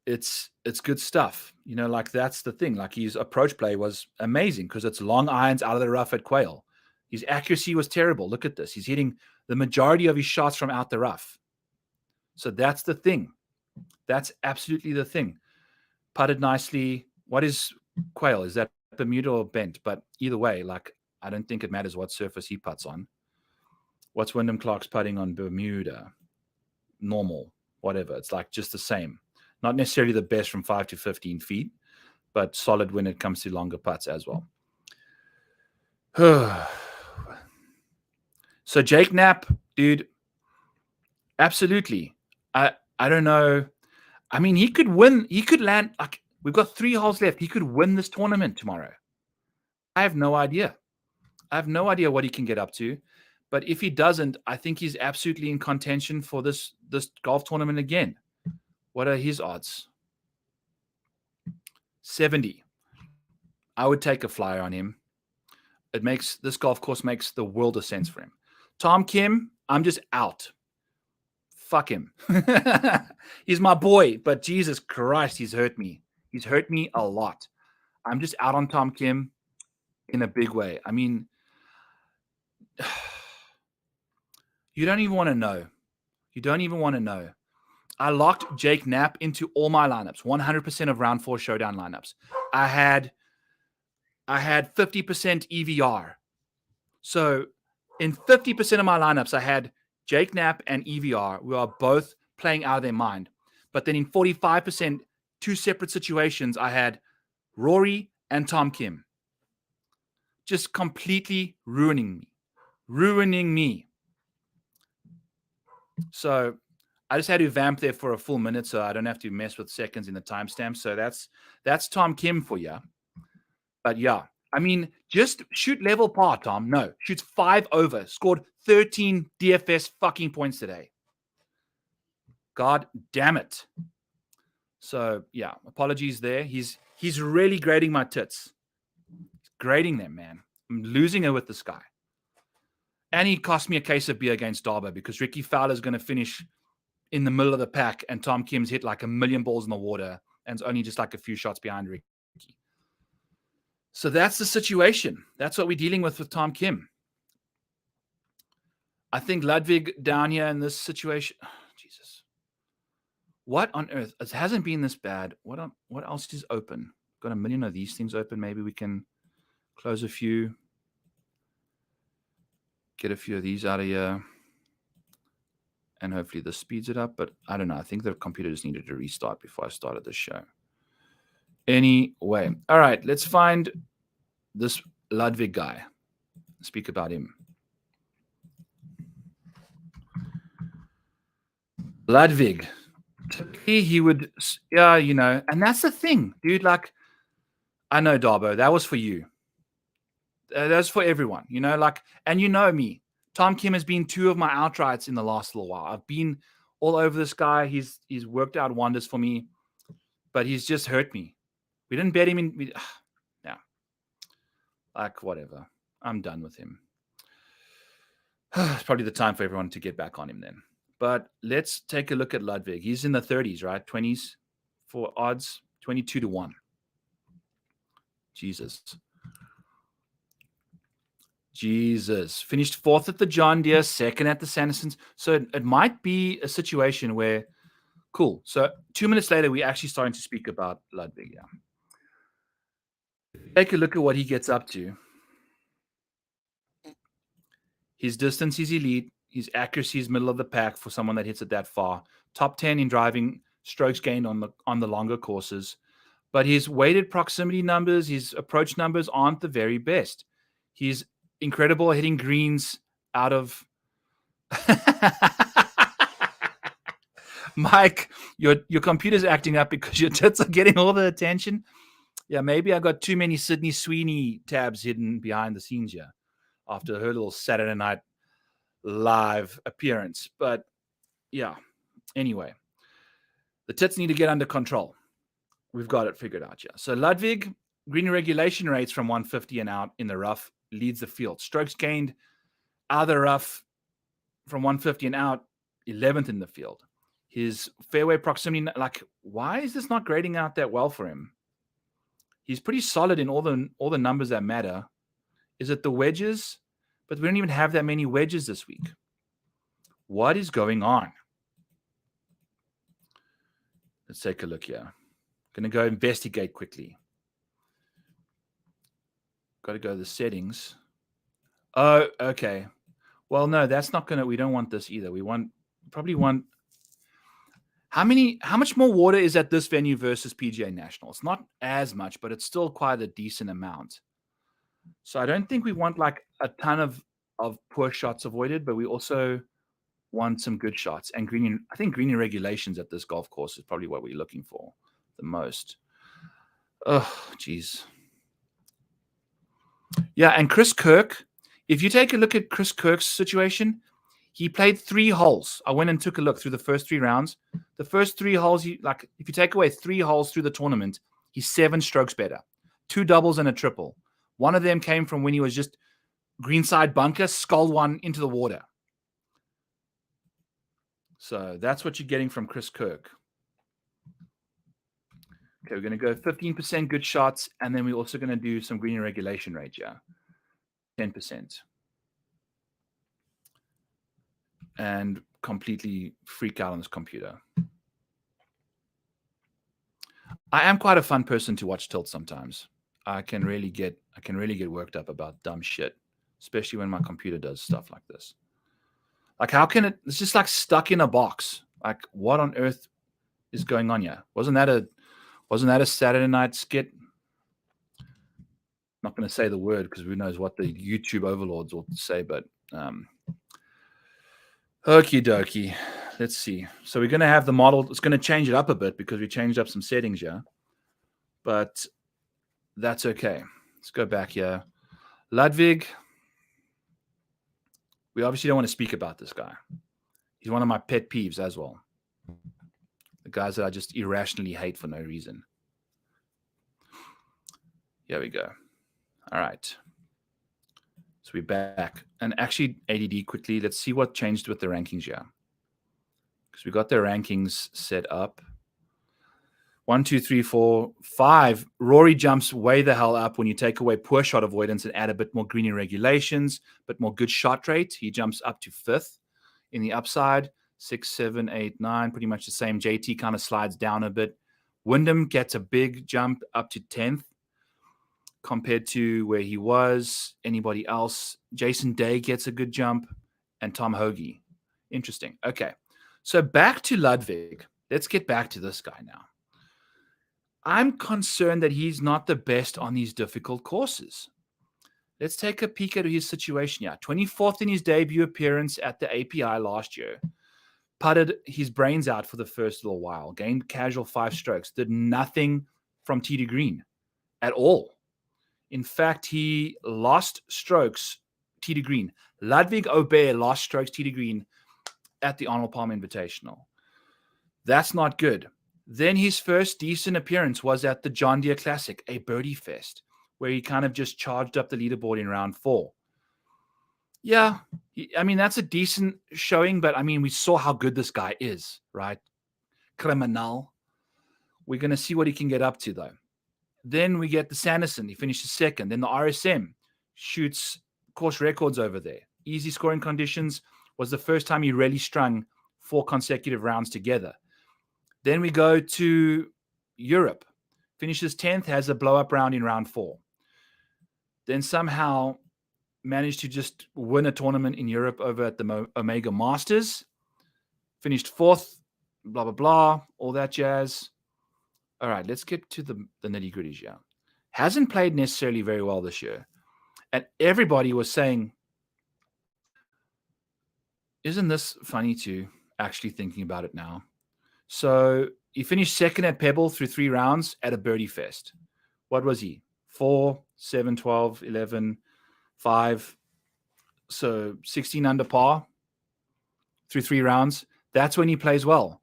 it's good stuff. Like that's the thing. Like his approach play was amazing because it's long irons out of the rough at Quail. His accuracy was terrible. Look at this. He's hitting the majority of his shots from out the rough. So that's the thing. That's absolutely the thing. Putted nicely. What is Quail? Is that Bermuda or bent? But either way, like, I don't think it matters what surface he putts on. What's Wyndham Clark's putting on Bermuda? Normal, whatever. It's like just the same. Not necessarily the best from 5 to 15 feet, but solid when it comes to longer putts as well. So Jake Knapp, dude, absolutely. I don't know. I mean, he could win. He could land. Like, we've got 3 holes left. He could win this tournament tomorrow. I have no idea. I have no idea what he can get up to. But if he doesn't, I think he's absolutely in contention for this golf tournament again. What are his odds? 70. I would take a flyer on him. This golf course makes the world of sense for him. Tom Kim, I'm just out. Fuck him. He's my boy, but Jesus Christ, he's hurt me. He's hurt me a lot. I'm just out on Tom Kim in a big way. I mean, you don't even want to know. You don't even want to know. I locked Jake Knapp into all my lineups, 100% of round 4 showdown lineups. I had 50% EVR. So in 50% of my lineups, I had Jake Knapp and EVR. We are both playing out of their mind. But then in 45%, 2 separate situations, I had Rory and Tom Kim. Just completely ruining me. So I just had to vamp there for a full minute so I don't have to mess with seconds in the timestamp. So that's Tom Kim for you. But yeah, I mean, just shoot level par, Tom. No, shoots 5 over, scored 13 DFS fucking points today. God damn it. So yeah, apologies there. He's really grading my tits. He's grading them, man. I'm losing it with this guy. And he cost me a case of beer against Darbo because Ricky Fowler's going to finish in the middle of the pack and Tom Kim's hit like a million balls in the water and it's only just like a few shots behind Ricky. So that's the situation. That's what we're dealing with Tom Kim. I think Ludvig down here in this situation. Oh, Jesus. What on earth? It hasn't been this bad. What else is open? Got a million of these things open. Maybe we can close a few. Get a few of these out of here. And hopefully this speeds it up. But I don't know. I think the computer just needed to restart before I started the show. Anyway. All right. Let's find this Ludvig guy. Speak about him. Ludvig. He would, yeah, you know, and that's the thing, dude. Like, I know, Darbo, that was for you. That's for everyone, you know, like, and you know me. Tom Kim has been 2 of my outrights in the last little while. I've been all over this guy. He's worked out wonders for me, but he's just hurt me. We didn't bet him in. Yeah. Like, whatever. I'm done with him. It's probably the time for everyone to get back on him then. But let's take a look at Ludvig. He's in the 30s, right? 20s for odds, 22-1. Jesus. Finished 4th at the John Deere, 2nd at the Sandersons. So it might be a situation where, cool. So 2 minutes later, we're actually starting to speak about Ludvig. Yeah. Take a look at what he gets up to. His distance is elite. His accuracy is middle of the pack for someone that hits it that far. Top 10 in driving, strokes gained on the longer courses. But his weighted proximity numbers, his approach numbers aren't the very best. He's incredible hitting greens out of... Mike, your computer's acting up because your tits are getting all the attention. Yeah, maybe I got too many Sydney Sweeney tabs hidden behind the scenes here after her little Saturday night live appearance. But yeah, anyway, the tits need to get under control. We've got it figured out. Yeah. So Ludvig, green regulation rates from 150 and out in the rough leads the field. Strokes gained out of the rough from 150 and out, 11th in the field. His fairway proximity, like, why is this not grading out that well for him? He's pretty solid in all the numbers that matter. Is it the wedges? But we don't even have that many wedges this week. What is going on? Let's take a look here. Going to go investigate quickly. Got to go to the settings. Oh, okay. Well, no, that's not going to, we don't want this either. We probably want, how much more water is at this venue versus PGA National? It's not as much, but it's still quite a decent amount. So I don't think we want like a ton of poor shots avoided, but we also won some good shots. And I think green regulations at this golf course is probably what we're looking for the most. Oh, geez. Yeah, and Chris Kirk, if you take a look at Chris Kirk's situation, he played 3 holes. I went and took a look through the first 3 rounds. The first 3 holes, if you take away 3 holes through the tournament, he's 7 strokes better. 2 doubles and a triple. One of them came from when he was just greenside bunker, sculled one into the water. So that's what you're getting from Chris Kirk. Okay, we're going to go 15% good shots, and then we're also going to do some green regulation rate, yeah. 10%. And completely freak out on this computer. I am quite a fun person to watch tilt sometimes. I can really get worked up about dumb shit, especially when my computer does stuff like this. Like, how can it's just like stuck in a box. Like, what on earth is going on here? Wasn't that a Saturday night skit? Not going to say the word because who knows what the YouTube overlords will say, but okie dokie. Let's see. So we're going to have the model. It's going to change it up a bit because we changed up some settings here, but that's okay. Let's go back here. Ludvig. We obviously don't want to speak about this guy. He's one of my pet peeves as well. The guys that I just irrationally hate for no reason. Here we go. All right. So we're back. And actually, ADD quickly, let's see what changed with the rankings here. Because we got their rankings set up. 1, 2, 3, 4, 5. Rory jumps way the hell up when you take away poor shot avoidance and add a bit more green regulations, but more good shot rate. He jumps up to 5th in the upside. 6, 7, 8, 9, pretty much the same. JT kind of slides down a bit. Wyndham gets a big jump up to 10th compared to where he was. Anybody else? Jason Day gets a good jump, and Tom Hoge. Interesting. Okay. So back to Ludvig. Let's get back to this guy now. I'm concerned that he's not the best on these difficult courses. Let's take a peek at his situation here. 24th in his debut appearance at the API last year. Putted his brains out for the first little while. Gained casual 5 strokes. Did nothing from tee to green at all. In fact, he lost strokes tee to green. Ludvig Aberg lost strokes tee to green at the Arnold Palmer Invitational. That's not good. Then his first decent appearance was at the John Deere Classic, a birdie fest, where he kind of just charged up the leaderboard in round 4. Yeah, that's a decent showing, but we saw how good this guy is, right? Criminal. We're going to see what he can get up to, though. Then we get the Sanderson. He finishes 2nd. Then the RSM shoots course records over there. Easy scoring conditions. Was the first time he really strung 4 consecutive rounds together. Then we go to Europe. Finishes 10th, has a blow-up round in round 4. Then somehow managed to just win a tournament in Europe over at the Omega Masters. Finished 4th, blah, blah, blah, all that jazz. All right, let's get to the nitty-gritties here. Hasn't played necessarily very well this year. And everybody was saying, isn't this funny too, actually thinking about it now? So he finished 2nd at Pebble through 3 rounds at a birdie fest. What was he? 4, 7, 12, 11, 5. So 16 under par through 3 rounds. That's when he plays well.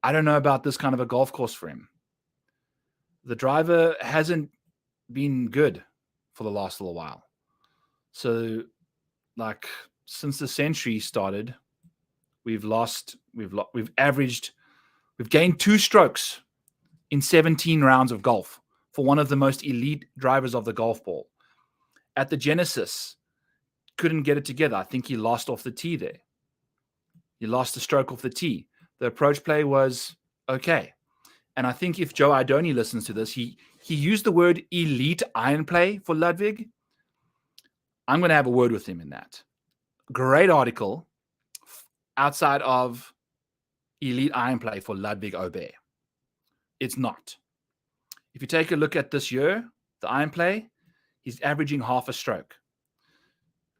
I don't know about this kind of a golf course for him. The driver hasn't been good for the last little while. So, since the century started, we've gained 2 strokes in 17 rounds of golf for one of the most elite drivers of the golf ball. At the Genesis, couldn't get it together. I think he lost off the tee there. He lost the stroke off the tee. The approach play was okay. And I think if Joe Idoni listens to this, he used the word elite iron play for Ludvig. I'm going to have a word with him in that. Great article outside of elite iron play for Ludvig Aberg. It's not. If you take a look at this year, the iron play, he's averaging half a stroke.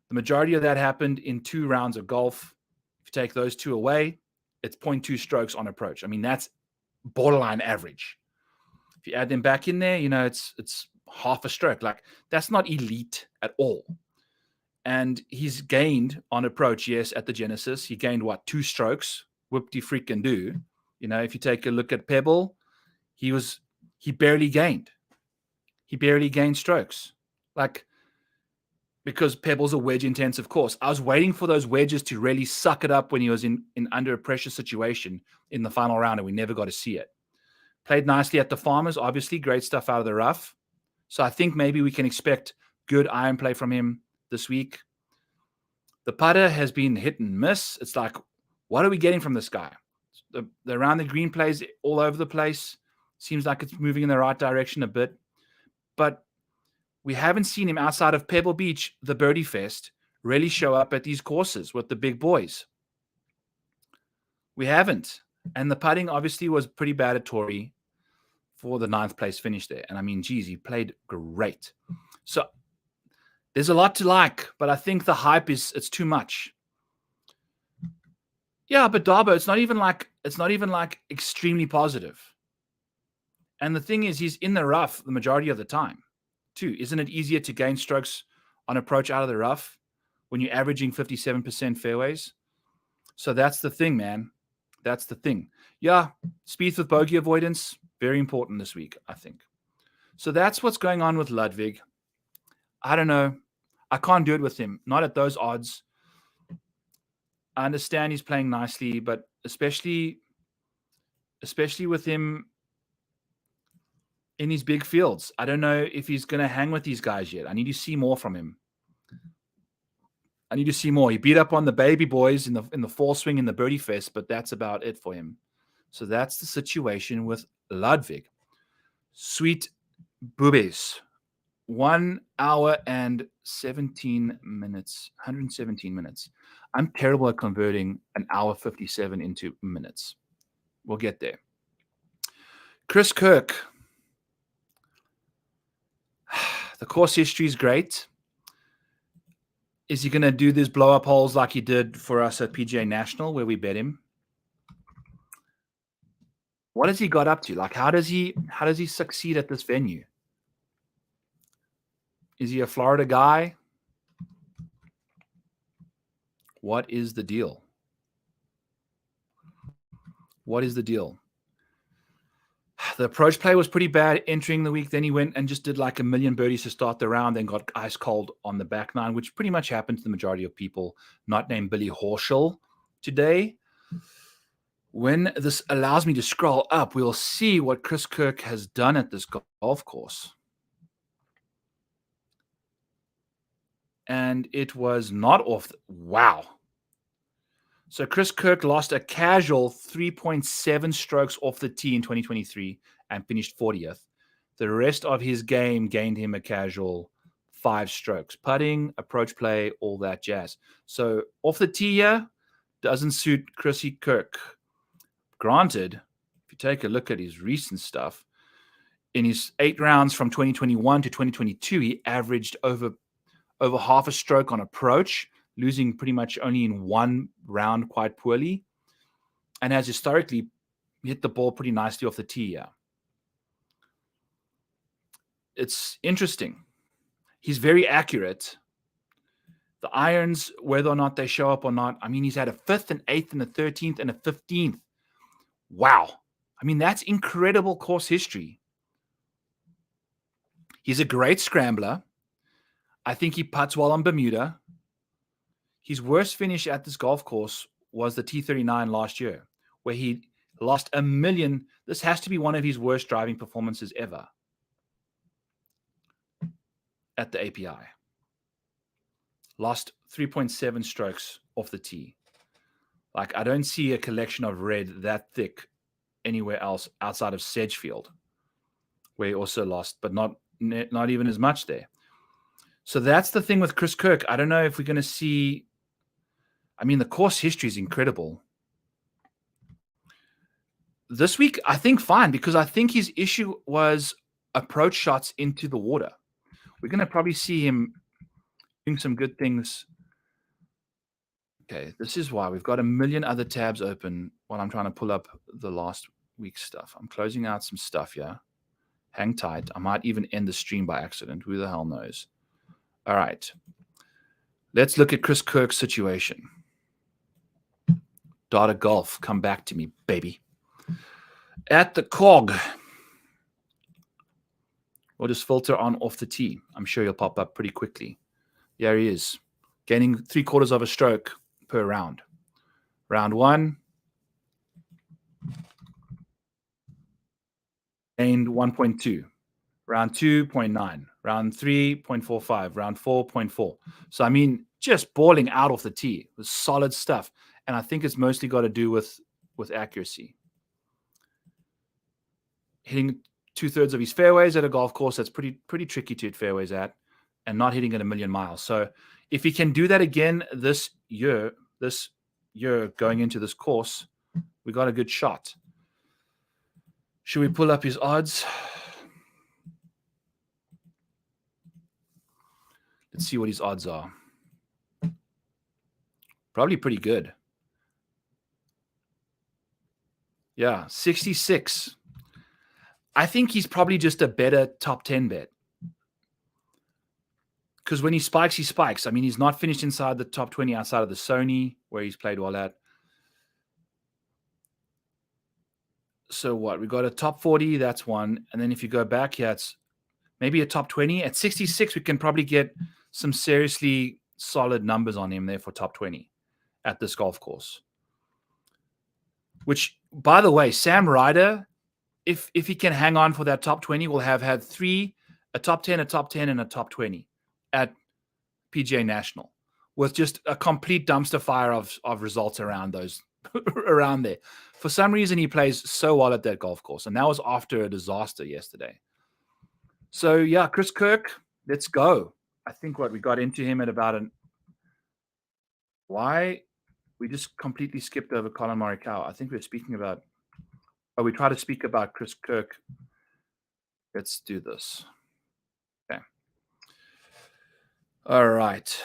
The majority of that happened in 2 rounds of golf. If you take those two away, it's 0.2 strokes on approach. I mean, that's borderline average. If you add them back in there, it's half a stroke. Like, that's not elite at all. And he's gained on approach, yes, at the Genesis. He gained, 2 strokes? Whoop-de-freaking do. If you take a look at Pebble, he barely gained. He barely gained strokes. Like, because Pebble's a wedge-intensive course. I was waiting for those wedges to really suck it up when he was in under a pressure situation in the final round, and we never got to see it. Played nicely at the Farmers, obviously. Great stuff out of the rough. So I think maybe we can expect good iron play from him this week. The putter has been hit and miss. It's like, what are we getting from this guy? The around the green plays all over the place. Seems like it's moving in the right direction a bit. But we haven't seen him outside of Pebble Beach, the Birdie Fest, really show up at these courses with the big boys. We haven't. And the putting obviously was pretty bad at Torrey for the 9th place finish there. And I mean, geez, he played great. So there's a lot to like, but I think the hype it's too much. Yeah, but Darbo, it's not even like extremely positive. And the thing is, he's in the rough the majority of the time, too. Isn't it easier to gain strokes on approach out of the rough when you're averaging 57% fairways? So that's the thing, man. That's the thing. Yeah, Spieth with bogey avoidance, very important this week, I think. So that's what's going on with Ludvig. I don't know. I can't do it with him. Not at those odds. I understand he's playing nicely, but especially with him in his big fields. I don't know if he's going to hang with these guys yet. I need to see more from him. I need to see more. He beat up on the baby boys in the fall swing in the Birdie Fest, but that's about it for him. So that's the situation with Ludvig. Sweet boobies. 1 hour and 17 minutes. 117 minutes. I'm terrible at converting an hour 57 into minutes. We'll get there. Chris Kirk. The course history is great. Is he going to do these blow-up holes like he did for us at PGA National where we bet him? What has he got up to? Like, how does he succeed at this venue? Is he a Florida guy? What is the deal? What is the deal? The approach play was pretty bad entering the week. Then he went and just did like a million birdies to start the round, then got ice cold on the back nine, which pretty much happened to the majority of people not named Billy Horschel today. When this allows me to scroll up, we'll see what Chris Kirk has done at this golf course. And it was not off. Wow. So Chris Kirk lost a casual 3.7 strokes off the tee in 2023 and finished 40th. The rest of his game gained him a casual 5 strokes. Putting, approach play, all that jazz. So off the tee here doesn't suit Chrissy Kirk. Granted, if you take a look at his recent stuff, in his 8 rounds from 2021 to 2022, he averaged over half a stroke on approach, losing pretty much only in 1 round quite poorly, and has historically hit the ball pretty nicely off the tee. Yeah. It's interesting. He's very accurate. The irons, whether or not they show up or not, I mean, he's had a 5th and 8th and a 13th and a 15th. Wow. I mean, that's incredible course history. He's a great scrambler. I think he putts well on Bermuda. His worst finish at this golf course was the T39 last year, where he lost $1 million. This has to be one of his worst driving performances ever at the API. Lost 3.7 strokes off the tee. Like, I don't see a collection of red that thick anywhere else outside of Sedgefield, where he also lost, but not even as much there. So that's the thing with Chris Kirk. I don't know if we're going to see. I mean, the course history is incredible. This week, I think fine, because I think his issue was approach shots into the water. We're going to probably see him doing some good things Okay, this is why we've got a million other tabs open while I'm trying to pull up the last week's stuff. I'm closing out some stuff here. Hang tight. I might even end the stream by accident. Who the hell knows? All right. Let's look at Chris Kirk's situation. Data Golf, come back to me, baby. At the cog. We'll just filter on off the tee. I'm sure he'll pop up pretty quickly. There he is. Gaining 3/4 of a stroke per round. Round 1. Gained 1.2. Round 2, 0.9. Round 3, 0.45. Round 4, 0.4. So, I mean, just balling out off the tee. It was solid stuff. And I think it's mostly got to do with accuracy. Hitting 2/3 of his fairways at a golf course that's pretty tricky to hit fairways at, and not hitting at a million miles. So if he can do that again this year going into this course, we got a good shot. Should we pull up his odds? Let's see what his odds are. Probably pretty good. Yeah, 66. I think he's probably just a better top 10 bet. Because when he spikes, he spikes. I mean, he's not finished inside the top 20 outside of the Sony, where he's played well at. So what? We got a top 40, that's one. And then if you go back here, it's maybe a top 20. At 66, we can probably get some seriously solid numbers on him there for top 20 at this golf course. Which, by the way, Sam Ryder, if he can hang on for that top 20, will have had 3, a top 10, a top 10, and a top 20 at PGA National, with just a complete dumpster fire of results around those around there. For some reason, he plays so well at that golf course, and that was after a disaster yesterday. So yeah, Chris Kirk, let's go. I think what we got into him at about why we just completely skipped over Collin Morikawa. I think we're speaking about. Oh, we try to speak about Chris Kirk. Let's do this. Okay. All right.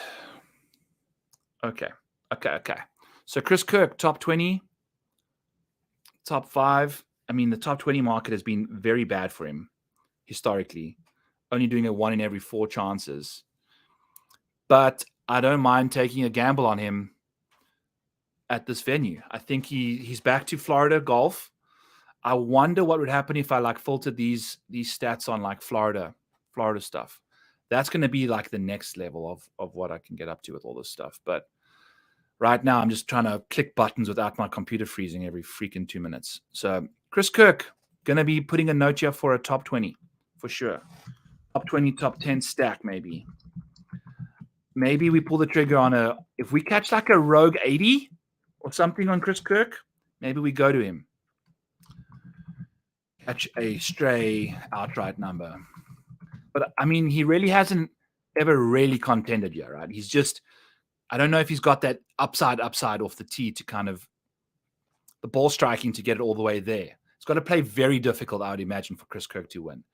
Okay. So Chris Kirk, top 20, top 5. I mean, the top 20 market has been very bad for him historically, only doing it 1 in every 4 chances. But I don't mind taking a gamble on him at this venue. I think he's back to Florida golf. I wonder what would happen if I filtered these stats on Florida stuff. That's going to be the next level of what I can get up to with all this stuff. But right now, I'm just trying to click buttons without my computer freezing every freaking 2 minutes. So Chris Kirk, going to be putting a note here for a top 20 for sure. Top 20, top 10 stack maybe. Maybe we pull the trigger on if we catch a rogue 80 or something on Chris Kirk, maybe we go to him. Catch a stray outright number. But I mean, he really hasn't ever really contended yet, right? He's just, I don't know if he's got that upside off the tee to kind of the ball striking to get it all the way there. It's got to play very difficult, I would imagine, for Chris Kirk to win,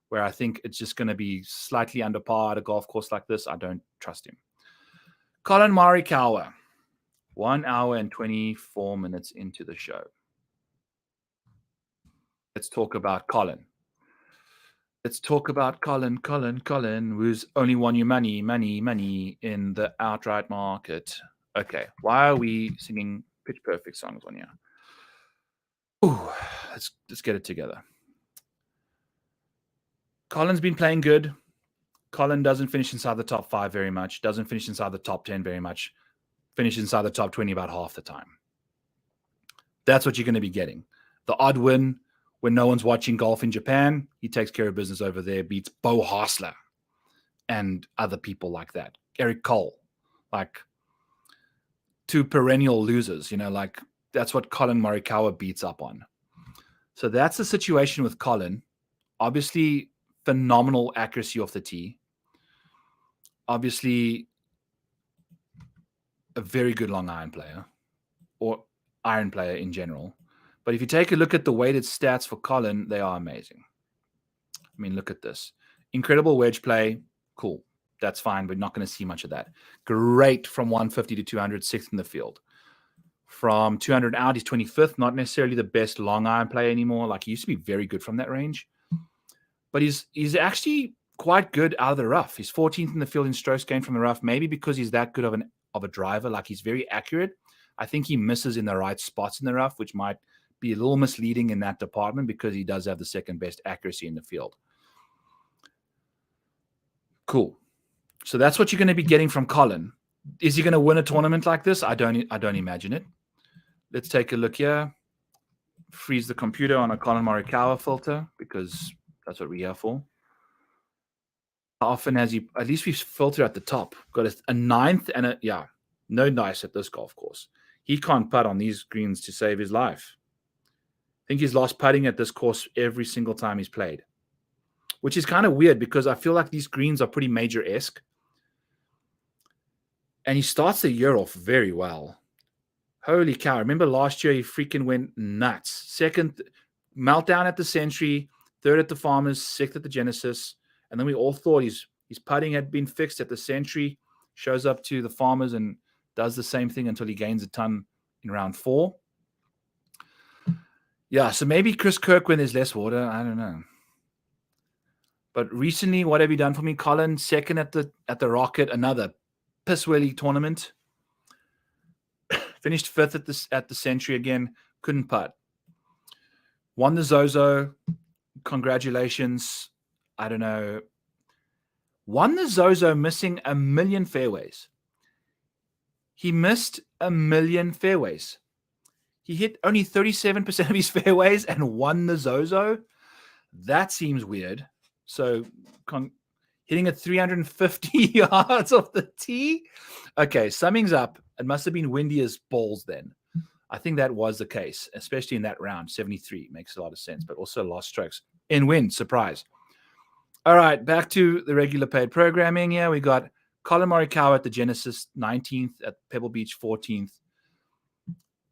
where I think it's just going to be slightly under par at a golf course like this. I don't trust him. Collin Morikawa, 1 hour and 24 minutes into the show. Let's talk about Collin. Let's talk about Collin, who's only won you money in the outright market. Okay, why are we singing pitch perfect songs on here? Ooh, let's get it together. Collin's been playing good. Collin doesn't finish inside the top 5 very much. Doesn't finish inside the top 10 very much. Finish inside the top 20 about half the time. That's what you're going to be getting. The odd win. When no one's watching golf in Japan, he takes care of business over there, beats Bo Hassler and other people like that. Eric Cole, 2 perennial losers, that's what Collin Morikawa beats up on. So that's the situation with Collin. Obviously, phenomenal accuracy off the tee. Obviously, a very good long iron player, or iron player in general. But if you take a look at the weighted stats for Collin, they are amazing. I mean, look at this. Incredible wedge play. Cool. That's fine. We're not going to see much of that. Great from 150 to 200, sixth in the field. From 200 out, he's 25th. Not necessarily the best long iron player anymore. Like, he used to be very good from that range. But he's actually quite good out of the rough. He's 14th in the field in strokes gained from the rough, maybe because he's that good of a driver. Like, he's very accurate. I think he misses in the right spots in the rough, which might be a little misleading in that department because he does have the second best accuracy in the field. Cool. So that's what you're going to be getting from Collin. Is he going to win a tournament like this? I don't imagine it. Let's take a look here. Freeze the computer on a Collin Morikawa filter because that's what we're here for. How often has he, at least we filter at the top, got a ninth and no dice at this golf course. He can't putt on these greens to save his life. I think he's lost putting at this course every single time he's played, which is kind of weird because I feel like these greens are pretty major-esque. And he starts the year off very well. Holy cow. Remember last year he freaking went nuts. Second, meltdown at the Century, third at the Farmers, sixth at the Genesis. And then we all thought his putting had been fixed at the Century, shows up to the Farmers and does the same thing until he gains a ton in round 4. Yeah, so maybe Chris Kirk when there's less water. I don't know. But recently, what have you done for me, Collin? Second at the Rocket, another piss-welly tournament. Finished 5th at the Century again. Couldn't putt. Won the Zozo. Congratulations. I don't know. Won the Zozo missing 1 million fairways. He missed 1 million fairways. He hit only 37% of his fairways and won the Zozo. That seems weird. So hitting at 350 yards off the tee. Okay, summings up. It must have been windy as balls then. I think that was the case, especially in that round. 73 makes a lot of sense, but also lost strokes. In wind, surprise. All right, back to the regular paid programming here. We got Collin Morikawa at the Genesis, 19th, at Pebble Beach, 14th.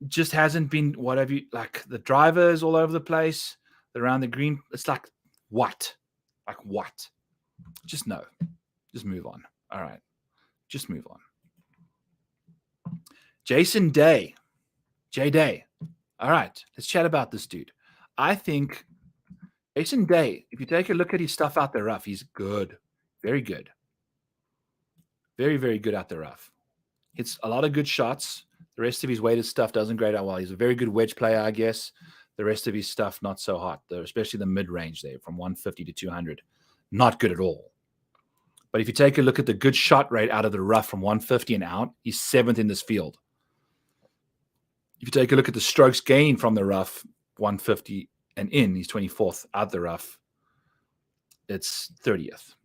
Just hasn't been the drivers all over the place. Around the green, it's like, what? Like what? Just no. Just move on. All right. Just move on. Jason Day. J-Day. All right. Let's chat about this dude. I think Jason Day, if you take a look at his stuff out the rough, he's good. Very good. Very, very good out the rough. Hits a lot of good shots. The rest of his weighted stuff doesn't grade out well. He's a very good wedge player, I guess. The rest of his stuff, not so hot, especially the mid-range there from 150 to 200. Not good at all. But if you take a look at the good shot rate out of the rough from 150 and out, he's 7th in this field. If you take a look at the strokes gained from the rough, 150 and in, he's 24th out the rough. It's 30th.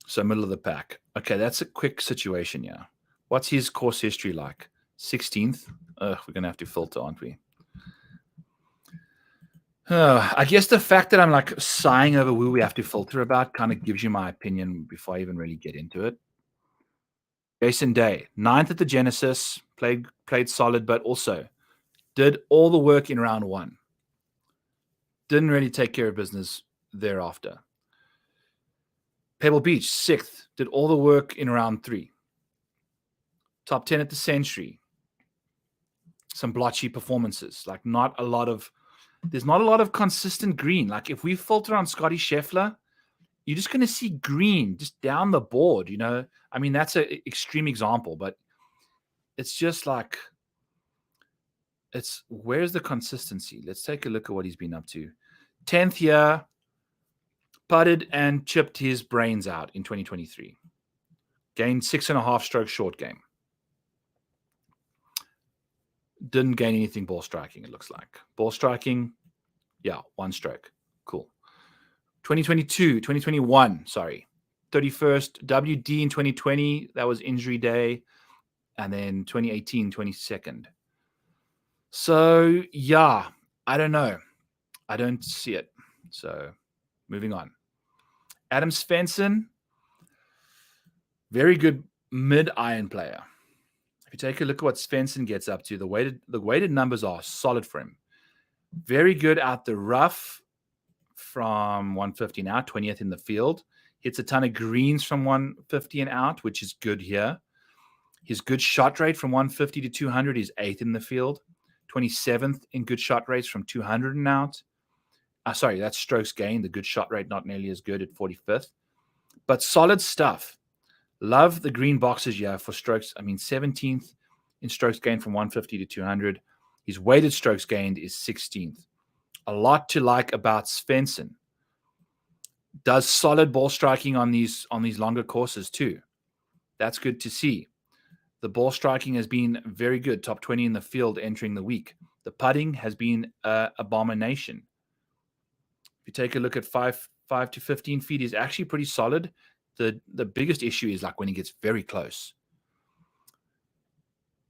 So middle of the pack. Okay, that's a quick situation, yeah. What's his course history like? 16th. We're going to have to filter, aren't we? I guess the fact that I'm like sighing over who we have to filter about kind of gives you my opinion before I even really get into it. Jason Day, 9th at the Genesis, played solid, but also did all the work in round 1. Didn't really take care of business thereafter. Pebble Beach, 6th, did all the work in round 3. Top 10 at the Century. Some blotchy performances, like there's not a lot of consistent green. Like if we filter on Scotty Scheffler, you're just going to see green just down the board, you know. I mean, that's an extreme example, but it's just like, where's the consistency? Let's take a look at what he's been up to. 10th year, putted and chipped his brains out in 2023. Gained 6.5 strokes short game. Didn't gain anything ball striking, it looks like. Ball striking, 1 stroke. Cool. 2021, 31st. WD in 2020, that was injury day. And then 2018, 22nd. So, I don't know. I don't see it. So, moving on. Adam Svensson, very good mid-iron player. If you take a look at what Svensson gets up to, the weighted numbers are solid for him. Very good out the rough from 150 now, 20th in the field. Hits a ton of greens from 150 and out, which is good here. His good shot rate from 150 to 200 is 8th in the field. 27th in good shot rates from 200 and out. Sorry, that's strokes gained. The good shot rate not nearly as good at 45th. But solid stuff. Love the green boxes here for strokes. 17th in strokes gained from 150 to 200. His weighted strokes gained is 16th. A lot to like about Svensson. Does solid ball striking on these longer courses too. That's good to see. The ball striking has been very good, top 20 in the field entering the week. The putting has been an abomination. If you take a look at 5 to 15 feet, is actually pretty solid. The biggest issue is like when he gets very close.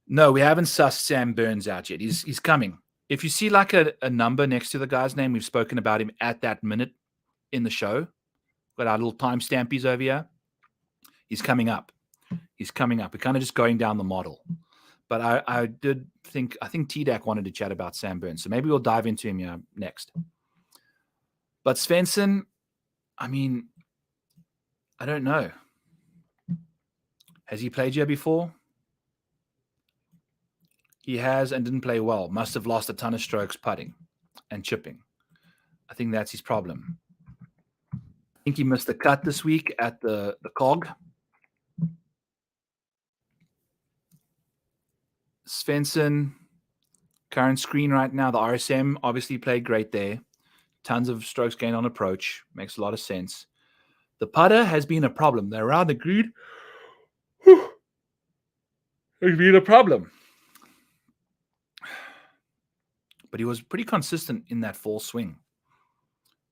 No, we haven't sussed Sam Burns out yet. He's coming. If you see like a number next to the guy's name, we've spoken about him at that minute in the show. Got our little time stampies over here. He's coming up. He's coming up. We're kind of just going down the model. But I think TDAC wanted to chat about Sam Burns. So maybe we'll dive into him here next. But Svensson, I don't know. Has he played here before? He has and didn't play well. Must have lost a ton of strokes putting and chipping. I think that's his problem. I think he missed the cut this week at the COG. Svensson, current screen right now, the RSM obviously played great there. Tons of strokes gained on approach. Makes a lot of sense. The putter has been a problem. They're around the green. It's been a problem. But he was pretty consistent in that fall swing.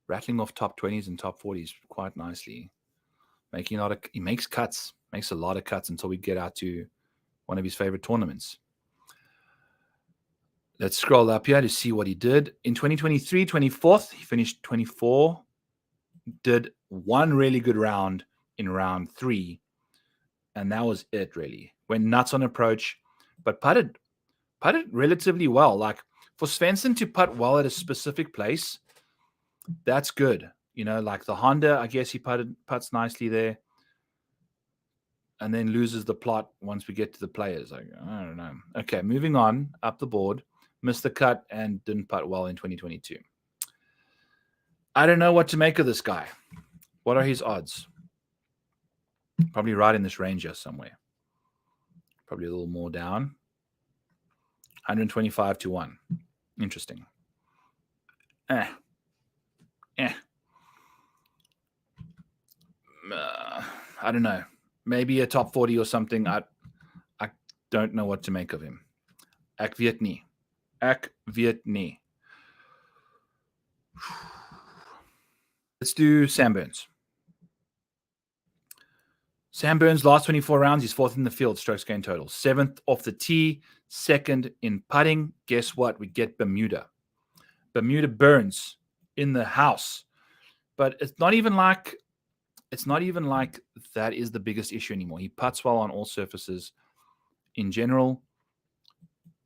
Rattling off top 20s and top 40s quite nicely. He makes cuts. Makes a lot of cuts until we get out to one of his favorite tournaments. Let's scroll up here to see what he did. In 2023, 24th, he finished 24. Did one really good round in round 3. And that was it, really. Went nuts on approach, but putted relatively well. Like, for Svensson to putt well at a specific place, that's good. Like the Honda, I guess he putts nicely there. And then loses the plot once we get to the players. I don't know. Okay, moving on up the board. Missed the cut and didn't putt well in 2022. I don't know what to make of this guy. What are his odds? Probably right in this range here somewhere. Probably a little more down. 125 to 1. Interesting. I don't know. Maybe a top 40 or something. I don't know what to make of him. Ek weet nie. Let's do Sam Burns. Sam Burns, last 24 rounds, he's 4th in the field, strokes gained total. 7th off the tee, 2nd in putting. Guess what? We get Bermuda. Bermuda Burns in the house. But it's not even like that is the biggest issue anymore. He putts well on all surfaces in general.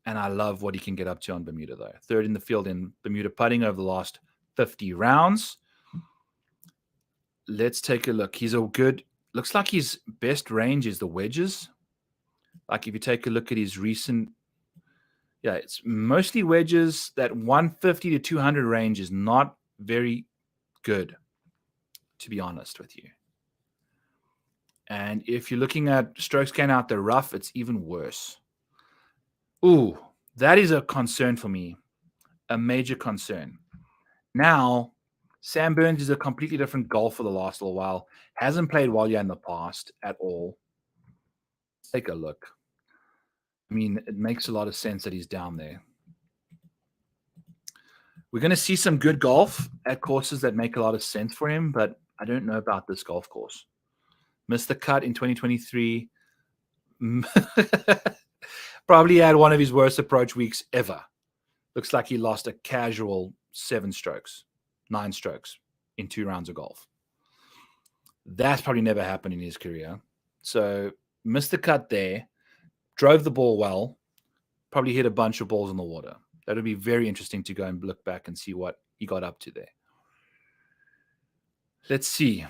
And I love what he can get up to on Bermuda, though. 3rd in the field in Bermuda putting over the last 50 rounds. Let's take a look. Looks like his best range is the wedges. Like if you take a look at his recent, it's mostly wedges. That 150 to 200 range is not very good, to be honest with you. And if you're looking at strokes gained out the rough, it's even worse. Ooh, that is a concern for me. A major concern. Now, Sam Burns is a completely different golfer the last little while. Hasn't played well yet in the past at all. Let's take a look. It makes a lot of sense that he's down there. We're going to see some good golf at courses that make a lot of sense for him, but I don't know about this golf course. Missed the cut in 2023. Probably had one of his worst approach weeks ever. Looks like he lost a casual 9 strokes in 2 rounds of golf. That's probably never happened in his career. So missed the cut there. Drove the ball well. Probably hit a bunch of balls in the water. That would be very interesting to go and look back and see what he got up to there. Let's see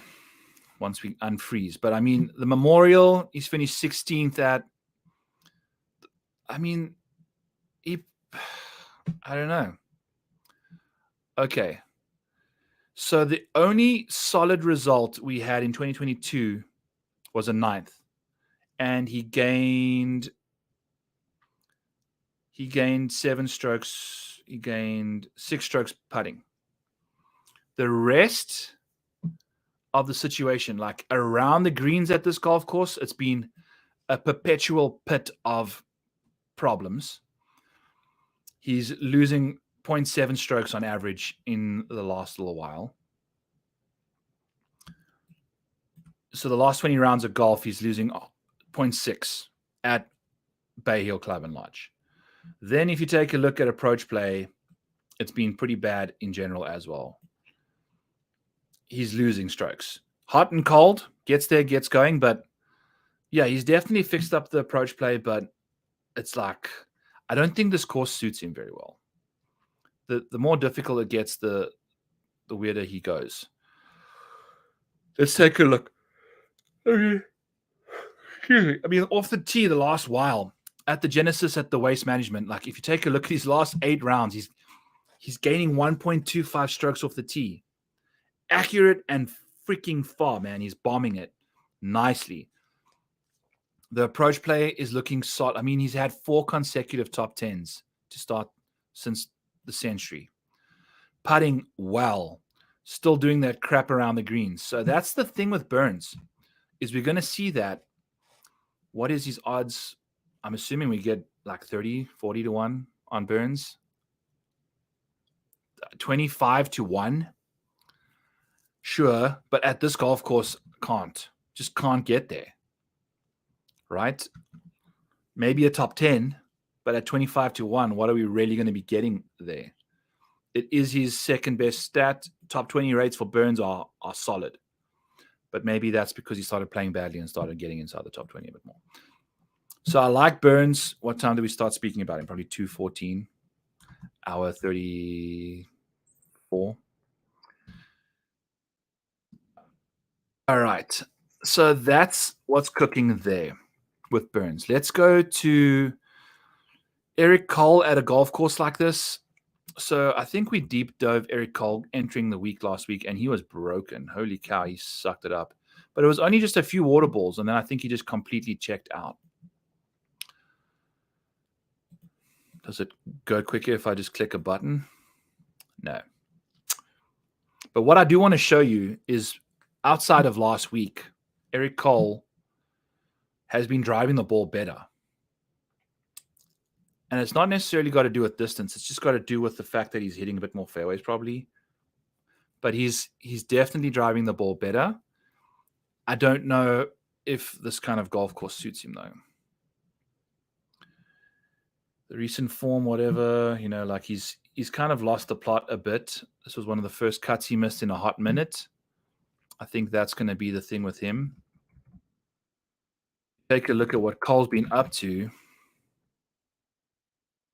once we unfreeze. But I mean, the Memorial, he's finished 16th at. I mean, I don't know. Okay. So the only solid result we had in 2022 was a 9th. And he gained 7 strokes. He gained 6 strokes putting. The rest of the situation, like around the greens at this golf course, it's been a perpetual pit of problems. He's losing 0.7 strokes on average in the last little while. So the last 20 rounds of golf, he's losing 0.6 at Bay Hill Club and Lodge. Then if you take a look at approach play, it's been pretty bad in general as well. He's losing strokes. Hot and cold, gets there, gets going. But yeah, he's definitely fixed up the approach play, but it's like, I don't think this course suits him very well. The more difficult it gets, the weirder he goes. Let's take a look. I mean, off the tee the last while, at the Genesis at the Waste Management, like if you take a look at his last 8 rounds, he's gaining 1.25 strokes off the tee. Accurate and freaking far, man. He's bombing it nicely. The approach play is looking solid. I mean, he's had 4 consecutive top 10s to start since the century. Putting well. Still doing that crap around the greens. So that's the thing with Burns, is we're going to see that. What is his odds? I'm assuming we get like 30, 40 to 1 on Burns. 25 to 1. Sure, but at this golf course, just can't get there. Right? Maybe a top 10, but at 25 to 1, what are we really going to be getting there? It is his second best stat. Top 20 rates for Burns are solid. But maybe that's because he started playing badly and started getting inside the top 20 a bit more. So I like Burns. What time do we start speaking about him? Probably 2:14, hour 34. All right. So that's what's cooking there with Burns. Let's go to Eric Cole at a golf course like this. So I think we deep dove Eric Cole entering the week last week, and he was broken. Holy cow, he sucked it up. But it was only just a few water balls, and then I think he just completely checked out. Does it go quicker if I just click a button? No. But what I do want to show you is outside of last week, Eric Cole has been driving the ball better. And it's not necessarily got to do with distance. It's just got to do with the fact that he's hitting a bit more fairways probably. But he's definitely driving the ball better. I don't know if this kind of golf course suits him, though. The recent form, whatever, like he's kind of lost the plot a bit. This was one of the first cuts he missed in a hot minute. I think that's going to be the thing with him. Take a look at what Cole's been up to.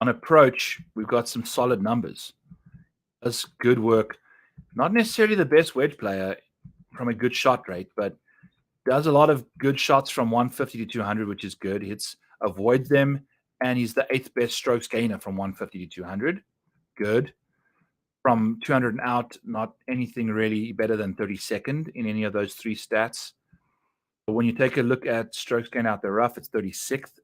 On approach, we've got some solid numbers. Does good work. Not necessarily the best wedge player from a good shot rate, but does a lot of good shots from 150 to 200, which is good. Avoids them, and he's the 8th best strokes gainer from 150 to 200. Good. From 200 and out, not anything really better than 32nd in any of those 3 stats. But when you take a look at strokes gained out the rough, it's 36th.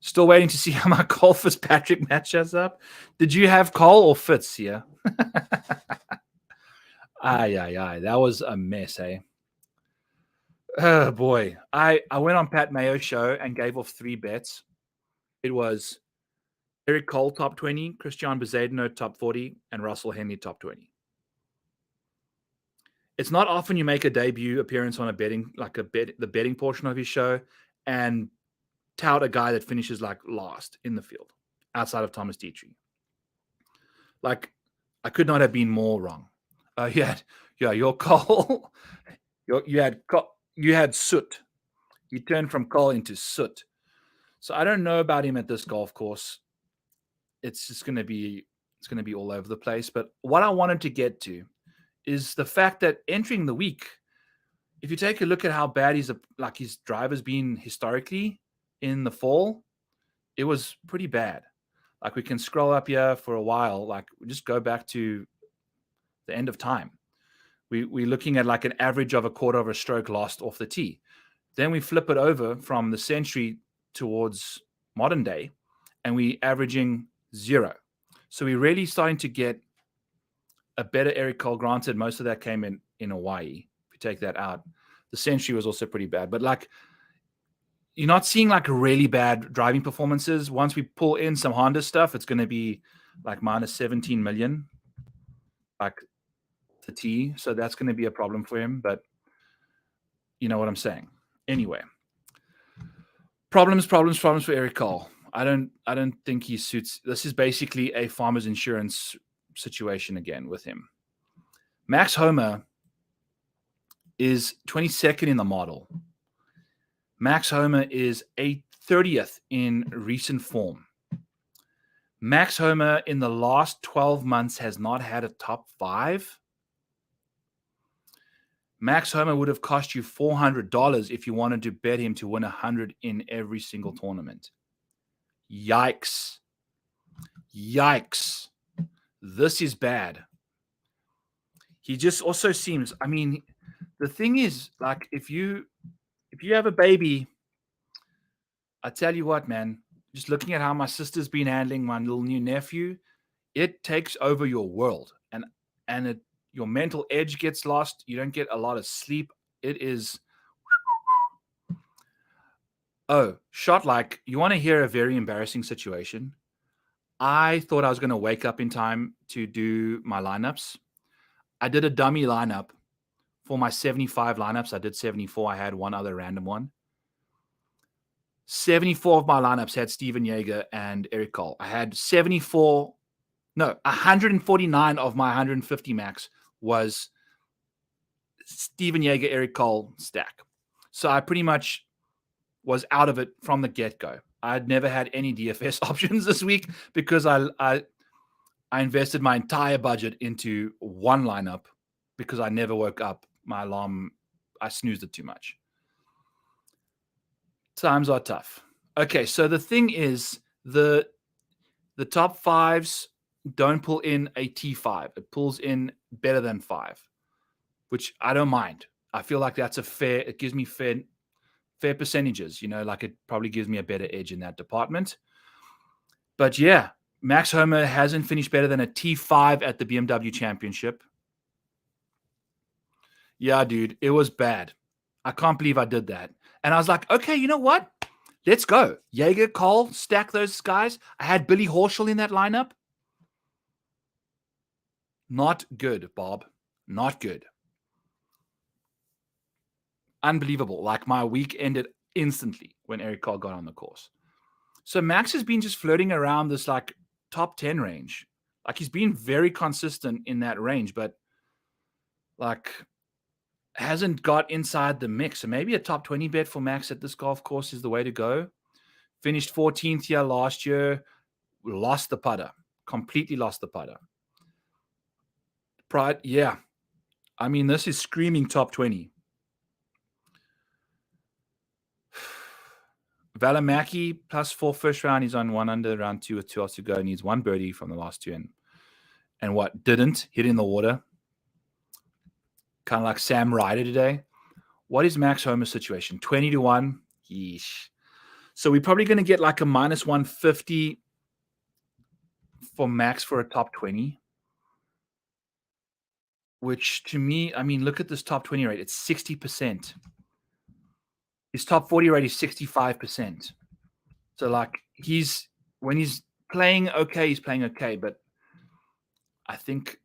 Still waiting to see how my Cole Fitzpatrick matches up. Did you have Cole or Fitz here? That was a mess, eh? Oh, boy. I went on Pat Mayo's show and gave off 3 bets. It was Eric Cole, top 20, Christian Bezuidenhout, top 40, and Russell Henley, top 20. It's not often you make a debut appearance on the betting portion of his show and tout a guy that finishes like last in the field outside of Thomas Dietrich. Like, I could not have been more wrong. Your Cole, you had soot. You turned from Cole into soot. So I don't know about him at this golf course. It's going to be all over the place. But what I wanted to get to is the fact that entering the week, if you take a look at how bad his driver's been historically in the fall, it was pretty bad. Like, we can scroll up here for a while. Like, we just go back to the end of time. We're looking at like an average of a quarter of a stroke lost off the tee. Then we flip it over from the century towards modern day, and we're averaging 0. So we're really starting to get a better Eric Cole. Granted, most of that came in Hawaii. If you take that out, the century was also pretty bad. But like, you're not seeing like really bad driving performances. Once we pull in some Honda stuff, it's going to be like minus 17 million, like the tee. So that's going to be a problem for him. But you know what I'm saying. Anyway, problems for Eric Cole. I don't think he suits. This is basically a farmer's insurance situation again with him. Max Homa is 22nd in the model. Max Homa is a 30th in recent form. Max Homa in the last 12 months has not had a top 5. Max Homa would have cost you $400 if you wanted to bet him to win 100 in every single tournament. Yikes. This is bad. He just also seems, I mean, the thing is, like, if you have a baby, I tell you what, man, just looking at how my sister's been handling my little new nephew, it takes over your world, and your mental edge gets lost. You don't get a lot of sleep. It is, shot like, you want to hear a very embarrassing situation? I thought I was going to wake up in time to do my lineups. I did a dummy lineup for my 75 lineups. I did 74. I had one other random one. 74 of my lineups had Stephan Jaeger and Eric Cole. I had 149 of my 150 max was Stephan Jaeger, Eric Cole stack. So I pretty much was out of it from the get-go. I'd never had any DFS options this week because I invested my entire budget into one lineup because I never woke up. My alarm, I snoozed it too much. Times are tough. Okay, so the thing is, the top 5s don't pull in a T5. It pulls in better than 5, which I don't mind. I feel like that's it gives me fair percentages, like it probably gives me a better edge in that department. But yeah, Max Homa hasn't finished better than a T5 at the BMW Championship. Yeah, dude, it was bad. I can't believe I did that. And I was like, okay, you know what? Let's go. Jaeger, Cole, stack those guys. I had Billy Horschel in that lineup. Not good, Bob. Not good. Unbelievable. Like, my week ended instantly when Eric Cole got on the course. So Max has been just floating around this like top 10 range. Like, he's been very consistent in that range, but like hasn't got inside the mix. So maybe a top 20 bet for Max at this golf course is the way to go. Finished 14th here last year. Lost the putter. Completely lost the putter. Pride, yeah. I mean, this is screaming top 20. Valimaki +4 first round. He's on 1 under, round 2 with 2 hours to go. Needs 1 birdie from the last 2. And what? Didn't hit in the water. Kind of like Sam Ryder today. What is Max Homa's situation? 20-1. Yeesh. So we're probably going to get like a -150 for Max for a top 20. Which to me, I mean, look at this top 20 rate. It's 60%. His top 40 rate is 65%. So like when he's playing okay, he's playing okay. But I think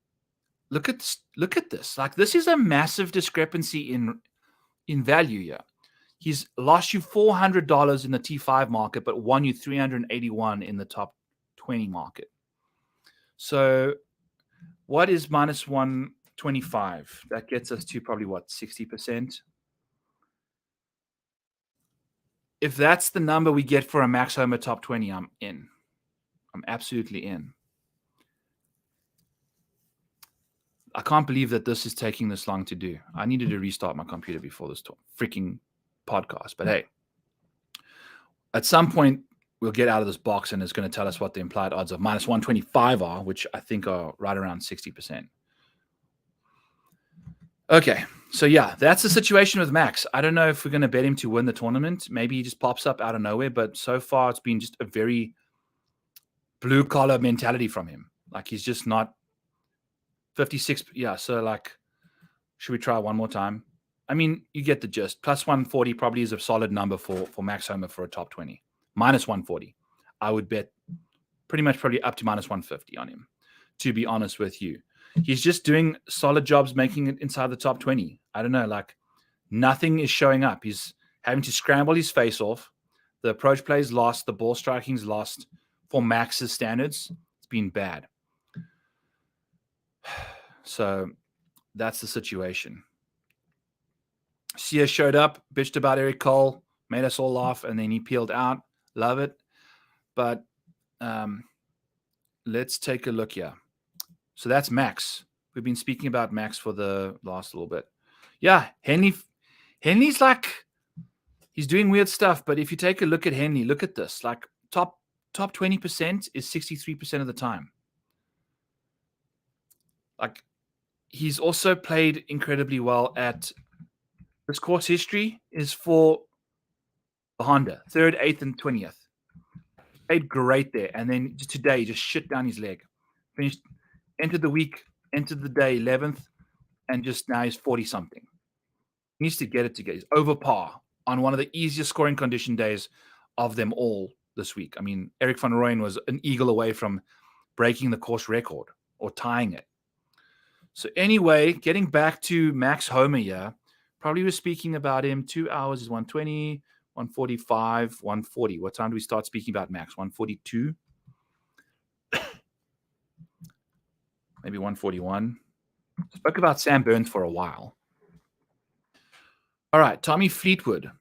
look at this. Like, this is a massive discrepancy in value here. He's lost you $400 in the T5 market, but won you $381 in the top 20 market. So what is -125? That gets us to probably what, 60%? If that's the number we get for a Max Homa top 20, I'm in. I'm absolutely in. I can't believe that this is taking this long to do. I needed to restart my computer before this freaking podcast. But hey, at some point, we'll get out of this box and it's going to tell us what the implied odds of minus 125 are, which I think are right around 60%. Okay, so yeah, that's the situation with Max. I don't know if we're going to bet him to win the tournament. Maybe he just pops up out of nowhere, but so far it's been just a very blue-collar mentality from him. Like, he's just not 56. Yeah, so like, should we try one more time? I mean, you get the gist. Plus 140 probably is a solid number for Max Homa for a top 20. Minus 140. I would bet pretty much probably up to minus 150 on him, to be honest with you. He's just doing solid jobs making it inside the top 20. I don't know, like, nothing is showing up. He's having to scramble his face off. The approach play is lost. The ball striking's lost. For Max's standards, it's been bad. So that's the situation. Sia showed up, bitched about Eric Cole, made us all laugh, and then he peeled out. Love it. But let's take a look here. So that's Max. We've been speaking about Max for the last little bit. Yeah, Henley's like, he's doing weird stuff, but if you take a look at Henley, look at this. Like, top 20% is 63% of the time. Like, he's also played incredibly well at this course history is for the Honda, 3rd, 8th, and 20th. Played great there. And then today, just shit down his leg. Finished, entered the week, entered the day 11th, and just now he's 40-something. He needs to get it together. He's over par on one of the easiest scoring condition days of them all this week. I mean, Eric van Rooyen was an eagle away from breaking the course record or tying it. So anyway, getting back to Max Homa here, probably was speaking about him. 2 hours is 120, 145, 140. What time do we start speaking about Max? 142? Maybe 141. Spoke about Sam Burns for a while. All right, Tommy Fleetwood.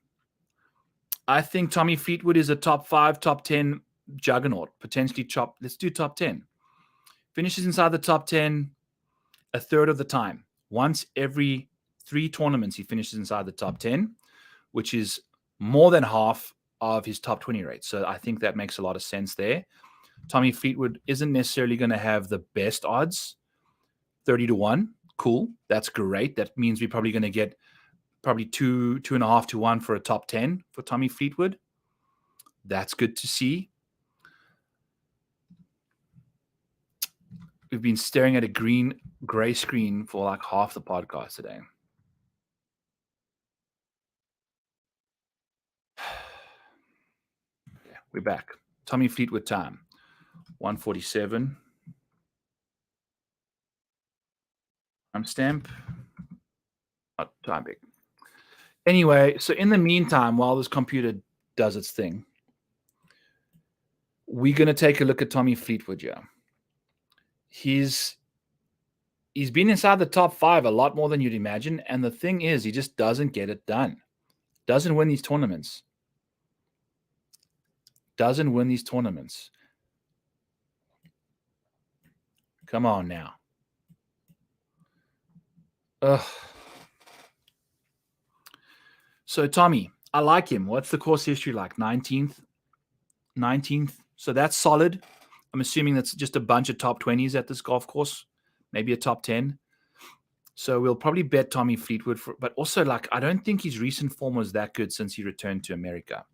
I think Tommy Fleetwood is a top 5, top 10 juggernaut, potentially top. Let's do top 10. Finishes inside the top 10 a third of the time. Once every 3 tournaments, he finishes inside the top 10, which is more than half of his top 20 rate. So I think that makes a lot of sense there. Tommy Fleetwood isn't necessarily going to have the best odds, 30-1. Cool. That's great. That means we're probably going to get probably 2.5 to 1 for a top 10 for Tommy Fleetwood. That's good to see. We've been staring at a gray screen for like half the podcast today. Yeah, we're back. Tommy Fleetwood time. 147. Timestamp. Not time big. Anyway, so in the meantime, while this computer does its thing, we're going to take a look at Tommy Fleetwood here. He's been inside the top 5 a lot more than you'd imagine. And the thing is, he just doesn't get it done. Doesn't win these tournaments. Come on now. Ugh. So Tommy, I like him. What's the course history like? 19th. So that's solid. I'm assuming that's just a bunch of top 20s at this golf course, maybe a top 10. So we'll probably bet Tommy Fleetwood but also, like, I don't think his recent form was that good since he returned to America.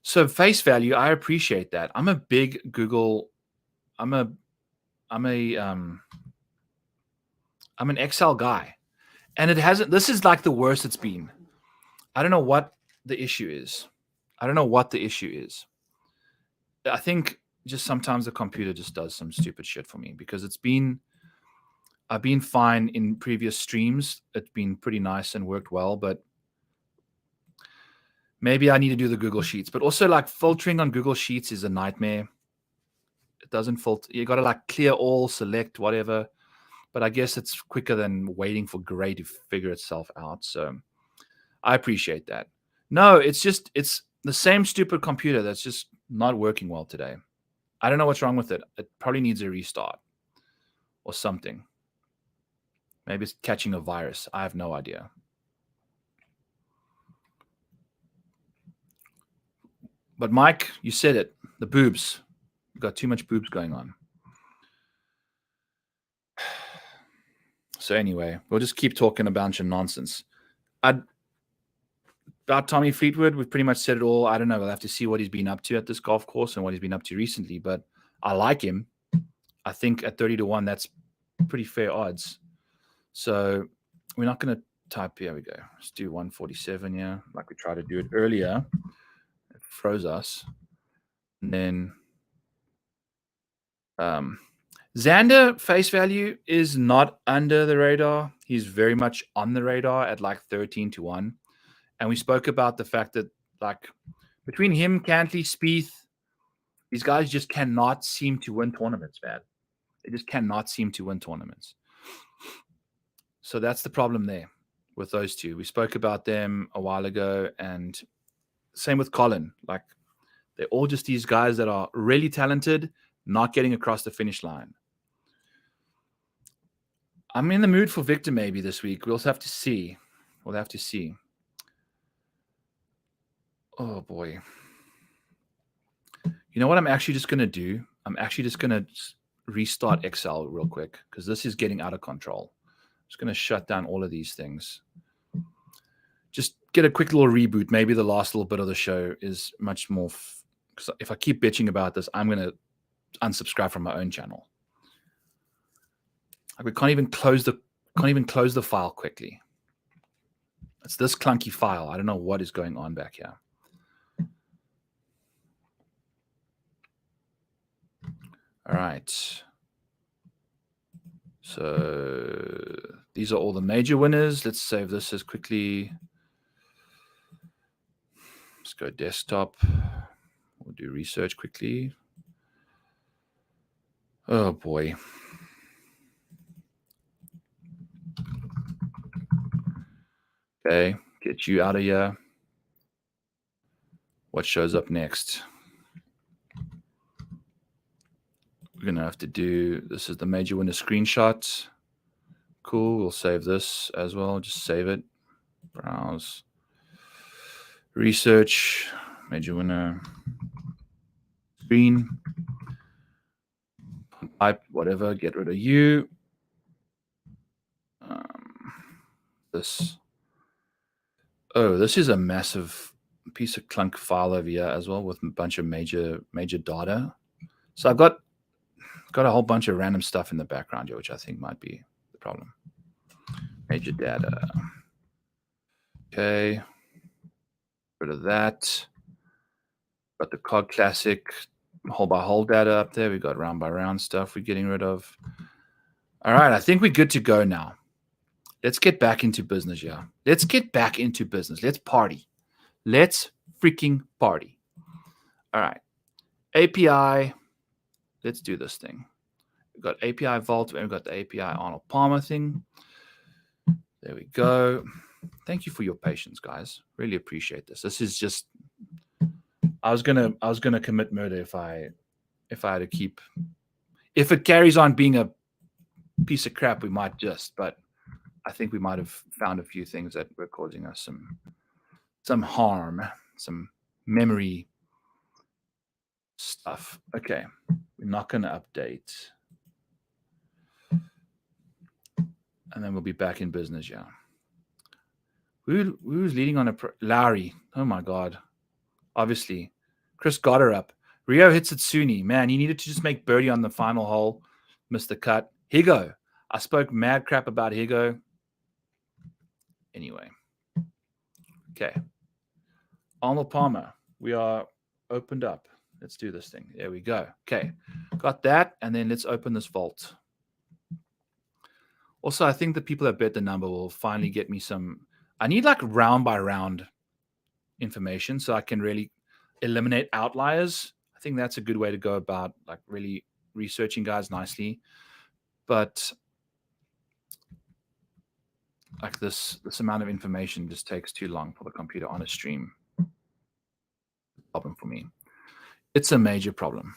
So face value, I appreciate that. I'm a big Google. I'm an Excel guy, and it hasn't. This is like the worst it's been. I don't know what the issue is. I think just sometimes the computer just does some stupid shit for me because I've been fine in previous streams. It's been pretty nice and worked well, but maybe I need to do the Google Sheets. But also, like, filtering on Google Sheets is a nightmare. It doesn't filter. You got to like clear all, select, whatever. But I guess it's quicker than waiting for Gray to figure itself out. So I appreciate that. No, it's the same stupid computer that's just not working well today. I don't know what's wrong with it. It probably needs a restart. or something. Maybe it's catching a virus. I have no idea. But Mike, you said it. The boobs. We've got too much boobs going on. So anyway, we'll just keep talking a bunch of nonsense. About Tommy Fleetwood, we've pretty much said it all. I don't know. We'll have to see what he's been up to at this golf course and what he's been up to recently. But I like him. I think at 30-1, that's pretty fair odds. So we're not going to type. Here we go. Let's do 147. Yeah, like we tried to do it earlier. It froze us. And then Xander face value is not under the radar. He's very much on the radar at like 13-1. And we spoke about the fact that like between him, Cantlay, Spieth, these guys just cannot seem to win tournaments, man. They just cannot seem to win tournaments. So that's the problem there with those two. We spoke about them a while ago, and same with Collin. Like they're all just these guys that are really talented, not getting across the finish line. I'm in the mood for Viktor maybe this week. We'll have to see. We'll have to see. Oh, boy. You know what I'm actually just going to do? I'm actually just going to restart Excel real quick because this is getting out of control. I'm just going to shut down all of these things. Just get a quick little reboot. Maybe the last little bit of the show is much more... Because if I keep bitching about this, I'm going to unsubscribe from my own channel. Like we can't even close the file quickly. It's this clunky file. I don't know what is going on back here. All right. So these are all the major winners. Let's save this as quickly. Let's go desktop. We'll do research quickly. Oh, boy. Okay, get you out of here. What shows up next? We're going to have to do, this is the major winner screenshot. Cool, we'll save this as well. Just save it. Browse. Research. Major winner. Screen. Type, whatever, get rid of you. This. Oh, this is a massive piece of clunk file over here as well with a bunch of major data. So I've got a whole bunch of random stuff in the background here, which I think might be the problem. Major data. Okay. Rid of that. Got the COG Classic hole by hole data up there. We got round by round stuff we're getting rid of. All right, I think we're good to go now. Let's get back into business, yeah. Let's get back into business. Let's party. Let's freaking party. All right. API. Let's do this thing. We've got API Vault, and we've got the API Arnold Palmer thing. There we go. Thank you for your patience, guys. Really appreciate this. This is just I was gonna commit murder if I had to keep. If it carries on being a piece of crap, we might just, but I think we might have found a few things that were causing us some harm, some memory stuff. Okay, we're not going to update. And then we'll be back in business, yeah. Who's leading on Lowry? Oh, my God. Obviously. Chris got her up. Rio hits it Suni. Man, he needed to just make birdie on the final hole. Missed the cut. Higo. I spoke mad crap about Higo. Anyway. Okay. Arnold Palmer. We are opened up. Let's do this thing. There we go. Okay. Got that. And then let's open this vault. Also, I think the people that bet the number will finally get me some. I need like round by round information so I can really eliminate outliers. I think that's a good way to go about like really researching guys nicely. But like this amount of information just takes too long for the computer on a stream. Problem for me. It's a major problem.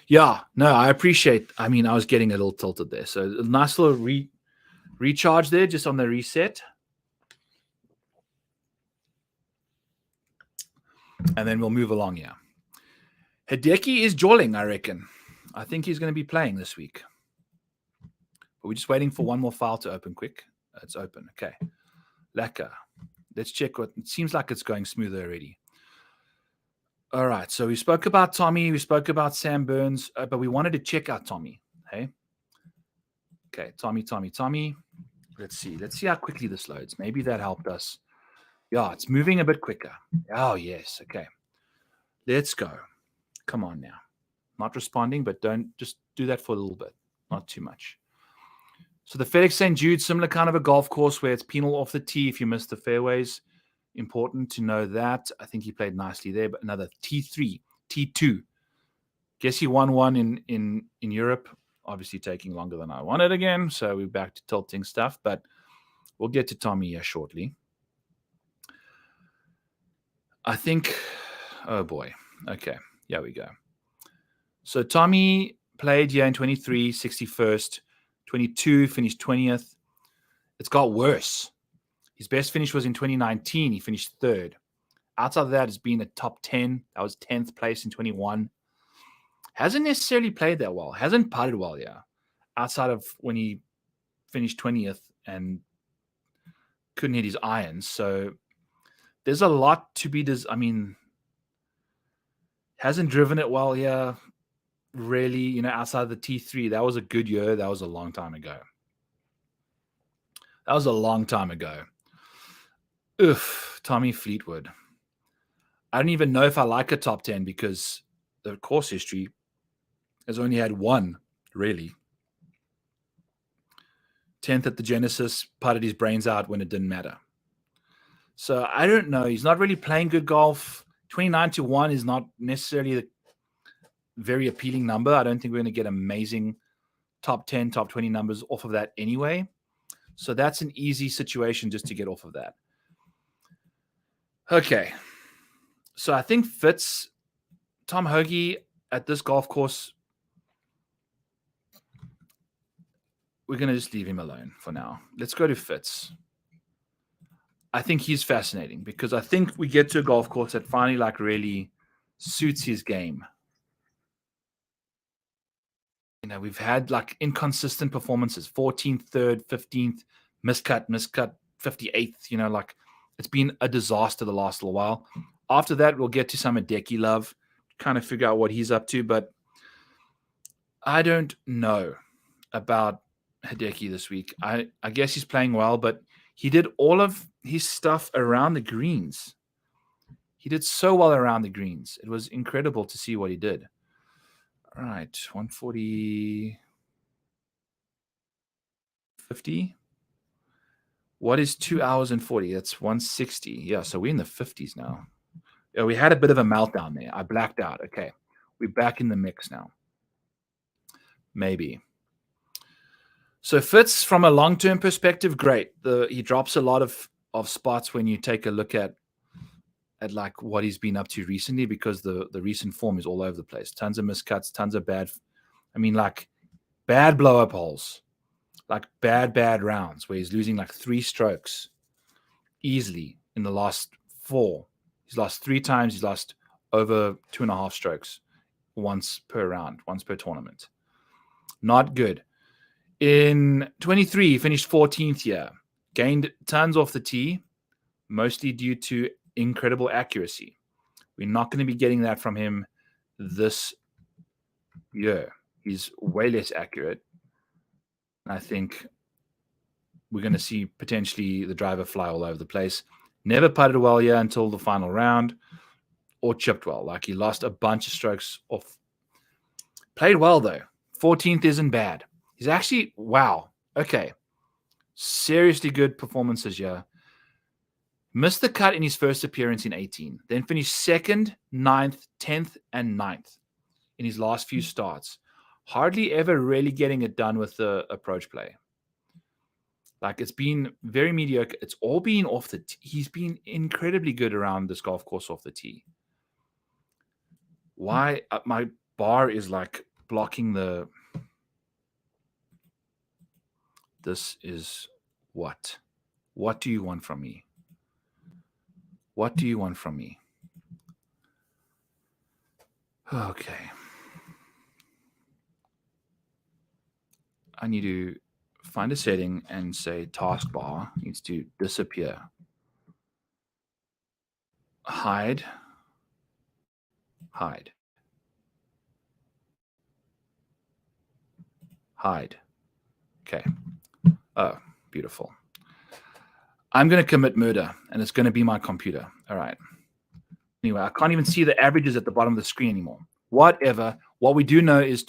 Yeah, no, I appreciate. I mean, I was getting a little tilted there. So a nice little recharge there just on the reset. And then we'll move along here. Hideki is jolling, I reckon. I think he's going to be playing this week. But we're just waiting for one more file to open quick. It's open. Okay. Lekker. Let's check what it seems like it's going smoother already. All right. So we spoke about Tommy. We spoke about Sam Burns, but we wanted to check out Tommy. Hey. Okay. Tommy. Let's see how quickly this loads. Maybe that helped us. Yeah, it's moving a bit quicker. Oh, yes. Okay. Let's go. Come on now. Not responding, but don't just do that for a little bit. Not too much. So the FedEx St. Jude, similar kind of a golf course where it's penal off the tee if you miss the fairways. Important to know that. I think he played nicely there, but another T3, T2. Guess he won one in Europe. Obviously taking longer than I wanted again, so we're back to tilting stuff, but we'll get to Tommy here shortly. I think, oh boy. Okay, here we go. So Tommy played here in 23, 61st, 22, finished 20th. It's got worse. His best finish was in 2019. He finished third. Outside of that, it's been a top 10. That was 10th place in 21. Hasn't necessarily played that well. Hasn't putted well, yeah. Outside of when he finished 20th and couldn't hit his irons. So there's a lot to be... hasn't driven it well, yeah. Really, outside of the T3. That was a good year. That was a long time ago. Oof, Tommy Fleetwood. I don't even know if I like a top 10 because the course history has only had one, really. 10th at the Genesis, putted his brains out when it didn't matter. So I don't know. He's not really playing good golf. 29-1 is not necessarily a very appealing number. I don't think we're going to get amazing top 10, top 20 numbers off of that anyway. So that's an easy situation just to get off of that. Okay. So I think Fitz, Tom Hoge at this golf course, we're going to just leave him alone for now. Let's go to Fitz. I think he's fascinating because I think we get to a golf course that finally really suits his game. We've had inconsistent performances, 14th, 3rd, 15th, miscut, 58th, it's been a disaster the last little while. After that, we'll get to some Hideki love, kind of figure out what he's up to, but I don't know about Hideki this week. I guess he's playing well, but he did all of his stuff around the greens. He did so well around the greens. It was incredible to see what he did. All right, 140, 50. What is 2 hours and 40? That's 160. Yeah, so we're in the 50s now. Yeah, we had a bit of a meltdown there. I blacked out. Okay, we're back in the mix now. Maybe. So Fitz, from a long-term perspective, great. He drops a lot of spots when you take a look at what he's been up to recently because the recent form is all over the place. Tons of miscuts, tons of bad blow-up holes, bad rounds where he's losing 3 strokes easily in the last 4. He's lost 3 times. He's lost over 2.5 strokes once per round, once per tournament. Not good. In 23, he finished 14th here. Gained tons off the tee, mostly due to incredible accuracy. We're not going to be getting that from him this year. He's way less accurate. I think we're going to see potentially the driver fly all over the place. Never putted well here until the final round or chipped well. He lost a bunch of strokes off. Played well, though. 14th isn't bad. He's actually, wow. Okay. Seriously good performances here. Missed the cut in his first appearance in 18. Then finished 2nd, 9th, 10th, and 9th in his last few starts. Hardly ever really getting it done with the approach play. It's been very mediocre. It's all been off the tee. He's been incredibly good around this golf course off the tee. Why? My bar is blocking the... This is what? What do you want from me? What do you want from me? Okay. I need to find a setting and say taskbar needs to disappear. Hide. Hide. Hide. Okay. Oh, beautiful. I'm going to commit murder, and it's going to be my computer. All right. Anyway, I can't even see the averages at the bottom of the screen anymore. Whatever. What we do know is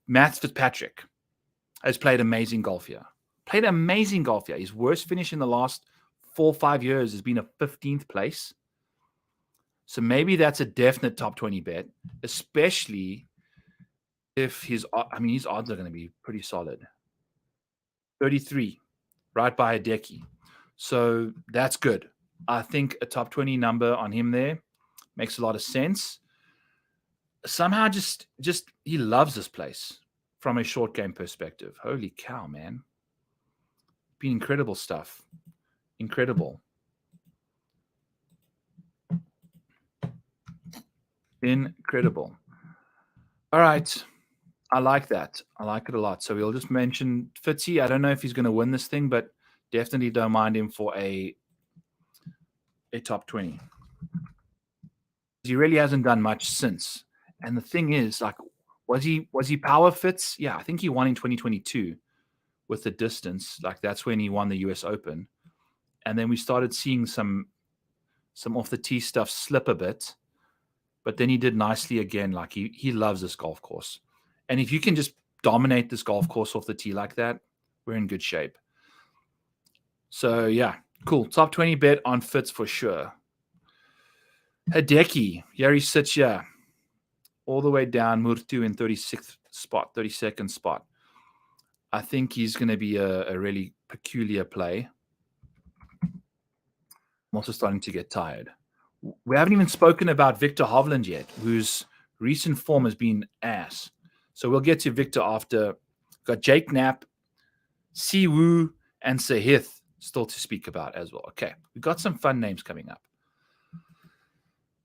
Matt Fitzpatrick has played amazing golf here. Played amazing golf here. His worst finish in the last 4 or 5 years has been a 15th place. So maybe that's a definite top 20 bet, especially if his odds are going to be pretty solid. 33, right by Hideki. So that's good. I think a top 20 number on him there makes a lot of sense. Somehow just he loves this place from a short game perspective. Holy cow, man. Been incredible stuff. Incredible. Incredible. All right. I like that. I like it a lot. So we'll just mention Fitzy. I don't know if he's going to win this thing, but definitely don't mind him for a top 20. He really hasn't done much since. And the thing is, like, was he power Fitz? Yeah, I think he won in 2022 with the distance. Like, that's when he won the US Open. And then we started seeing some off the tee stuff slip a bit. But then he did nicely again. Like, he loves this golf course. And if you can just dominate this golf course off the tee like that, we're in good shape. So, yeah, cool. Top 20 bet on Fitz for sure. Hideki. Here he sits here. All the way down, Murtu in 32nd spot. I think he's going to be a really peculiar play. I'm also starting to get tired. We haven't even spoken about Viktor Hovland yet, whose recent form has been ass. So we'll get to Viktor after. Got Jake Knapp, Siwoo, and Sahith still to speak about as well. Okay, we've got some fun names coming up.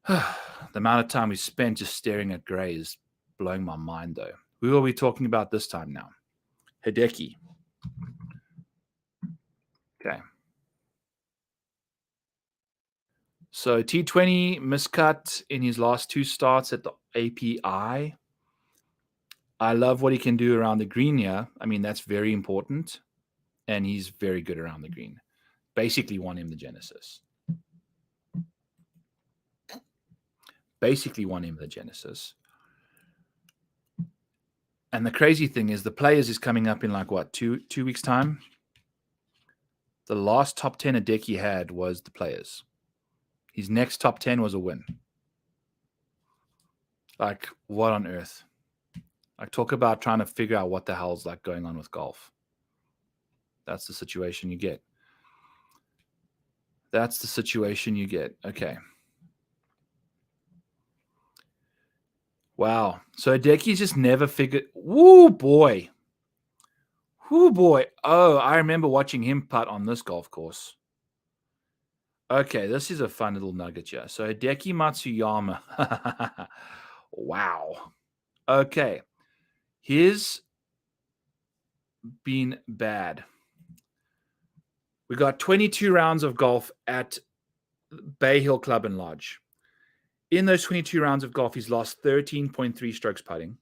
The amount of time we spent just staring at Gray is blowing my mind, though. Who are we talking about this time now? Hideki. Okay. So T20 miscut in his last 2 starts at the API. I love what he can do around the green here. I mean, that's very important. And he's very good around the green. Basically won him the Genesis. And the crazy thing is the Players is coming up in like, what, 2 weeks' time? The last top 10 Hideki had was the Players. His next top 10 was a win. Like, what on earth? Like, talk about trying to figure out what the hell's like going on with golf. That's the situation you get. Okay. Wow. So Hideki's just never figured. Woo, boy. Oh, I remember watching him putt on this golf course. Okay, this is a fun little nugget here. So Hideki Matsuyama. Wow. Okay. He's been bad. We got 22 rounds of golf at Bay Hill Club and Lodge. In those 22 rounds of golf, he's lost 13.3 strokes putting,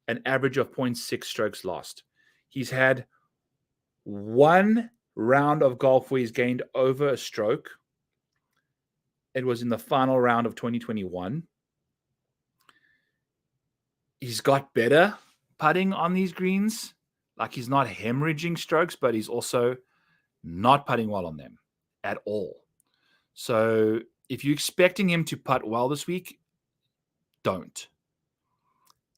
an average of 0.6 strokes lost. He's had 1 round of golf where he's gained over a stroke. It was in the final round of 2021. He's got better putting on these greens. Like, he's not hemorrhaging strokes, but he's also not putting well on them at all. So if you're expecting him to putt well this week, don't.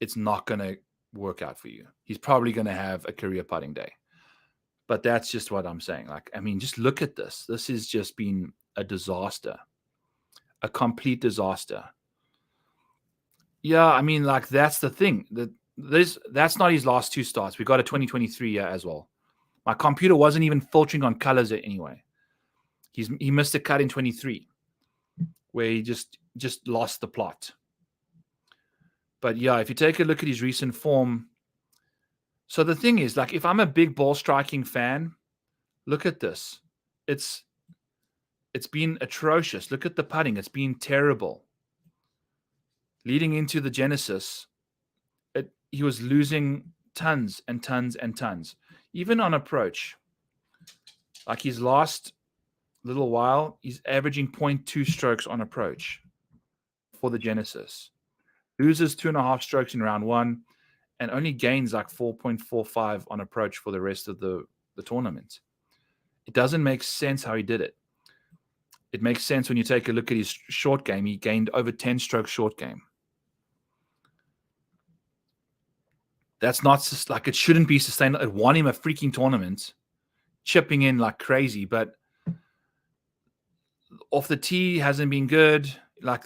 It's not going to work out for you. He's probably going to have a career putting day. But that's just what I'm saying. Like, I mean, just look at this. This has just been a disaster. A complete disaster. Yeah, I mean, like that's the thing. That's not his last two starts. We got a 2023 year as well. My computer wasn't even filtering on colors anyway. He missed a cut in 23 where he just lost the plot. But yeah, if you take a look at his recent form, so the thing is, like, if I'm a big ball striking fan, look at this. It's been atrocious. Look at the putting. It's been terrible. Leading into the Genesis, he was losing tons and tons and tons. Even on approach, like his last little while, he's averaging 0.2 strokes on approach for the Genesis. Loses 2.5 strokes in round one and only gains like 4.45 on approach for the rest of the tournament. It doesn't make sense how he did it. It makes sense when you take a look at his short game. He gained over 10 strokes short game. That's not just like, it shouldn't be sustainable. It won him a freaking tournament, chipping in like crazy, but off the tee hasn't been good. Like,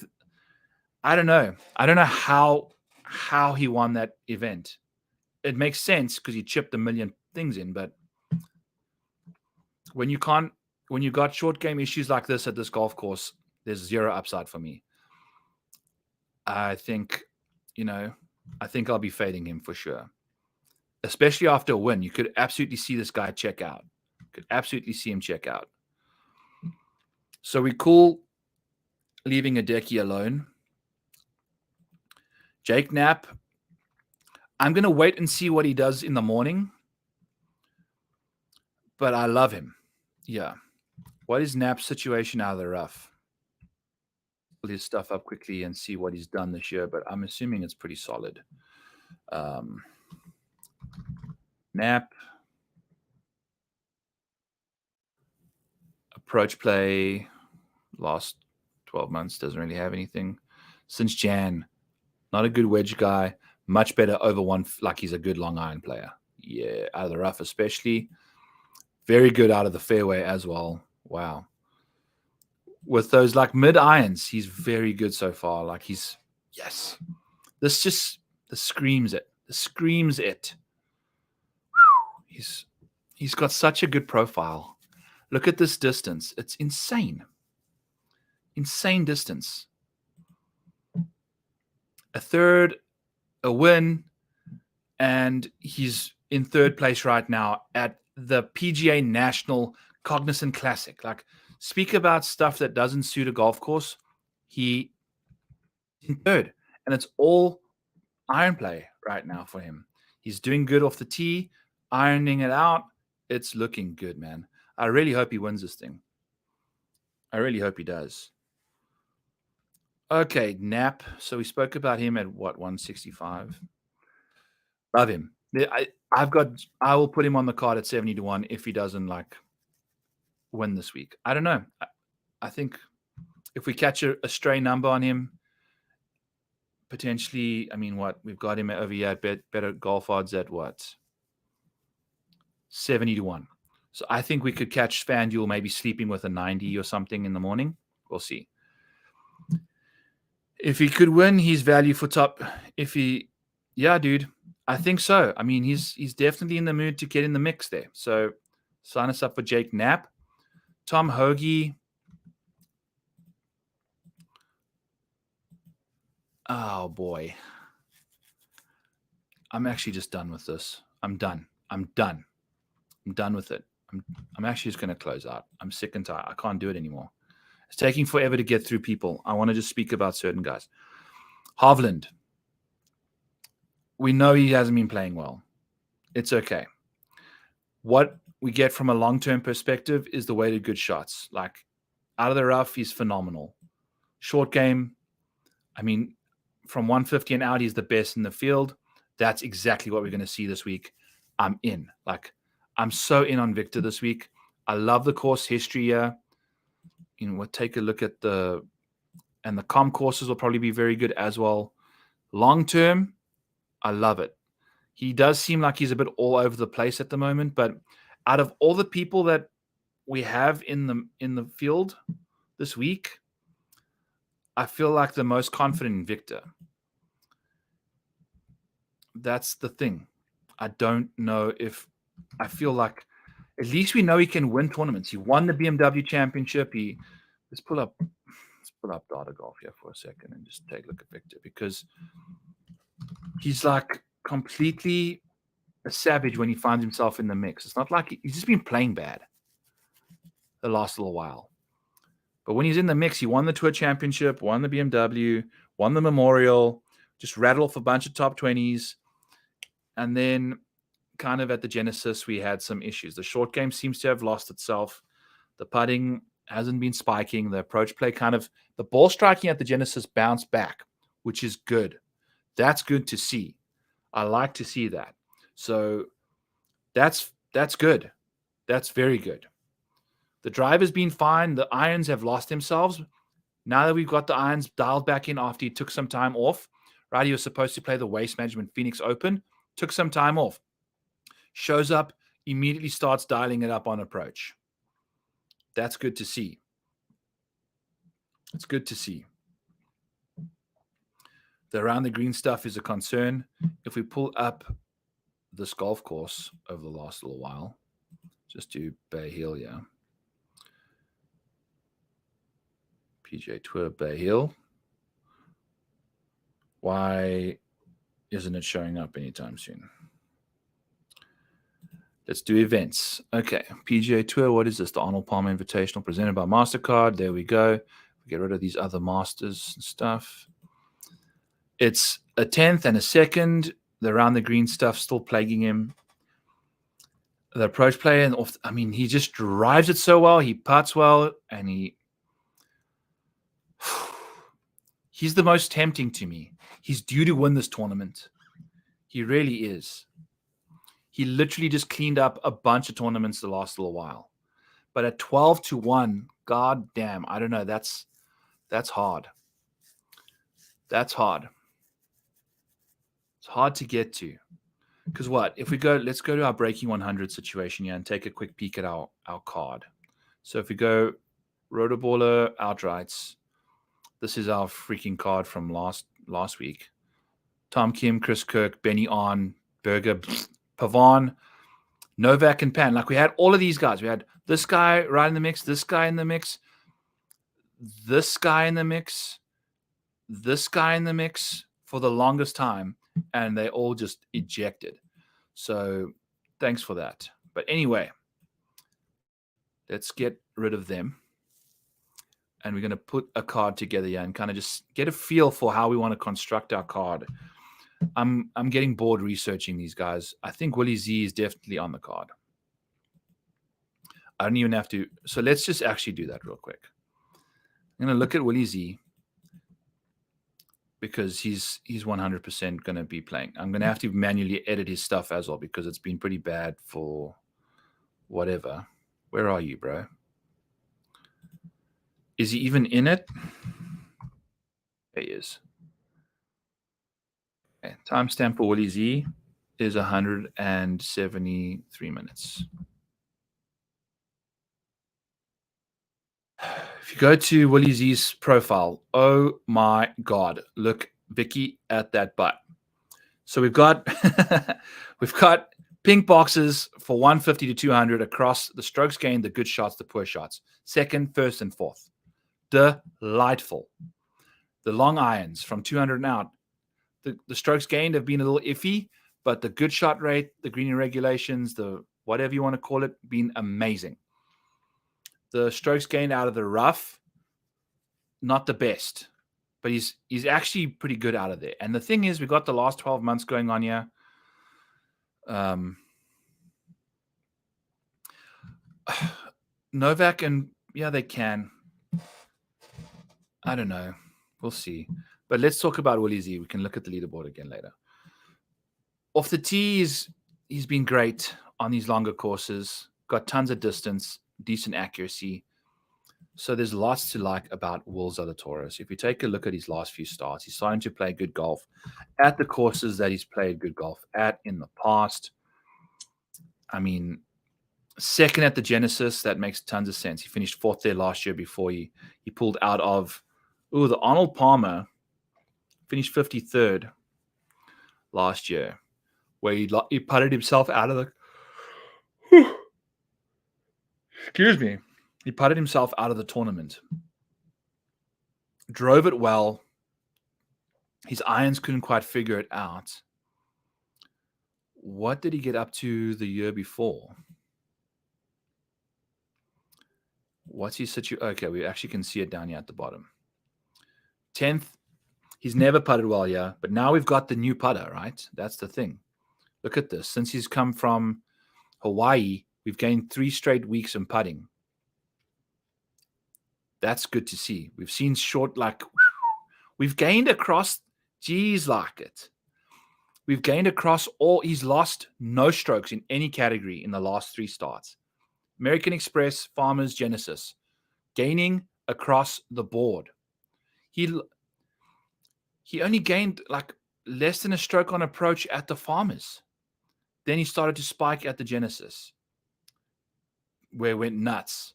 I don't know. I don't know how he won that event. It makes sense because he chipped a million things in, but when you got short game issues like this at this golf course, there's zero upside for me. I think I'll be fading him for sure. Especially after a win. You could absolutely see this guy check out. Could absolutely see him check out. So we cool leaving Hideki alone. Jake Knapp, I'm going to wait and see what he does in the morning. But I love him. Yeah. What is Knapp's situation out of the rough? Pull his stuff up quickly and see what he's done this year, but I'm assuming it's pretty solid. Knapp. Approach play last 12 months doesn't really have anything. Since Jan, not a good wedge guy. Much better over one, like he's a good long iron player. Yeah, out of the rough especially. Very good out of the fairway as well. Wow. With those like mid irons, he's very good so far. Like this screams it. This screams it. Whew. He's got such a good profile. Look at this distance. It's insane. Insane distance. A third, a win, and he's in third place right now at the PGA National Cognizant Classic. Like, speak about stuff that doesn't suit a golf course. He in third, and it's all iron play right now for him. He's doing good off the tee, ironing it out. It's looking good, man. I really hope he wins this thing. I really hope he does. Okay, Knapp. So we spoke about him at what, 165? Love him. I will put him on the card at 70-1 if he doesn't like win this week. I don't know. I think if we catch a stray number on him, potentially, I mean, what we've got him over here at better golf odds at what? 70-1. So I think we could catch FanDuel maybe sleeping with a 90 or something in the morning. We'll see. If he could win, he's value for top. Yeah, dude, I think so. I mean, he's definitely in the mood to get in the mix there. So sign us up for Jake Knapp. Tom Hoge. Oh, boy. I'm actually just done with this. I'm done with it. I'm actually just going to close out. I'm sick and tired. I can't do it anymore. It's taking forever to get through people. I want to just speak about certain guys. Hovland. We know he hasn't been playing well. It's okay. What we get from a long-term perspective is the weighted good shots. Like, out of the rough, he's phenomenal. Short game, I mean, from 150 and out, he's the best in the field. That's exactly what we're going to see this week. I'm in. Like, I'm so in on Viktor this week. I love the course history here. You know, we'll take a look at the com courses will probably be very good as well. Long term, I love it. He does seem like he's a bit all over the place at the moment, but out of all the people that we have in the field this week, I feel like the most confident in Viktor. that's the thing. I don't know if I feel like at least we know he can win tournaments. He won the BMW Championship. Let's pull up Data Golf here for a second and just take a look at Victor, because he's like completely a savage when he finds himself in the mix. It's not like he's just been playing bad the last little while. But when he's in the mix, he won the Tour Championship, won the BMW, won the Memorial, just rattled off a bunch of top 20s. And then kind of at the Genesis, we had some issues. The short game seems to have lost itself. The putting hasn't been spiking. The approach play the ball striking at the Genesis bounced back, which is good. That's good to see. I like to see that. So that's good. That's very good. The drive has been fine. The irons have lost themselves. Now that we've got the irons dialed back in after he took some time off, right? He was supposed to play the Waste Management Phoenix Open, took some time off. Shows up, immediately starts dialing it up on approach. That's good to see. It's good to see. The around the green stuff is a concern. If we pull up this golf course over the last little while, just do Bay Hill, yeah. PGA Tour Bay Hill. Why isn't it showing up anytime soon? Let's do events. Okay, PGA Tour, what is this? The Arnold Palmer Invitational presented by MasterCard. There we go. We get rid of these other Masters and stuff. It's a 10th and a 2nd. The around the green stuff still plaguing him. The approach play, and he just drives it so well. He putts well, and he's the most tempting to me. He's due to win this tournament. He really is. He literally just cleaned up a bunch of tournaments the last little while. But at 12-1, god damn, I don't know. That's hard. That's hard. It's hard to get to. Because if we go, let's go to our breaking 100 situation here and take a quick peek at our card. So if we go Rotoballer outrights, this is our freaking card from last week. Tom Kim, Chris Kirk, Benny On, Berger, Pavon, Novak, and Pan. Like we had all of these guys. We had this guy right in the mix, this guy in the mix, this guy in the mix, this guy in the mix for the longest time, and they all just ejected. So thanks for that. But anyway, let's get rid of them. And we're going to put a card together here and kind of just get a feel for how we want to construct our card. I'm getting bored researching these guys. I think Willie Z is definitely on the card. I don't even have to. So let's just actually do that real quick. I'm going to look at Willie Z because he's 100% going to be playing. I'm going to have to manually edit his stuff as well because it's been pretty bad for whatever. Where are you, bro? Is he even in it? There he is. Okay. Timestamp for Willie Z is 173 minutes. If you go to Willie Z's profile, oh my God, look, Vicky, at that butt. So we've got pink boxes for 150 to 200 across the strokes gained, the good shots, the poor shots. Second, first, and fourth. Delightful. The long irons from 200 and out. The strokes gained have been a little iffy, but the good shot rate, the green regulations, the whatever you want to call it, been amazing. The strokes gained out of the rough, not the best, but he's actually pretty good out of there. And the thing is, we got the last 12 months going on here. Novak and they can. I don't know. We'll see. But let's talk about Willie Z. We can look at the leaderboard again later. Off the tee, he's been great on these longer courses. Got tons of distance, decent accuracy. So there's lots to like about Will Zalatoris. If you take a look at his last few starts, he's starting to play good golf at the courses that he's played good golf at in the past. I mean, second at the Genesis, that makes tons of sense. He finished fourth there last year before he pulled out of the Arnold Palmer. Finished 53rd last year. where he putted himself out of the excuse me. He putted himself out of the tournament. Drove it well. His irons couldn't quite figure it out. What did he get up to the year before? What's his situation? Okay, we actually can see it down here at the bottom. 10th. He's never putted well here, but now we've got the new putter, right? That's the thing. Look at this. Since he's come from Hawaii, we've gained 3 straight weeks in putting. That's good to see. We've seen short, we've gained across, geez, like it. We've gained across all, he's lost no strokes in any category in the last 3 starts. American Express, Farmers, Genesis. Gaining across the board. He only gained less than a stroke on approach at the Farmers. Then he started to spike at the Genesis, where it went nuts.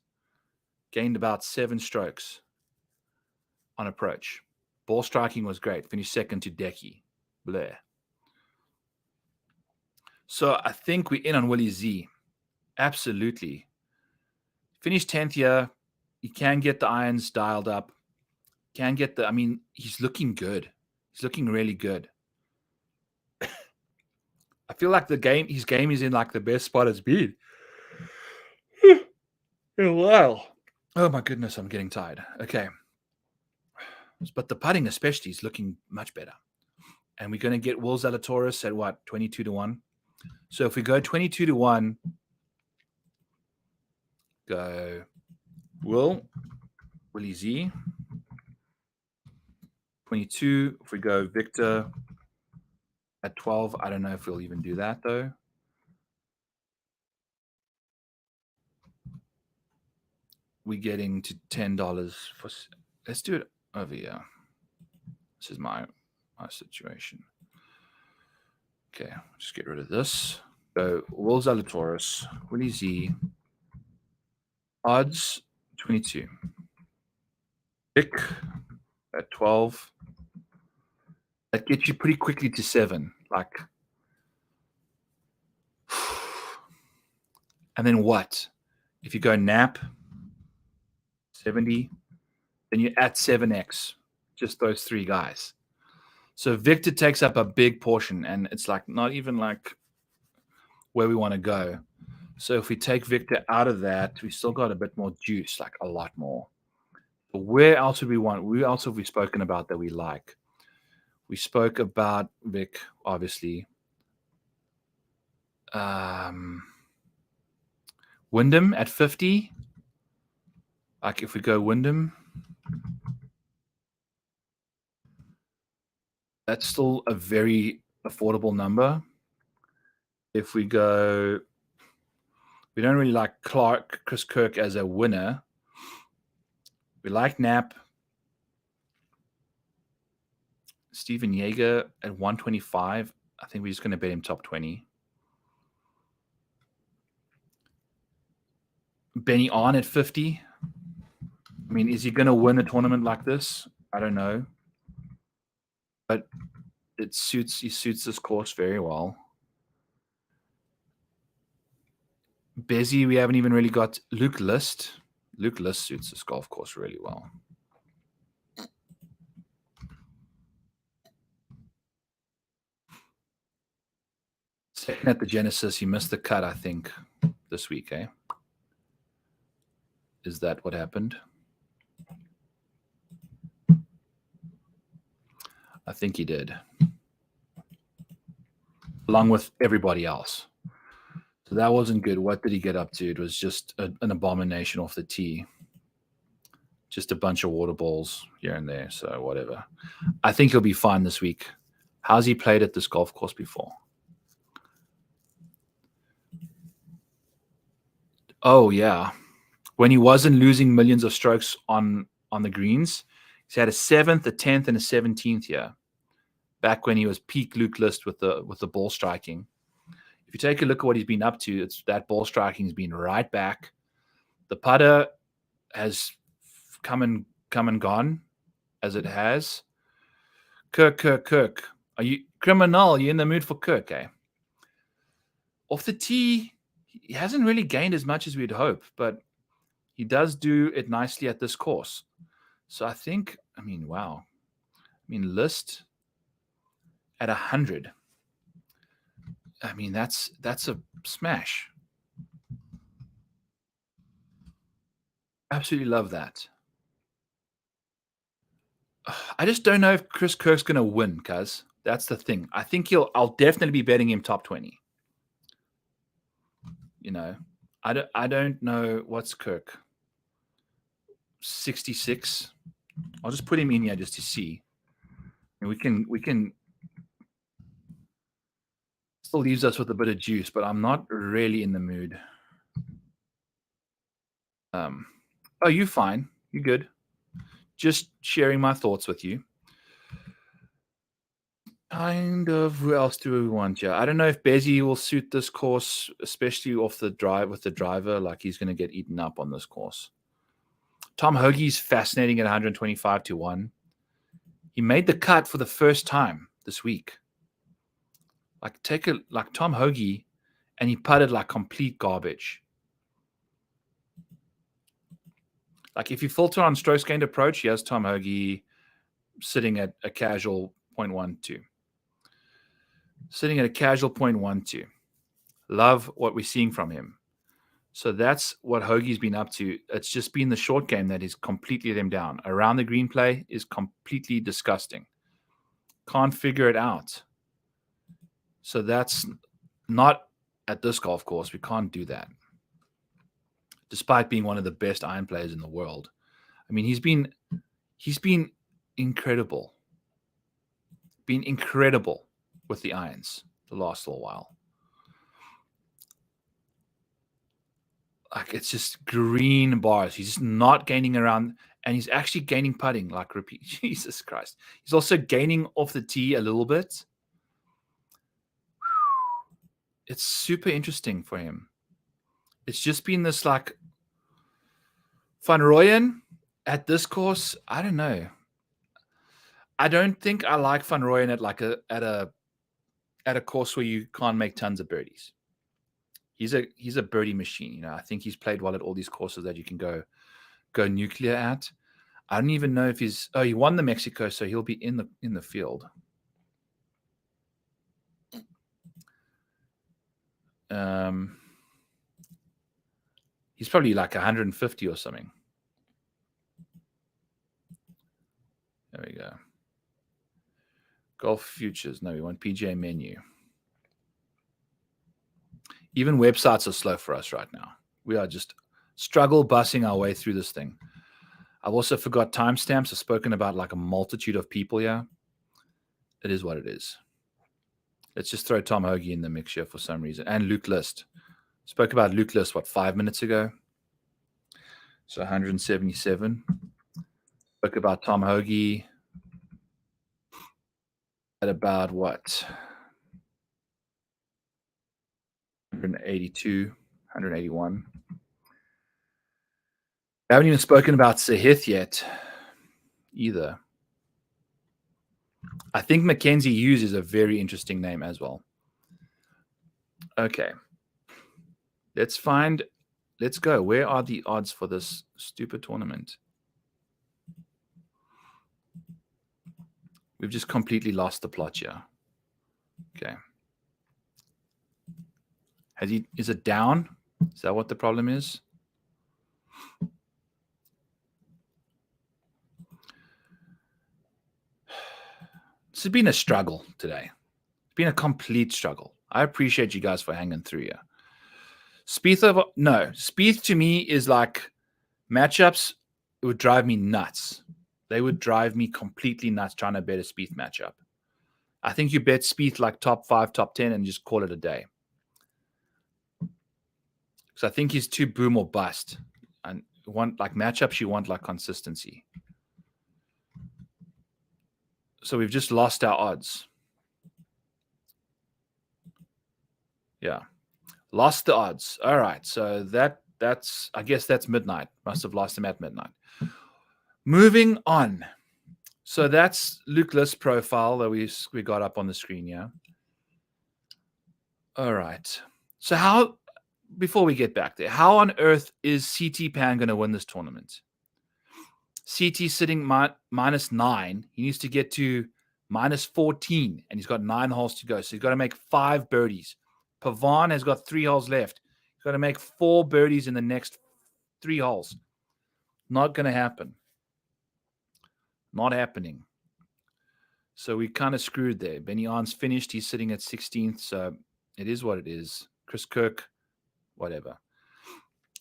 Gained about 7 strokes on approach. Ball striking was great. Finished second to Hideki. Blair. So I think we're in on Willie Z. Absolutely. Finished 10th here. He can get the irons dialed up. He's looking good. He's looking really good. I feel like his game is in the best spot it's been in a while. Oh my goodness, I'm getting tired. Okay. But the putting especially is looking much better. And we're going to get Will Zalatoris at what? 22-1. So if we go 22-1, go Willie Z. 22. If we go Victor at 12, I don't know if we'll even do that though. We're getting to $10 for. Let's do it over here. This is my situation. Okay, just get rid of this. So Will Zalatoris, Willie Z. Odds 22. Pick at 12. That gets you pretty quickly to 7. And then what? If you go Knapp, 70, then you're at 7x. Just those 3 guys. So Victor takes up a big portion, and it's not even where we want to go. So if we take Victor out of that, we still got a bit more juice, a lot more. But where else would we want? Where else have we spoken about that we like? We spoke about Vic, obviously. Wyndham at 50. If we go Wyndham, that's still a very affordable number. If we go, we don't really like Chris Kirk as a winner. We like Knapp. Stephan Jaeger at 125. I think we're just going to bet him top 20. Byeong Hun An at 50. Is he going to win a tournament like this? I don't know. But he suits this course very well. Bezzy, we haven't even really got Luke List. Luke List suits this golf course really well. Second at the Genesis, he missed the cut, I think, this week, eh? Is that what happened? I think he did. Along with everybody else. So that wasn't good. What did he get up to? It was just an abomination off the tee. Just a bunch of water balls here and there. So whatever. I think he'll be fine this week. How's he played at this golf course before? Oh, yeah. When he wasn't losing millions of strokes on the greens, he's had a 7th, a 10th, and a 17th here. Back when he was peak Luke List with the ball striking. If you take a look at what he's been up to, it's that ball striking has been right back. The putter has come and gone as it has. Kirk. Are you criminal? Are you in the mood for Kirk, eh? Off the tee, he hasn't really gained as much as we'd hope, but he does do it nicely at this course. So I think, wow. List at 100. That's a smash. Absolutely love that. I just don't know if Chris Kirk's going to win, cuz that's the thing. I think I'll definitely be betting him top 20. I don't know what's Kirk. 66. I'll just put him in here just to see. And we can still leaves us with a bit of juice, but I'm not really in the mood. Oh, you fine. You good. Just sharing my thoughts with you. Kind of. Who else do we want here? I don't know if Bezzy will suit this course, especially off the drive with the driver. Like he's going to get eaten up on this course. Tom Hoge's fascinating at 125 to 1. He made the cut for the first time this week. Like Tom Hoge, and he putted like complete garbage. Like if you filter on strokes gained approach, he has Tom Hoge sitting at a casual 0.12. Sitting at a casual 0.12. Love what we're seeing from him. So that's what Hoge's been up to. It's just been the short game that is completely let him down. Around the green play is completely disgusting. Can't figure it out. So that's not at this golf course. We can't do that. Despite being one of the best iron players in the world. He's been incredible. Been incredible with the irons the last little while. Like it's just green bars. He's just not gaining around, and he's actually gaining putting. Like repeat, Jesus Christ. He's also gaining off the tee a little bit. It's super interesting for him. It's just been this like Van Rooyen at this course. I don't know. I don't think I like Van Rooyen at a course where you can't make tons of birdies. He's a birdie machine. I think he's played well at all these courses that you can go nuclear at. I don't even know if he won the Mexico, so he'll be in the field. He's probably like 150 or something. There we go. Golf futures. No, we want PGA menu. Even websites are slow for us right now. We are just struggle bussing our way through this thing. I've also forgot timestamps. I've spoken about like a multitude of people here. It is what it is. Let's just throw Tom Hoge in the mix here for some reason. And Luke List. Spoke about Luke List, 5 minutes ago? So 177. Spoke about Tom Hoge at about what? 182, 181. I haven't even spoken about Sahith yet either. I think Mackenzie Hughes is a very interesting name as well. Okay. Let's go. Where are the odds for this stupid tournament? We've just completely lost the plot here. Okay. Is it down? Is that what the problem is? This has been a struggle today. It's been a complete struggle. I appreciate you guys for hanging through here. Spieth to me is like matchups. It would drive me nuts. They would drive me completely nuts trying to bet a Spieth matchup. I think you bet Spieth like top 5, top 10 and just call it a day. So I think he's too boom or bust. And matchups, you want like consistency. So we've just lost our odds. Yeah. Lost the odds. All right. So that's I guess that's midnight. Must have lost him at midnight. Moving on. So that's Luke List's profile that we got up on the screen, yeah. All right. So before we get back there, how on earth is CT Pan going to win this tournament? CT sitting -9. He needs to get to -14, and he's got 9 holes to go. So he's got to make 5 birdies. Pavon has got 3 holes left. He's got to make 4 birdies in the next 3 holes. Not going to happen. Not happening. So we kind of screwed there. Benny Arn's finished. He's sitting at 16th. So it is what it is. Chris Kirk, whatever.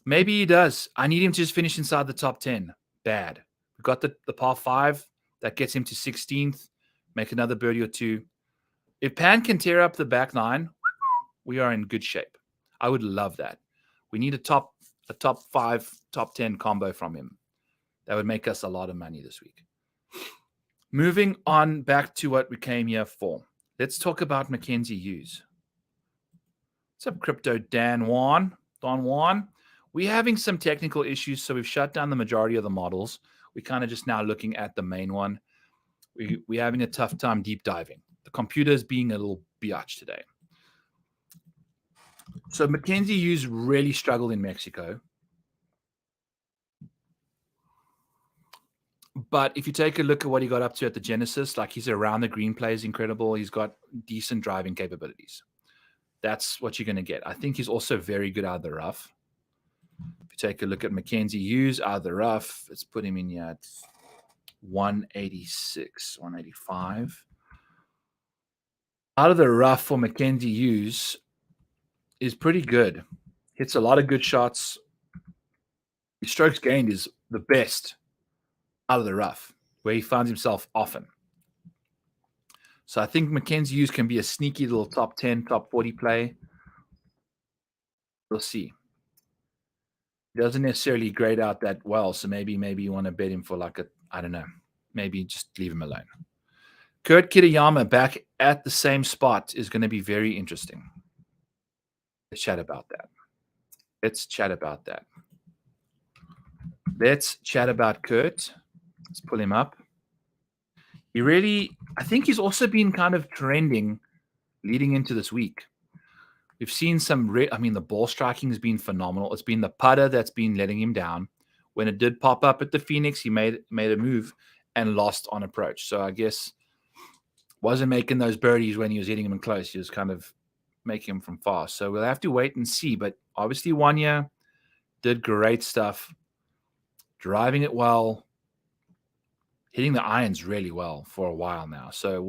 Maybe he does. I need him to just finish inside the top 10. Bad. We've got the par 5. That gets him to 16th. Make another birdie or 2. If Pan can tear up the back 9, we are in good shape. I would love that. We need a top 5, top 10 combo from him. That would make us a lot of money this week. Moving on back to what we came here for. Let's talk about Mackenzie Hughes. What's up, Crypto Dan Juan? Don Juan. We're having some technical issues, so we've shut down the majority of the models. We're kind of just now looking at the main one. We're having a tough time deep diving. The computer is being a little biatch today. So Mackenzie Hughes really struggled in Mexico. But if you take a look at what he got up to at the Genesis, like his around the green play is incredible. He's got decent driving capabilities. That's what you're going to get. I think he's also very good out of the rough. If you take a look at Mackenzie Hughes out of the rough, let's put him in here at 186, 185. Out of the rough for Mackenzie Hughes is pretty good. Hits a lot of good shots. His strokes gained is the best out of the rough, where he finds himself often. So I think Mackenzie Hughes can be a sneaky little top 10, top 40 play. We'll see. He doesn't necessarily grade out that well, so maybe you want to bet him for I don't know. Maybe just leave him alone. Kurt Kitayama back at the same spot is going to be very interesting. Let's chat about that. Let's chat about Kurt. Let's pull him up. I think he's also been kind of trending leading into this week. We've seen the ball striking has been phenomenal. It's been the putter that's been letting him down. When it did pop up at the Phoenix, he made a move and lost on approach. So I guess wasn't making those birdies when he was hitting them in close. He was kind of making them from far. So we'll have to wait and see. But obviously Wanya did great stuff, driving it well, hitting the irons really well for a while now. So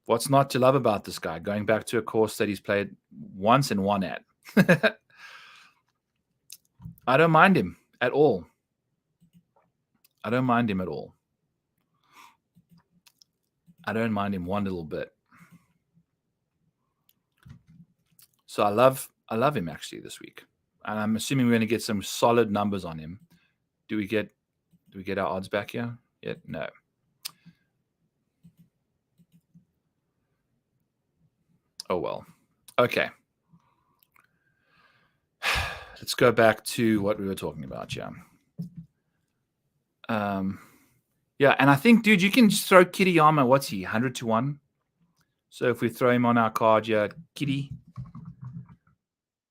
what's not to love about this guy? Going back to a course that he's played once and won at. I don't mind him at all. I don't mind him one little bit. So I love him actually this week. And I'm assuming we're going to get some solid numbers on him. Do we get our odds back here yet? No. Oh, well. Okay. Let's go back to what we were talking about, yeah. Yeah, and I think, dude, you can just throw Kitayama. What's he, 100 to 1? So if we throw him on our card, yeah, Kitty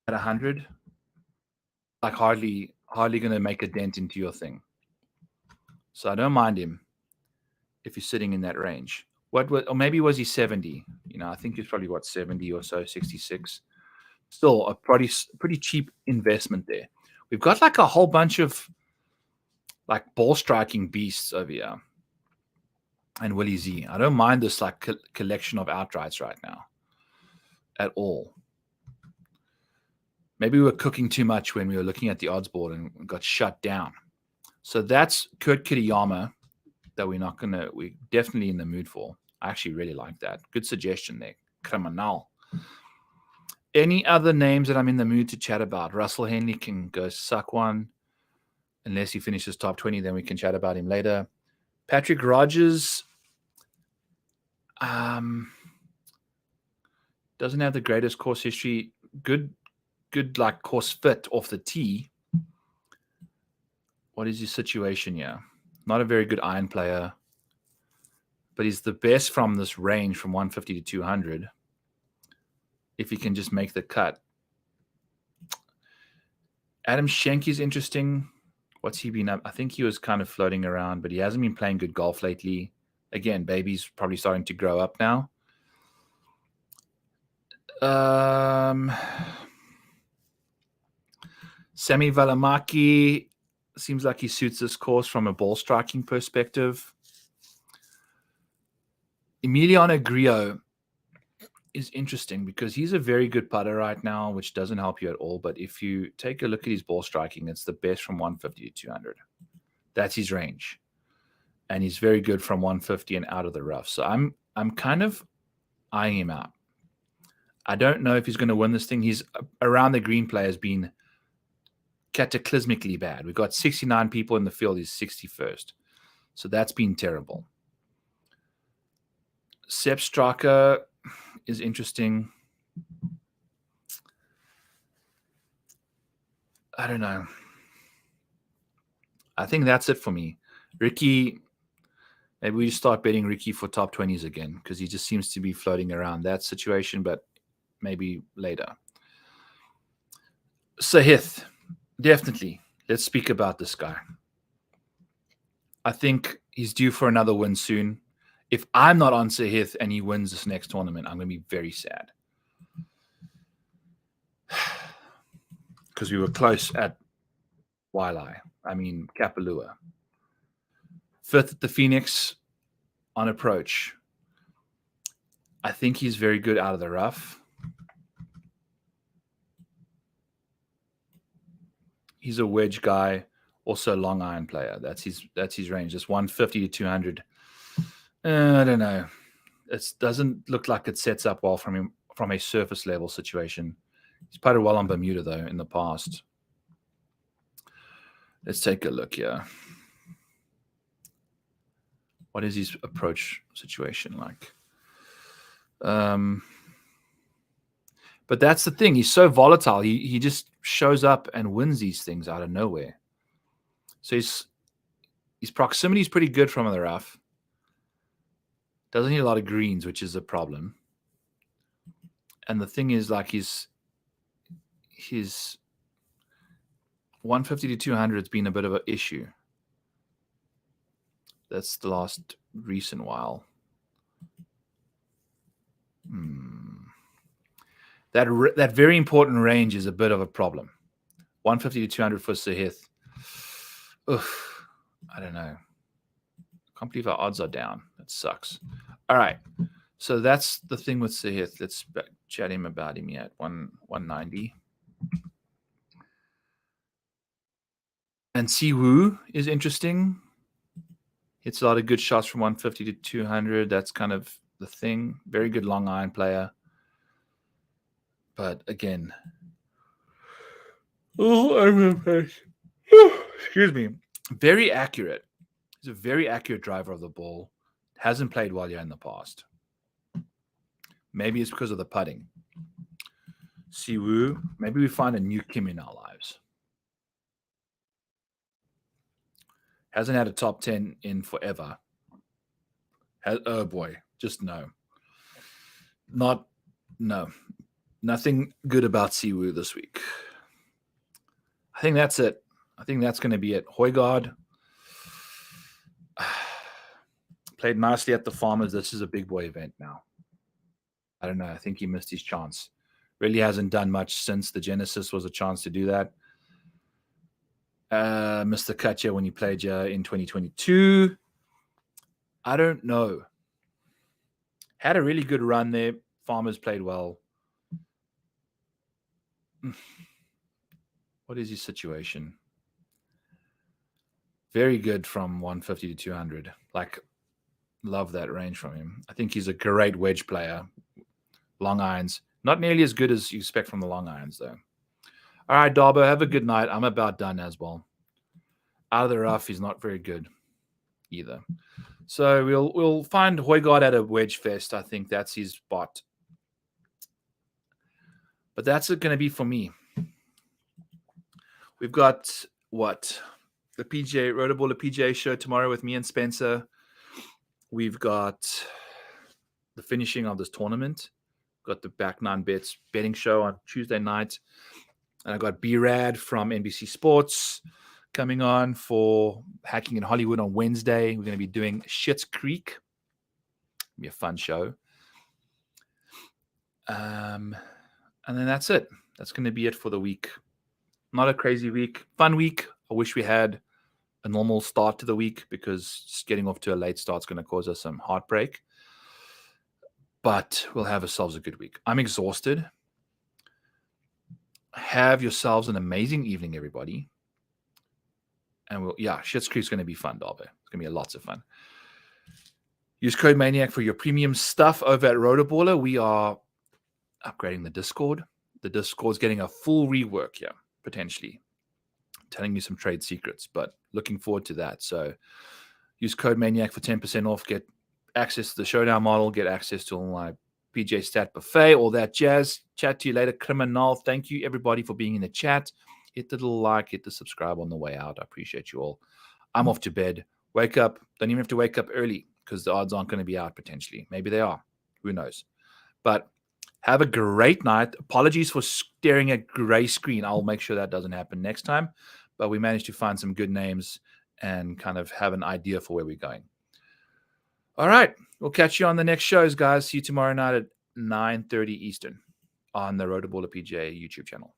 at 100, like hardly going to make a dent into your thing. So I don't mind him if he's sitting in that range. Or maybe was he 70? I think he's probably 70 or so, 66. Still a pretty cheap investment there. We've got like a whole bunch of like ball striking beasts over here. And Willie Z. I don't mind this like collection of outrights right now at all. Maybe we were cooking too much when we were looking at the odds board and got shut down. So that's Kurt Kitayama that we're definitely in the mood for. I actually really like that. Good suggestion there. Criminal. Any other names that I'm in the mood to chat about? Russell Henley can go suck one. Unless he finishes top 20, then we can chat about him later. Patrick Rodgers doesn't have the greatest course history. Good like course fit off the tee. What is his situation here? Not a very good iron player, but he's the best from this range from 150 to 200. if he can just make the cut. Adam Schenk is interesting. What's he been up? I think he was kind of floating around, but he hasn't been playing good golf lately. Again, baby's probably starting to grow up now. Sami Valimaki seems like he suits this course from a ball striking perspective. Emiliano Grillo is interesting because he's a very good putter right now, which doesn't help you at all. But if you take a look at his ball striking, it's the best from 150 to 200. That's his range. And he's very good from 150 and out of the rough. So I'm kind of eyeing him out. I don't know if he's going to win this thing. He's around the green play has been cataclysmically bad. We've got 69 people in the field. He's 61st. So that's been terrible. Sepp Straka is interesting. I don't know. I think that's it for me. Ricky, maybe we start betting Ricky for top 20s again because he just seems to be floating around that situation, but maybe later. Sahith, definitely. Let's speak about this guy. I think he's due for another win soon. If I'm not on Sahith and he wins this next tournament, I'm going to be very sad. Because we were close at Kapalua. 5th at the Phoenix on approach. I think he's very good out of the rough. He's a wedge guy, also a long iron player. That's his range. It's 150 to 200. I don't know. It doesn't look like it sets up well from him from a surface level situation. He's putted well on Bermuda though in the past. Let's take a look here. What is his approach situation like? But that's the thing. He's so volatile. He just shows up and wins these things out of nowhere. So his proximity is pretty good from the rough. Doesn't need a lot of greens, which is a problem. And the thing is, like his 150 to 200 has been a bit of an issue. That's the last recent while. That very important range is a bit of a problem. 150 to 200 for Sahith. Oof, I don't know. I can't believe our odds are down. That sucks. All right. So that's the thing with Sahith. Let's chat him about him yet. 190. And Siwoo is interesting. Hits a lot of good shots from 150 to 200. That's kind of the thing. Very good long iron player. But again, excuse me. Very accurate. He's a very accurate driver of the ball. Hasn't played well yet in the past. Maybe it's because of the putting. Siwoo, maybe we find a new Kim in our lives. Hasn't had a top 10 in forever. Oh boy, just no. Nothing good about Siwoo this week. I think that's it. I think that's going to be it. Højgaard played nicely at the Farmers. This is a big boy event now. I don't know. I think he missed his chance. Really hasn't done much since the Genesis was a chance to do that. Missed the cut here when he played here in 2022. I don't know. Had a really good run there. Farmers played well. What is his situation? Very good from 150 to 200. Like, love that range from him. I think he's a great wedge player. Long irons. Not nearly as good as you expect from the long irons, though. All right, Darbo, have a good night. I'm about done as well. Out of the rough, he's not very good either. So we'll find Højgaard at a wedge fest. I think that's his spot. But that's it going to be for me. We've got what? The PGA Rotoball, the PGA show tomorrow with me and Spencer. We've got the finishing of this tournament Got the Back Nine Bets betting show on Tuesday night. And I got B-Rad from NBC Sports coming on for Hacking in Hollywood on Wednesday. We're going to be doing Schitt's Creek. It'll be a fun show. And then that's it. That's going to be it for the week. Not a crazy week. Fun week. I wish we had a normal start to the week because just getting off to a late start is going to cause us some heartbreak. But we'll have ourselves a good week. I'm exhausted. Have yourselves an amazing evening, everybody. And Schitt's Creek is going to be fun, Darby. It's going to be lots of fun. Use code Maniac for your premium stuff over at Rotoballer. We are upgrading the Discord. The Discord's getting a full rework here, potentially. Telling you some trade secrets, but looking forward to that. So use code Maniac for 10% off. Get access to the Showdown model. Get access to all my PJ Stat Buffet, all that jazz. Chat to you later, Criminal. Thank you, everybody, for being in the chat. Hit the little like, hit the subscribe on the way out. I appreciate you all. I'm off to bed. Wake up. Don't even have to wake up early because the odds aren't going to be out potentially. Maybe they are. Who knows? But have a great night. Apologies for staring at gray screen. I'll make sure that doesn't happen next time. But we managed to find some good names and kind of have an idea for where we're going. All right. We'll catch you on the next shows, guys. See you tomorrow night at 9:30 Eastern on the Rotoballer PGA YouTube channel.